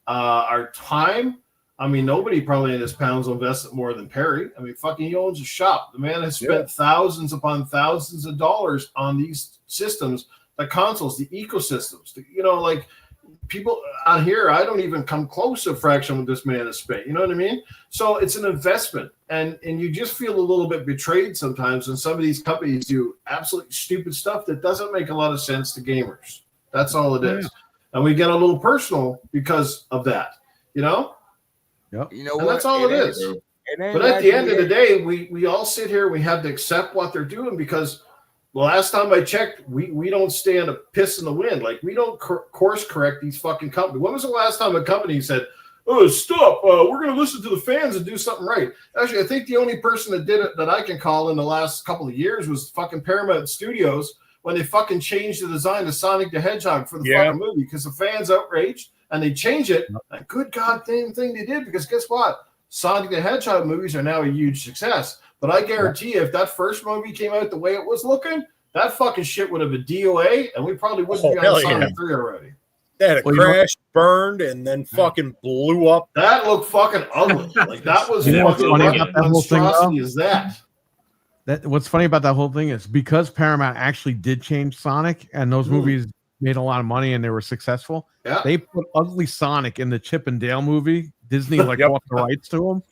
[SPEAKER 1] our time. I mean, nobody probably in this panel's invested more than Perry. I mean, fucking he owns a shop. The man has spent thousands upon thousands of dollars on these systems, the consoles, the ecosystems, like, people on here, I don't even come close to a fraction what this man has spent. You know what I mean? So it's an investment, and you just feel a little bit betrayed sometimes when some of these companies do absolutely stupid stuff that doesn't make a lot of sense to gamers. That's all it is. And we get a little personal because of that, Yep. And that's all it is. But at the end of the day, we all sit here, we have to accept what they're doing because the last time I checked, we don't stand a piss in the wind. Like, we don't course correct these fucking companies. When was the last time a company said, "Oh, stop! We're going to listen to the fans and do something right"? Actually, I think the only person that did it that I can call in the last couple of years was fucking Paramount Studios when they fucking changed the design of Sonic the Hedgehog for the fucking movie because the fans outraged and they changed it. And good goddamn thing they did, because guess what? Sonic the Hedgehog movies are now a huge success. But I guarantee you, if that first movie came out the way it was looking, that fucking shit would have been DOA, and we probably wouldn't be on Sonic 3 already.
[SPEAKER 6] That crashed, burned, and then fucking blew up.
[SPEAKER 1] That looked fucking ugly. Like that was
[SPEAKER 2] what's funny about that whole thing,
[SPEAKER 1] monstrosity is that.
[SPEAKER 2] What's funny about that whole thing is because Paramount actually did change Sonic, and those movies made a lot of money and they were successful.
[SPEAKER 1] Yeah.
[SPEAKER 2] They put Ugly Sonic in the Chip and Dale movie. Disney bought the rights to him.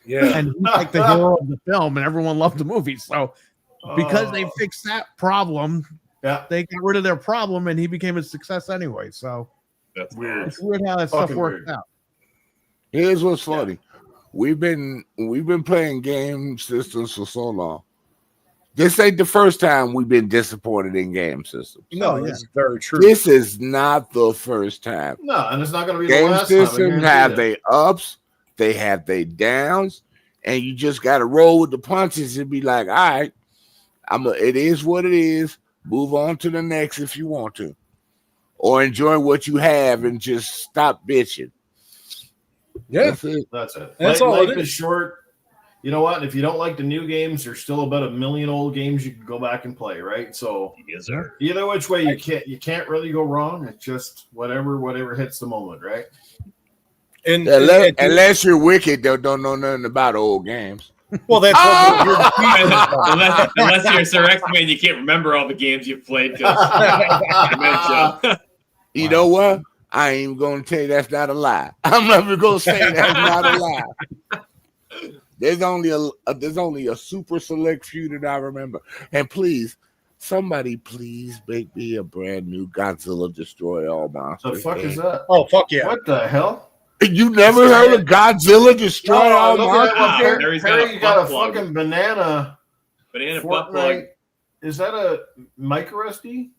[SPEAKER 6] Yeah,
[SPEAKER 2] and he's like the hero of the film, and everyone loved the movie. So because they fixed that problem, they got rid of their problem, and he became a success anyway. So
[SPEAKER 5] that's weird.
[SPEAKER 2] It's weird how that stuff worked out.
[SPEAKER 4] Here's what's funny: we've been playing game systems for so long. This ain't the first time we've been disappointed in game systems.
[SPEAKER 6] No, that's very true.
[SPEAKER 4] This is not the first time.
[SPEAKER 1] No, and it's not going to be
[SPEAKER 4] game
[SPEAKER 1] the last
[SPEAKER 4] systems
[SPEAKER 1] time.
[SPEAKER 4] have their ups, they have their downs, and you just got to roll with the punches and be like, all right, it is what it is. Move on to the next if you want to, or enjoy what you have and just stop bitching.
[SPEAKER 6] Yeah,
[SPEAKER 1] that's it.
[SPEAKER 6] That's all.
[SPEAKER 1] Life is short. You know what? If you don't like the new games, there's still about 1 million old games you can go back and play, right? So either which way you can't really go wrong. It's just whatever hits the moment, right?
[SPEAKER 6] And
[SPEAKER 4] unless you're wicked, they don't know nothing about old games.
[SPEAKER 6] Well, that's
[SPEAKER 5] unless you're Sir X-Man, you can't remember all the games you've played.
[SPEAKER 4] You know what? I ain't even gonna tell you that's not a lie. I'm not even gonna say that's not a lie. There's only a super select few that I remember. And please, somebody please make me a brand new Godzilla Destroy All Monsters.
[SPEAKER 1] The fuck is that?
[SPEAKER 6] Oh, fuck yeah.
[SPEAKER 1] What the hell?
[SPEAKER 4] You never heard of Godzilla Destroy All Monsters?
[SPEAKER 1] Perry, you got a fucking banana
[SPEAKER 5] butt plug.
[SPEAKER 1] Is that a micro SD?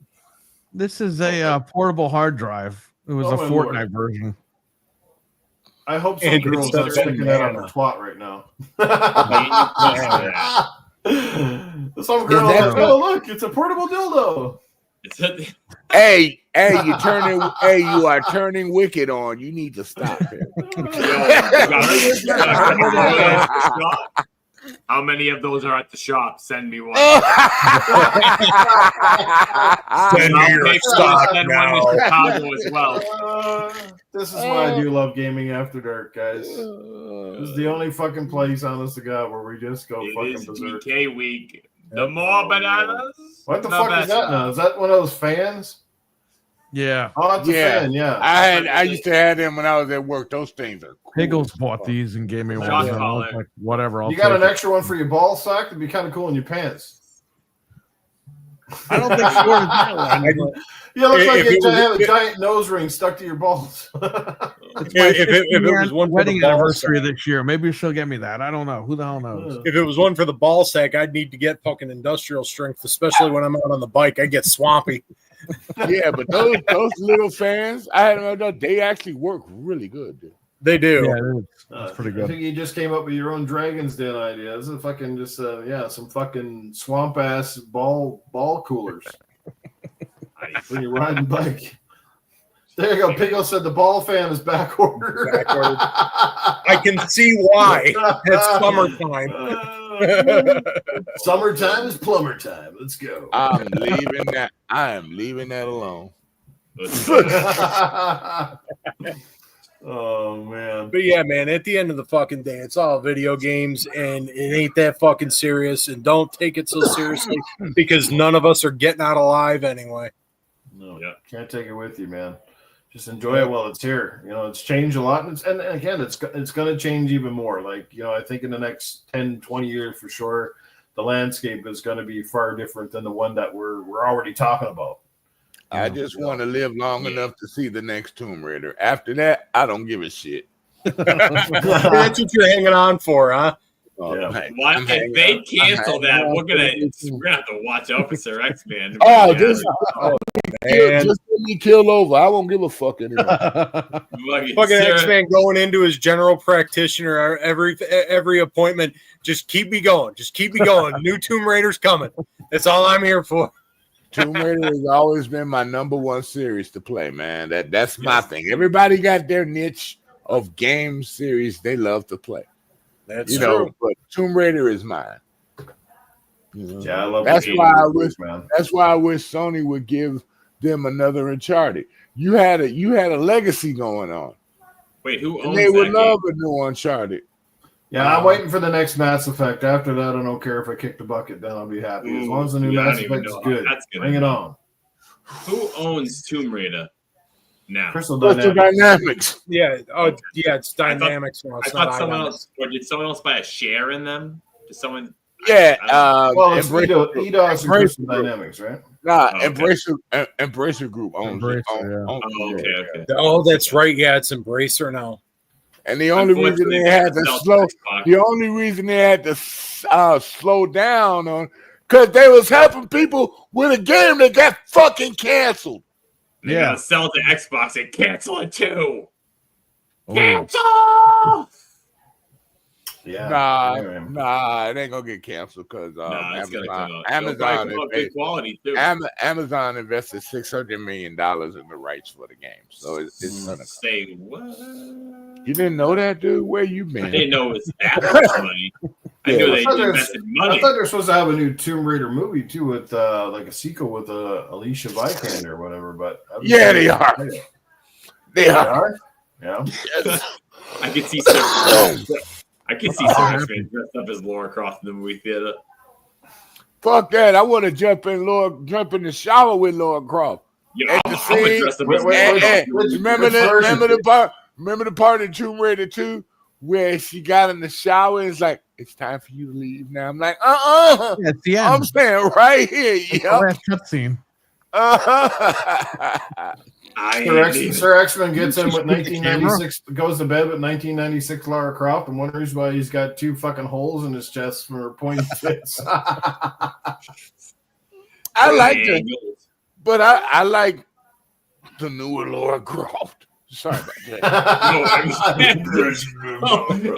[SPEAKER 2] This is a portable hard drive. It was a Fortnite version.
[SPEAKER 1] I hope some girl's not sticking that on her twat right now. Some girl like, oh look, it's a portable dildo.
[SPEAKER 4] Hey, you are turning wicked on. You need to stop it.
[SPEAKER 5] How many of those are at the shop? Send me one.
[SPEAKER 6] Send me your stock now.
[SPEAKER 5] One to Chicago as well.
[SPEAKER 1] This is why I do love Gaming After Dark, guys. This is the only fucking place, honest to God, where we just go fucking berserk.
[SPEAKER 5] GK week. The more bananas.
[SPEAKER 1] What the fuck is that now? Is that one of those fans?
[SPEAKER 2] Yeah.
[SPEAKER 1] Oh, it's a fan, yeah.
[SPEAKER 4] I used to have them when I was at work. Those things are cool.
[SPEAKER 2] Piggles bought these and gave me one. Like, whatever.
[SPEAKER 1] You got an extra one for your ball sack? That'd be kind of cool in your pants.
[SPEAKER 2] I don't think she ordered that one.
[SPEAKER 1] You look like you have a giant nose ring stuck to your balls.
[SPEAKER 2] If it was one wedding anniversary this year, maybe she'll get me that. I don't know. Who the hell knows?
[SPEAKER 6] If it was one for the ball sack, I'd need to get fucking industrial strength, especially when I'm out on the bike. I get swampy.
[SPEAKER 4] Yeah, but those little fans, they actually work really good, dude.
[SPEAKER 6] They do.
[SPEAKER 2] Yeah, that's pretty good.
[SPEAKER 1] I think you just came up with your own Dragon's Den idea. This is fucking just some fucking swamp ass ball coolers when you're riding bike. There you go. Pickle said the ball fan is back ordered.
[SPEAKER 6] I can see why. It's summertime.
[SPEAKER 1] Summertime is plumber time. Let's go.
[SPEAKER 4] I am leaving that alone.
[SPEAKER 1] Oh man.
[SPEAKER 6] But yeah, man, at the end of the fucking day, it's all video games and it ain't that fucking serious, and don't take it so seriously because none of us are getting out alive anyway.
[SPEAKER 1] No, can't take it with you, man. Just enjoy it while it's here. You know, it's changed a lot. And again, it's going to change even more. Like, you know, I think in the next 10, 20 years for sure, the landscape is going to be far different than the one that we're already talking about.
[SPEAKER 4] I just want to live long enough to see the next Tomb Raider. After that, I don't give a shit.
[SPEAKER 6] That's what you're hanging on for, huh?
[SPEAKER 1] Yeah.
[SPEAKER 5] If they cancel that, we're gonna have to watch out for Sir X-Man.
[SPEAKER 4] Just let me kill over. I won't give a fuck anymore.
[SPEAKER 6] Fucking X-Man going into his general practitioner every appointment. Just keep me going. Just keep me going. New Tomb Raider's coming. That's all I'm here for.
[SPEAKER 4] Tomb Raider has always been my number one series to play, man. That's my thing. Everybody got their niche of game series they love to play.
[SPEAKER 6] That's
[SPEAKER 4] true. But Tomb Raider is mine.
[SPEAKER 1] Yeah, I love
[SPEAKER 4] that's
[SPEAKER 1] the
[SPEAKER 4] why
[SPEAKER 1] man.
[SPEAKER 4] That's why I wish Sony would give them another Uncharted. You had a legacy going on.
[SPEAKER 5] Wait, who owns
[SPEAKER 4] and they would
[SPEAKER 5] that
[SPEAKER 4] love
[SPEAKER 5] game?
[SPEAKER 4] a new Uncharted.
[SPEAKER 1] Yeah, I'm waiting for the next Mass Effect. After that, I don't care if I kick the bucket, then I'll be happy. As long as the new Mass Effect is good, bring it on.
[SPEAKER 5] Who owns Tomb Raider now?
[SPEAKER 1] Crystal
[SPEAKER 4] Dynamics.
[SPEAKER 6] Yeah. Oh, yeah. It's Dynamics now.
[SPEAKER 5] I thought someone else, or did someone else buy a share in them? Did someone?
[SPEAKER 4] Yeah.
[SPEAKER 1] Well, it's EDOS and Crystal Dynamics, right?
[SPEAKER 4] Nah, Embracer Group owns it.
[SPEAKER 5] Okay.
[SPEAKER 6] Oh, that's right. Yeah, it's Embracer now.
[SPEAKER 4] And the only reason they had to slow down on, because they was helping people with a game that got fucking canceled.
[SPEAKER 5] They gotta sell it to Xbox and cancel it too.
[SPEAKER 2] Oh.
[SPEAKER 5] Cancel!
[SPEAKER 1] Yeah.
[SPEAKER 4] Nah, it ain't gonna get canceled because Amazon invested $600 million in the rights for the game, so it's gonna
[SPEAKER 5] say what?
[SPEAKER 4] You didn't know that, dude? Where you been?
[SPEAKER 5] I didn't know it was that much money. I knew they invested money.
[SPEAKER 1] I thought they're supposed to have a new Tomb Raider movie too, with like a sequel with Alicia Vikander or whatever. But
[SPEAKER 4] yeah, they are. They are.
[SPEAKER 1] Yeah.
[SPEAKER 5] I could see Sarah dressed up as Lara Croft in the movie theater.
[SPEAKER 4] Fuck that! I want to jump in the shower with Lara Croft.
[SPEAKER 5] Yeah, I would dress up as
[SPEAKER 4] Remember the part in Tomb Raider 2 where she got in the shower and it's like, it's time for you to leave now. I'm like,
[SPEAKER 2] Yeah, it's the end.
[SPEAKER 4] I'm staying right here.
[SPEAKER 2] The last cutscene.
[SPEAKER 1] Sir X-Men gets in with 1996, goes to bed with 1996 Lara Croft and wonders why he's got 2 fucking holes in his chest for pointy tits.
[SPEAKER 4] I like it, but I like the newer Lara Croft. Sorry about that.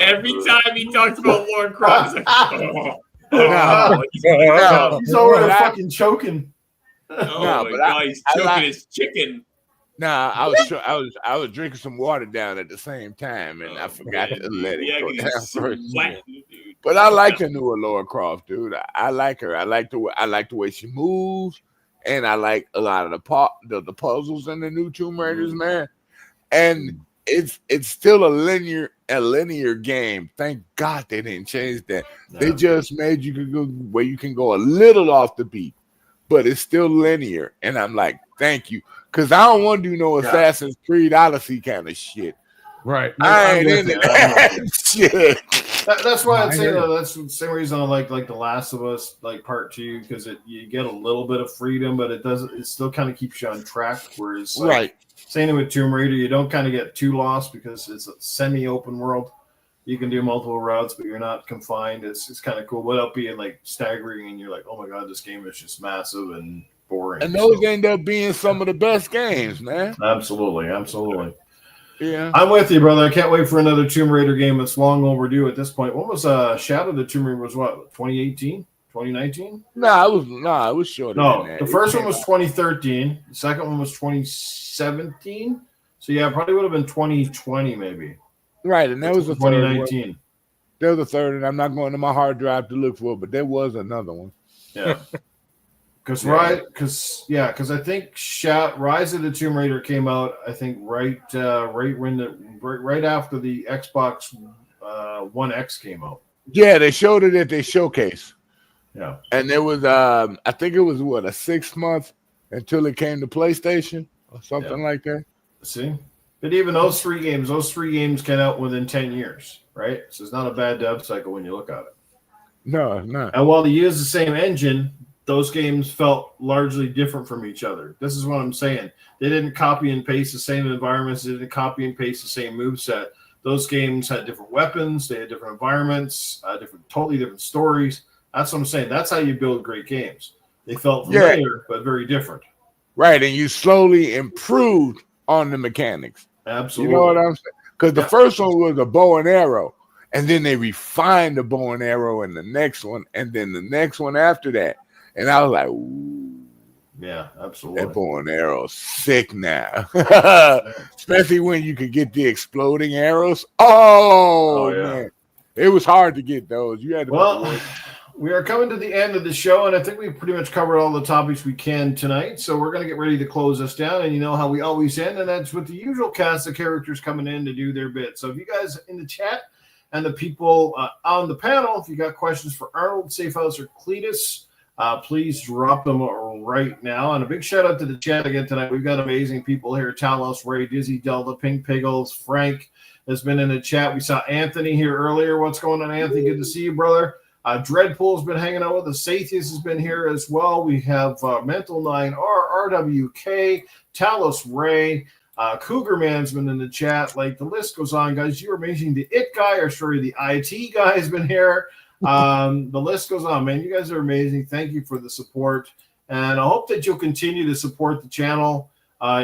[SPEAKER 5] Every time he talks about Lara Croft,
[SPEAKER 1] he's already fucking choking.
[SPEAKER 5] Oh my god, he's choking his chicken.
[SPEAKER 4] Nah, I was drinking some water down at the same time, and I forgot to let it go down first. But I like the newer Lara Croft, dude. I like her. I like the way she moves, and I like a lot of the puzzles in the new Tomb Raiders, man. And it's still a linear game. Thank God they didn't change that. No. They just made you go where you can go a little off the beat, but it's still linear. And I'm like, thank you, because I don't want to do no Assassin's Creed Odyssey kind of shit.
[SPEAKER 2] Right.
[SPEAKER 4] I ain't into that shit.
[SPEAKER 1] That's why I'd say that's the same reason I like The Last of Us, like Part 2, because you get a little bit of freedom, but it still kind of keeps you on track. Whereas same with Tomb Raider, you don't kind of get too lost because it's a semi-open world. You can do multiple routes, but you're not confined. It's kind of cool without being like staggering, and you're like, oh my god, this game is just massive and boring.
[SPEAKER 4] And those end up being some of the best games, man.
[SPEAKER 1] Absolutely.
[SPEAKER 4] Yeah,
[SPEAKER 1] I'm with you, brother. I can't wait for another Tomb Raider game. It's long overdue at this point. What was Shadow of the Tomb Raider was what, 2018? 2019?
[SPEAKER 4] No, it was shorter than that.
[SPEAKER 1] The first one was 2013. The second one was 2017. So yeah, it probably would have been 2020 maybe.
[SPEAKER 4] Right, and that was the
[SPEAKER 1] 2019.
[SPEAKER 4] There was a third, and I'm not going to my hard drive to look for it, but there was another one.
[SPEAKER 1] Yeah. Because I think Rise of the Tomb Raider came out, I think right after the Xbox One X came out.
[SPEAKER 4] Yeah, they showed it at their showcase.
[SPEAKER 1] Yeah,
[SPEAKER 4] and there was I think it was a 6 month until it came to PlayStation or something like that.
[SPEAKER 1] See, but even those three games came out within 10 years, right? So it's not a bad dev cycle when you look at it.
[SPEAKER 4] No, it's not.
[SPEAKER 1] And while they use the same engine, those games felt largely different from each other. This is what I'm saying. They didn't copy and paste the same environments. They didn't copy and paste the same moveset. Those games had different weapons. They had different environments, totally different stories. That's what I'm saying. That's how you build great games. They felt familiar, but very different.
[SPEAKER 4] Right, and you slowly improved on the mechanics.
[SPEAKER 1] Absolutely.
[SPEAKER 4] You know what I'm saying? Because the first one was a bow and arrow, and then they refined the bow and arrow in the next one, and then the next one after that. And I was like, ooh.
[SPEAKER 1] Yeah,
[SPEAKER 4] That
[SPEAKER 1] absolutely.
[SPEAKER 4] bow and arrow sick now. Especially when you could get the exploding arrows. Oh,
[SPEAKER 1] yeah.
[SPEAKER 4] man. It was hard to get those. You had to
[SPEAKER 1] Well, we are coming to the end of the show, and I think we've pretty much covered all the topics we can tonight. So we're going to get ready to close this down, and you know how we always end, and that's with the usual cast of characters coming in to do their bit. So if you guys in the chat and the people on the panel, if you got questions for Arnold, Safehouse, or Cletus, please drop them right now. And a big shout out to the chat again tonight. We've got amazing people here: Talos, Ray, Dizzy, Delta, Pink Piggles, Frank has been in the chat. We saw Anthony here earlier. What's going on, Anthony? Good to see you, brother. Dreadpool's been hanging out with us. Sathius has been here as well. We have Mental 9R, RWK, Talos Ray, Cougar Man's been in the chat. Like, the list goes on, guys. You're amazing. The IT guy, or sorry, the IT guy has been here. The list goes on, man. You guys are amazing. Thank you for the support. And I hope that you'll continue to support the channel.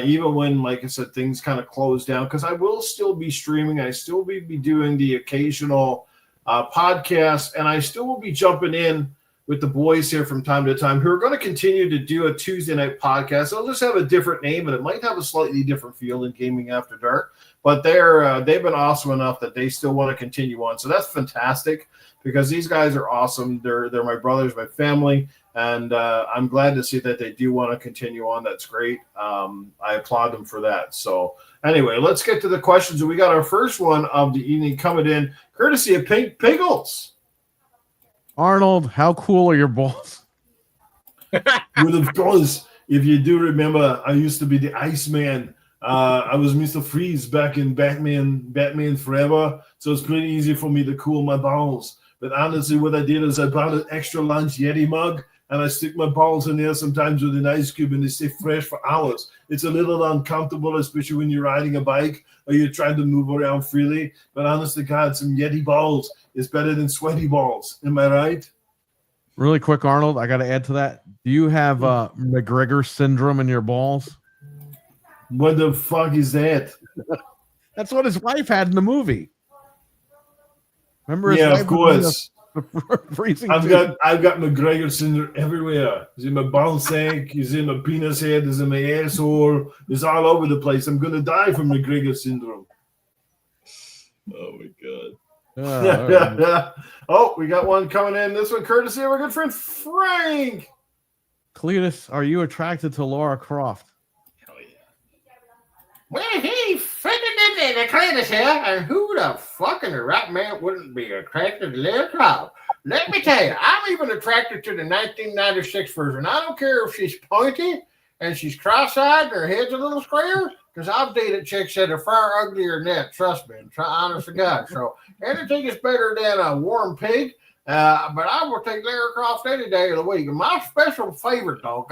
[SPEAKER 1] Even when, like I said, things kind of close down, because I will still be streaming. I still be doing the occasional podcast, and I still will be jumping in with the boys here from time to time who are going to continue to do a Tuesday night podcast. I'll just have a different name, and it might have a slightly different feel than Gaming After Dark, but they've been awesome enough that they still want to continue on. So that's fantastic, because these guys are awesome. They're my brothers, my family. And I'm glad to see that they do want to continue on. That's great. I applaud them for that. So anyway, let's get to the questions. We got our first one of the evening coming in, courtesy of Pink Piggles.
[SPEAKER 2] Arnold, how cool are your balls?
[SPEAKER 1] Well, of course, if you do remember, I used to be the Iceman. I was Mr. Freeze back in Batman Forever. So it's pretty easy for me to cool my balls. But honestly, what I did is I bought an extra large Yeti mug, and I stick my balls in there sometimes with an ice cube, and they stay fresh for hours. It's a little uncomfortable, especially when you're riding a bike or you're trying to move around freely. But honest to God, some Yeti balls is better than sweaty balls. Am I right?
[SPEAKER 2] Really quick, Arnold, I got to add to that. Do you have McGregor syndrome in your balls?
[SPEAKER 1] What the fuck is that?
[SPEAKER 2] That's what his wife had in the movie. Remember his
[SPEAKER 1] Yeah,
[SPEAKER 2] wife
[SPEAKER 1] of course.
[SPEAKER 2] freezing
[SPEAKER 1] I've got McGregor syndrome everywhere. It's in my ball sack, it's in my penis head, it's in my asshole, it's all over the place. I'm gonna die from McGregor syndrome.
[SPEAKER 5] Oh my god.
[SPEAKER 1] Oh, we got one coming in. This one courtesy of our good friend Frank.
[SPEAKER 2] Cletus, are you attracted to Laura Croft?
[SPEAKER 5] Hell yeah.
[SPEAKER 1] Well, he freaking the Cletus here, and who the fucking right man wouldn't be attracted to Laura Croft? Let me tell you, I'm even attracted to the 1996 version. I don't care if she's pointy and she's cross-eyed and her head's a little square, because I've dated chicks that are far uglier than that, trust me, honest to God. So anything is better than a warm pig, but I will take Lara Croft any day of the week. And my special favorite, though,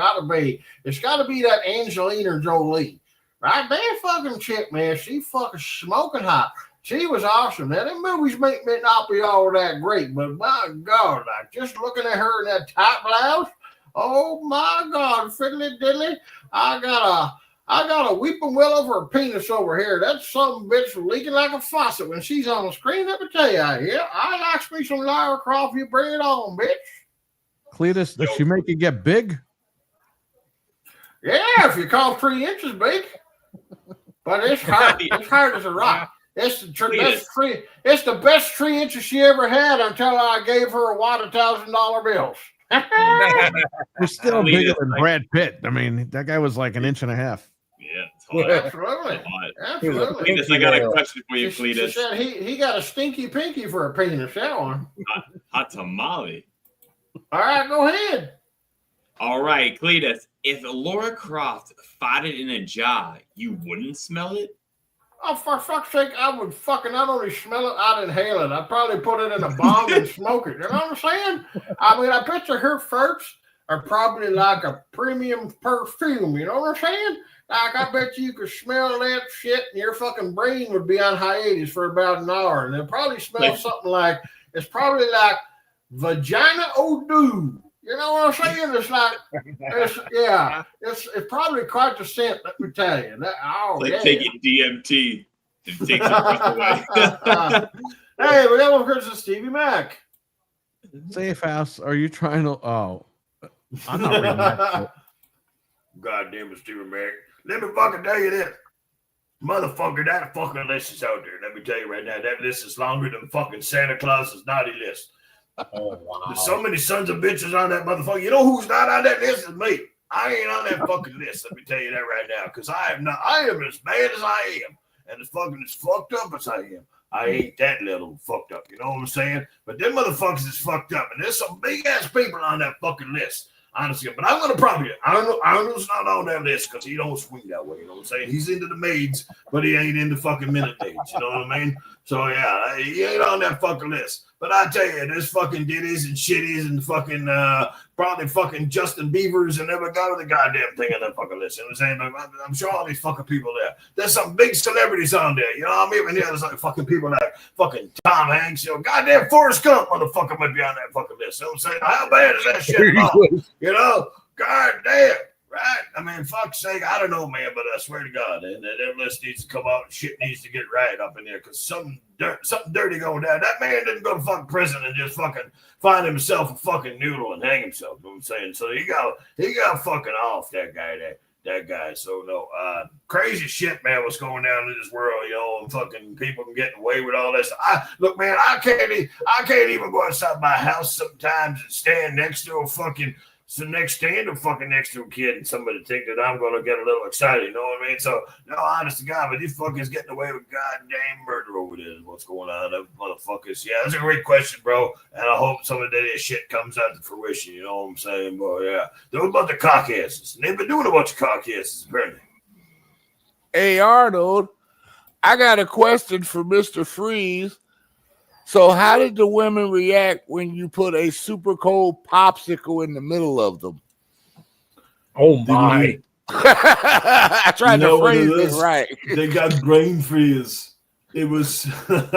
[SPEAKER 1] it's got to be that Angelina Jolie. Right? That fucking chick, man, she fucking smoking hot. She was awesome. Now, them movies may not be all that great, but my God, like, just looking at her in that tight blouse, oh my God, fiddly diddly, I got a weeping well over her penis over here. That some bitch leaking like a faucet when she's on the screen. Let me tell you, yeah, I like me some Lara Croft. You bring it on, bitch.
[SPEAKER 2] Cletus, does she make you get big?
[SPEAKER 1] Yeah, if you call 3 inches big. But it's hard. It's hard as a rock. It's the best 3 inches she ever had until I gave her a wad of $1,000 bills.
[SPEAKER 2] You're still bigger than Brad Pitt. I mean, that guy was like an inch and a half.
[SPEAKER 5] Yeah, it's hot.
[SPEAKER 1] Absolutely. Absolutely.
[SPEAKER 5] Cletus, I got a question for you, Cletus.
[SPEAKER 1] She said he got a stinky pinky for a penis, that one.
[SPEAKER 5] Hot tamale.
[SPEAKER 1] All right, go ahead.
[SPEAKER 5] All right, Cletus, if Laura Croft farted in a jar, you wouldn't smell it?
[SPEAKER 1] Oh, for fuck's sake, I would fucking not only smell it, I'd inhale it. I'd probably put it in a bomb and smoke it. You know what I'm saying? I mean, I picture her farts are probably like a premium perfume. You know what I'm saying? Like, I bet you could smell that shit and your fucking brain would be on hiatus for about an hour. And it'll probably smell something like, it's probably like vagina odoo. You know what I'm saying? It's like, it's probably quite the scent, let me tell you.
[SPEAKER 5] Taking DMT. It takes your breath away.
[SPEAKER 1] Hey, we got one person, Stevie Mac.
[SPEAKER 2] Safe House, are you trying to... Oh, I'm not reading that.
[SPEAKER 1] Goddamn it, Stephen Merrick. Let me fucking tell you this. Motherfucker, that fucking list is out there. Let me tell you right now, that list is longer than fucking Santa Claus's naughty list.
[SPEAKER 6] Oh, wow.
[SPEAKER 1] There's so many sons of bitches on that motherfucker. You know who's not on that list? Is me. I ain't on that fucking list. Let me tell you that right now. Because I am as bad as I am. And as fucking as fucked up as I am. I ain't that little fucked up. You know what I'm saying? But them motherfuckers is fucked up. And there's some big ass people on that fucking list. Honestly. But I'm gonna probably Arnold's not on that list because he don't swing that way. You know what I'm saying? He's into the maids, but he ain't into fucking minute maids. You know what I mean? So yeah, he ain't on that fucking list. But I tell you, there's fucking ditties and shitties and fucking probably fucking Justin Biebers and never got the goddamn thing on that fucking list. You know what I'm saying? I'm sure all these fucking people there. There's some big celebrities on there. You know what I mean? Even there's like fucking people like fucking Tom Hanks. You know, goddamn Forrest Gump motherfucker might be on that fucking list. You know what I'm saying? How bad is that shit at all? You know? Goddamn. Right? I mean, fuck's sake, I don't know, man, but I swear to God, that list needs to come out and shit needs to get right up in there because something dirty going down. That man didn't go to fucking prison and just fucking find himself a fucking noodle and hang himself. You know what I'm saying? So he got fucking off, that guy. So no, crazy shit, man, what's going down in this world, you know, and fucking people getting away with all this. Look, man, I can't even go outside my house sometimes and stand next to a fucking next to a kid and somebody think that I'm going to get a little excited, you know what I mean? So, no, honest to God, but these fuckers getting away with goddamn murder over there is what's going on, them motherfuckers. Yeah, that's a great question, bro, and I hope some of that shit comes out to fruition, you know what I'm saying? But, yeah, they're a bunch of cockasses, and they've been doing a bunch of cockasses, apparently.
[SPEAKER 4] Hey, Arnold, I got a question for Mr. Freeze. So how did the women react when you put a super cold popsicle in the middle of them?
[SPEAKER 6] Oh, my.
[SPEAKER 4] I tried to phrase this right.
[SPEAKER 1] They got brain freeze. It was they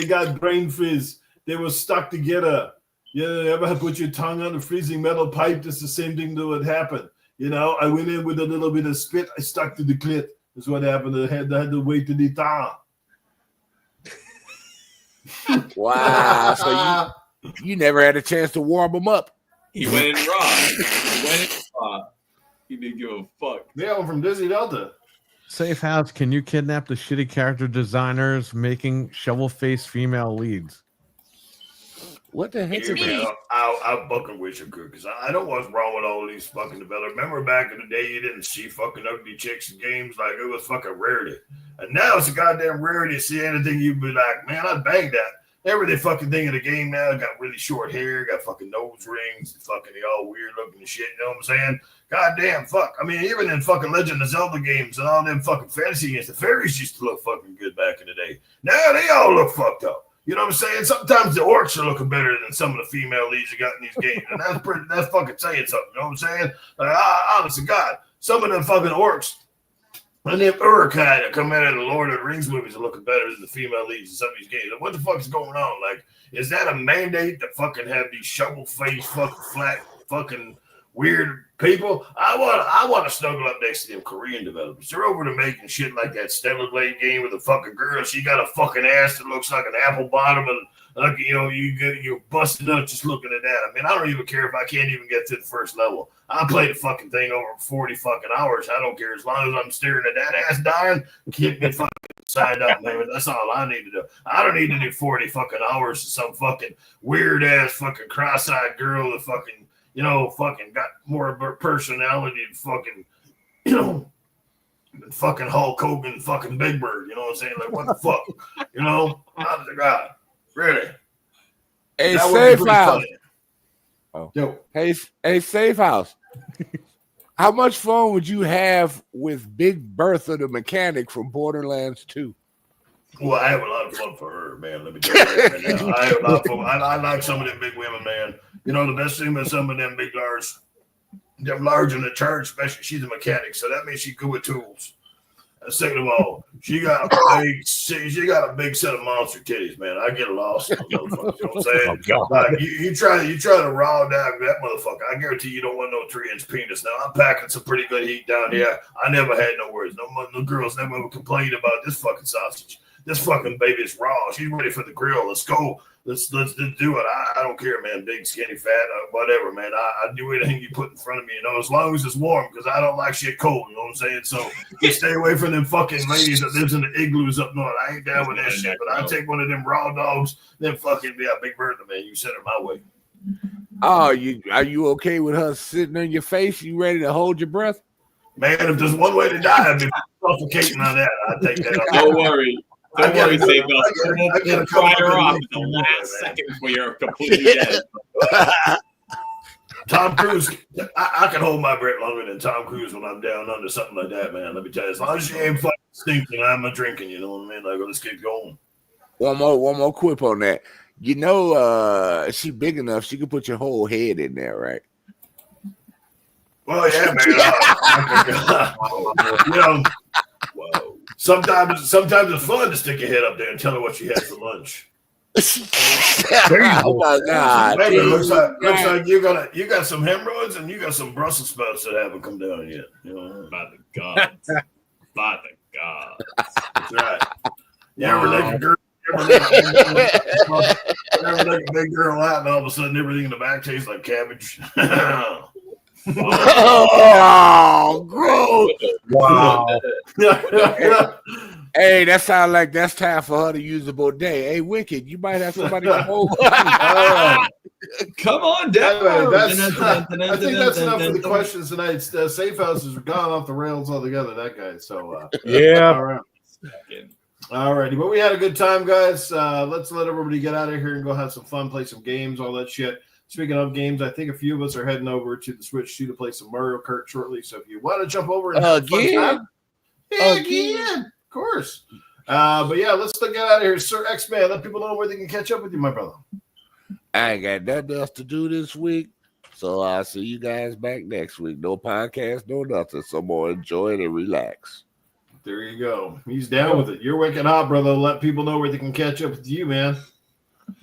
[SPEAKER 1] got brain freeze. They were stuck together. You ever put your tongue on a freezing metal pipe? That's the same thing that would happen. You know, I went in with a little bit of spit. I stuck to the clit. That's what happened. I had to wait till they thaw.
[SPEAKER 4] Wow. So you never had a chance to warm them up.
[SPEAKER 5] He went in raw. He didn't give a fuck.
[SPEAKER 1] Yeah, I'm from Disney Delta.
[SPEAKER 2] Safe House, can you kidnap the shitty character designers making shovel-faced female leads?
[SPEAKER 4] What the heck?
[SPEAKER 1] I fucking wish I could, because I know what's wrong with all these fucking developers. Remember back in the day, you didn't see fucking ugly chicks in games, like it was fucking rarity. And now it's a goddamn rarity to see anything you'd be like, man, I'd bang that. Every fucking thing in the game now got really short hair, got fucking nose rings, fucking they all weird looking and shit, you know what I'm saying? Goddamn, fuck. I mean, even in fucking Legend of Zelda games and all them fucking fantasy games, the fairies used to look fucking good back in the day. Now they all look fucked up. You know what I'm saying? Sometimes the orcs are looking better than some of the female leads you got in these games. And that's fucking saying something. You know what I'm saying? Like, honest to God, some of them fucking orcs and them Uruk-hai that come out of the Lord of the Rings movies are looking better than the female leads in some of these games. Like, what the fuck is going on? Like, is that a mandate to fucking have these shovel-faced, fucking flat, fucking weird people? I want to snuggle up next to them Korean developers. They're over to making shit like that Stellar Blade game with a fucking girl. She got a fucking ass that looks like an apple bottom, and like, you know, you're busted up just looking at that. I mean, I don't even care if I can't even get to the first level. I play the fucking thing over 40 fucking hours. I don't care, as long as I'm staring at that ass dying. Keep me fucking signed up, man. That's all I need to do. I don't need to do 40 fucking hours to some fucking weird ass fucking cross-eyed girl that fucking, you know, fucking got more of a personality than fucking, you know, fucking Hulk Hogan, fucking Big Bird. You know what I'm saying? Like, what the fuck? You know? Honest to God. Really?
[SPEAKER 4] Hey,
[SPEAKER 1] That would be
[SPEAKER 4] Safe
[SPEAKER 1] pretty
[SPEAKER 4] House.
[SPEAKER 1] funny.
[SPEAKER 4] Oh.
[SPEAKER 1] Yo.
[SPEAKER 4] Hey, Safe House. How much fun would you have with Big Bertha, the mechanic from Borderlands 2?
[SPEAKER 1] Well, I have a lot of fun for her, man. Let me tell you that right now. I have a lot of fun. I like some of them big women, man. You know, the best thing about some of them big lars, them large in the church, especially she's a mechanic, so that means she's good with tools. And second of all, she got a big set of monster titties, man. I get lost. You know what I'm saying?
[SPEAKER 6] Oh,
[SPEAKER 1] Like, you try to raw down that motherfucker. I guarantee you don't want no 3-inch penis. Now I'm packing some pretty good heat down here. I never had no worries. No girls never complained about this fucking sausage. this fucking baby is raw. She's ready for the grill. Let's go. Let's do it. I don't care, man. Big, skinny, fat, whatever, man. I do anything you put in front of me, as long as it's warm, because I don't like shit cold. You know what I'm saying? So just stay away from them fucking ladies that lives in the igloos up north. I ain't down with that shit. But I take one of them raw dogs, then fucking be a Big Bertha, man. You send her my way.
[SPEAKER 4] Oh, are you okay with her sitting on your face? You ready to hold your breath?
[SPEAKER 1] Man, if there's one way to die, I'd be suffocating on that. I'd take that.
[SPEAKER 5] Don't worry. Don't worry, Save Us.
[SPEAKER 1] I get a
[SPEAKER 5] Fire
[SPEAKER 1] couple
[SPEAKER 5] off
[SPEAKER 1] of
[SPEAKER 5] at the last second before you're completely dead.
[SPEAKER 1] Tom Cruise, I can hold my breath longer than Tom Cruise when I'm down under something like that, man. Let me tell you, as long as she ain't fucking stinking, I'm a drinking. You know what I mean? Like, let's get going.
[SPEAKER 4] One more quip on that. She big enough, she can put your whole head in there, right?
[SPEAKER 1] Well, yeah, man. Whoa. Sometimes it's fun to stick your head up there and tell her what she had for lunch.
[SPEAKER 4] Oh my God!
[SPEAKER 1] Hey, it looks like you got some hemorrhoids and you got some Brussels sprouts that haven't come down yet. You know,
[SPEAKER 5] By the gods. By the gods.
[SPEAKER 1] that's right. You ever make a girl? Ever make a big girl out and all of a sudden everything in the back tastes like cabbage?
[SPEAKER 4] Oh, gross!
[SPEAKER 6] Wow.
[SPEAKER 4] Hey, that sounds like that's time for her to use the bidet. Hey, Wicked, you might have somebody come over.
[SPEAKER 5] Come on down.
[SPEAKER 1] Anyway, I think that's enough for the questions tonight. Safe House has gone off the rails altogether, that guy. So,
[SPEAKER 6] Yeah.
[SPEAKER 1] all right. All righty. But we had a good time, guys. Let's let everybody get out of here and go have some fun, play some games, all that shit. Speaking of games, I think a few of us are heading over to the Switch 2 to play some Mario Kart shortly. So if you want to jump over and have a fun time, again, of course. But yeah, let's get out of here. Sir X-Man, let people know where they can catch up with you, my brother.
[SPEAKER 4] I ain't got nothing else to do this week, so I'll see you guys back next week. No podcast, no nothing. So more enjoy it and relax.
[SPEAKER 1] There you go. He's down with it. You're waking up, brother. Let people know where they can catch up with you, man.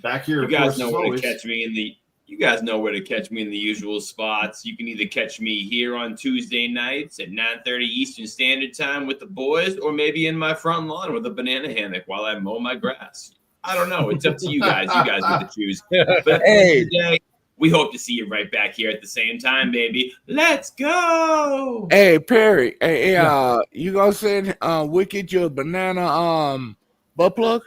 [SPEAKER 1] Back here,
[SPEAKER 5] You guys know where to catch me in the. You guys know where to catch me in the usual spots. You can either catch me here on Tuesday nights at 9:30 Eastern Standard Time with the boys, or maybe in my front lawn with a banana hammock while I mow my grass. I don't know. It's up to you guys. You guys get to choose. But
[SPEAKER 4] Hey.
[SPEAKER 5] today, we hope to see you right back here at the same time, baby. Let's go.
[SPEAKER 4] Hey, Perry. Hey, you gonna send Wicked your banana butt plug?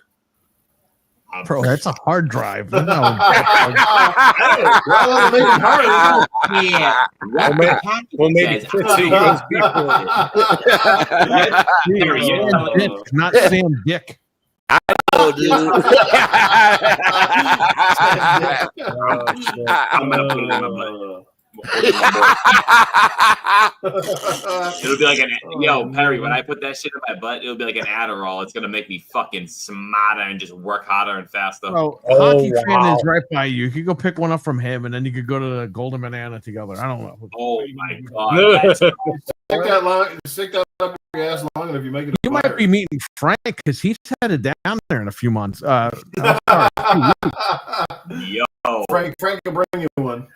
[SPEAKER 2] Bro, that's a hard drive. No.
[SPEAKER 1] Well, make it hard.
[SPEAKER 5] Yeah.
[SPEAKER 6] We'll maybe fix it USB port.
[SPEAKER 2] Dick, not Sam Dick.
[SPEAKER 4] Oh, dude.
[SPEAKER 5] I'm gonna put it in my butt. It'll be like Perry, when I put that shit in my butt, it'll be like an Adderall. It's gonna make me fucking smarter and just work harder and faster.
[SPEAKER 2] Bro, Hockey Fan is right by you. You could go pick one up from him, and then you could go to the Golden Banana together. I don't know.
[SPEAKER 5] Oh my god.
[SPEAKER 1] Stick that up your ass long enough. You make it.
[SPEAKER 2] You might be meeting Frank because he's headed down there in a few months.
[SPEAKER 5] Yo.
[SPEAKER 1] Frank will bring you one.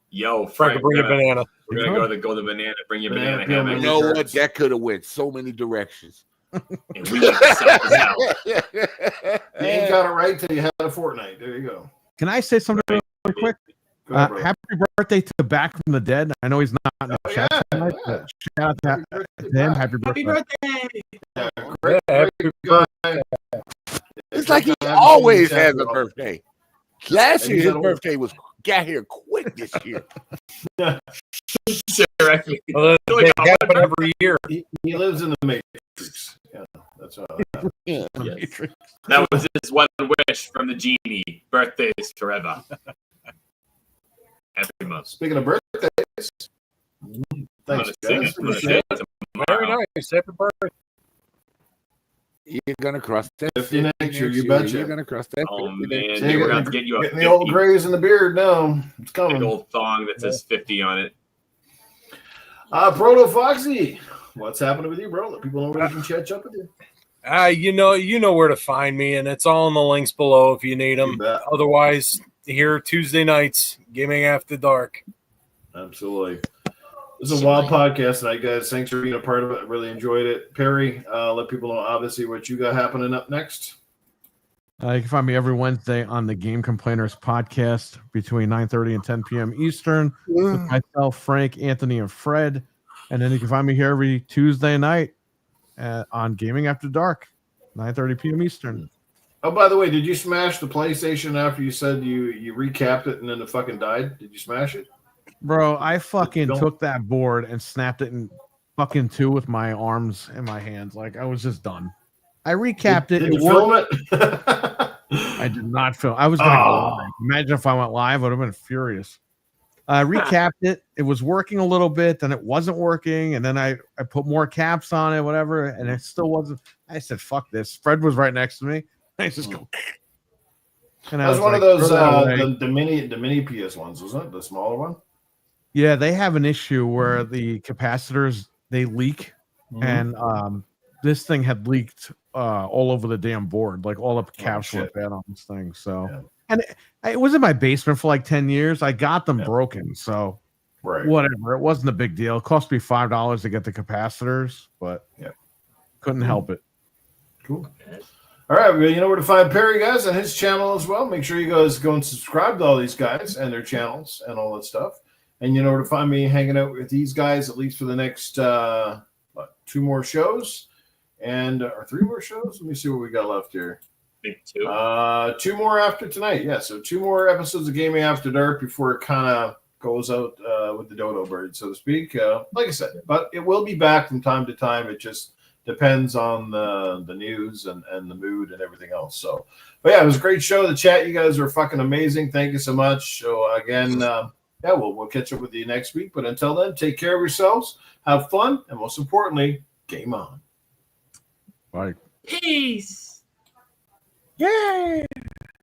[SPEAKER 5] Yo,
[SPEAKER 6] Frank, bring a banana.
[SPEAKER 5] We're gonna go to the Golden Banana. Bring your banana hammock.
[SPEAKER 4] You know what? That could have went so many directions.
[SPEAKER 5] And we went south to south.
[SPEAKER 1] You ain't got it right till you had a fortnight. There you go.
[SPEAKER 2] Can I say something really quick?
[SPEAKER 1] Go ahead, brother.
[SPEAKER 2] Happy birthday to Back from the Dead. I know he's not in the chat tonight, but shout out to him. Happy birthday.
[SPEAKER 1] Yeah,
[SPEAKER 6] Yeah, happy
[SPEAKER 1] birthday.
[SPEAKER 4] It's like he always has a birthday. Last year, his birthday got here quick this year.
[SPEAKER 6] Well, they happen every year.
[SPEAKER 1] He lives in the Matrix. Yeah, that's all.
[SPEAKER 4] Yeah.
[SPEAKER 5] Yes. That was his one wish from the genie. Birthdays forever. Every month.
[SPEAKER 1] Speaking of birthdays, thanks, guys.
[SPEAKER 6] Very nice. Happy birthday.
[SPEAKER 4] You're gonna cross that.
[SPEAKER 1] 50 next year, you betcha.
[SPEAKER 4] You're gonna cross that.
[SPEAKER 5] Oh
[SPEAKER 4] 50
[SPEAKER 5] man,
[SPEAKER 4] next
[SPEAKER 1] See,
[SPEAKER 5] we're
[SPEAKER 4] year.
[SPEAKER 5] gonna have to get you a
[SPEAKER 1] Getting the old
[SPEAKER 5] 50
[SPEAKER 1] grays in the beard now. It's
[SPEAKER 5] big
[SPEAKER 1] coming.
[SPEAKER 5] old thong that says 50 on it.
[SPEAKER 1] ProtoFoxy, what's happening with you, bro? Let people know where they can catch up with you.
[SPEAKER 6] You know where to find me, and it's all in the links below if you need them.
[SPEAKER 1] You bet.
[SPEAKER 6] Otherwise, here Tuesday nights, gaming after dark.
[SPEAKER 1] Absolutely. This is a wild podcast tonight, guys. Thanks for being a part of it. I really enjoyed it. Perry, let people know, obviously, what you got happening up next.
[SPEAKER 2] You can find me every Wednesday on the GameComplainers podcast between 9:30 and 10 p.m. Eastern with myself, Frank, Anthony, and Fred. And then you can find me here every Tuesday night on Gaming After Dark, 9:30 p.m. Eastern.
[SPEAKER 1] Oh, by the way, did you smash the PlayStation after you said you recapped it and then it fucking died? Did you smash it?
[SPEAKER 2] Bro, I fucking took that board and snapped it in fucking two with my arms and my hands. Like, I was just done. I recapped it.
[SPEAKER 1] Did you film it?
[SPEAKER 2] I did not film. I was going to go live. Imagine if I went live, I would have been furious. I recapped it. It was working a little bit, then it wasn't working, and then I put more caps on it, whatever, and it still wasn't. I said, fuck this. Fred was right next to me. I just go. And
[SPEAKER 1] that was one of those the mini PS ones, wasn't it? The smaller one?
[SPEAKER 2] Yeah, they have an issue where the capacitors, they leak, and this thing had leaked all over the damn board. Like, all the caps were bad on this thing. So, and it was in my basement for like 10 years. I got them broken, so whatever. It wasn't a big deal. It cost me $5 to get the capacitors, but couldn't help it.
[SPEAKER 1] Cool. All right, well, you know where to find Perry, guys, and his channel as well. Make sure you guys go and subscribe to all these guys and their channels and all that stuff. And you know where to find me hanging out with these guys, at least for the next 2 more shows. And or 3 more shows. Let me see what we got left here.
[SPEAKER 5] I think 2.
[SPEAKER 1] 2 more after tonight. Yeah, so 2 more episodes of Gaming After Dark before it kind of goes out with the dodo bird, so to speak. Like I said, but it will be back from time to time. It just depends on the news and the mood and everything else. So, but yeah, it was a great show. The chat, you guys are fucking amazing. Thank you so much. So again, we'll catch up with you next week. But until then, take care of yourselves, have fun, and most importantly, game on.
[SPEAKER 2] Bye.
[SPEAKER 5] Peace.
[SPEAKER 2] Yay!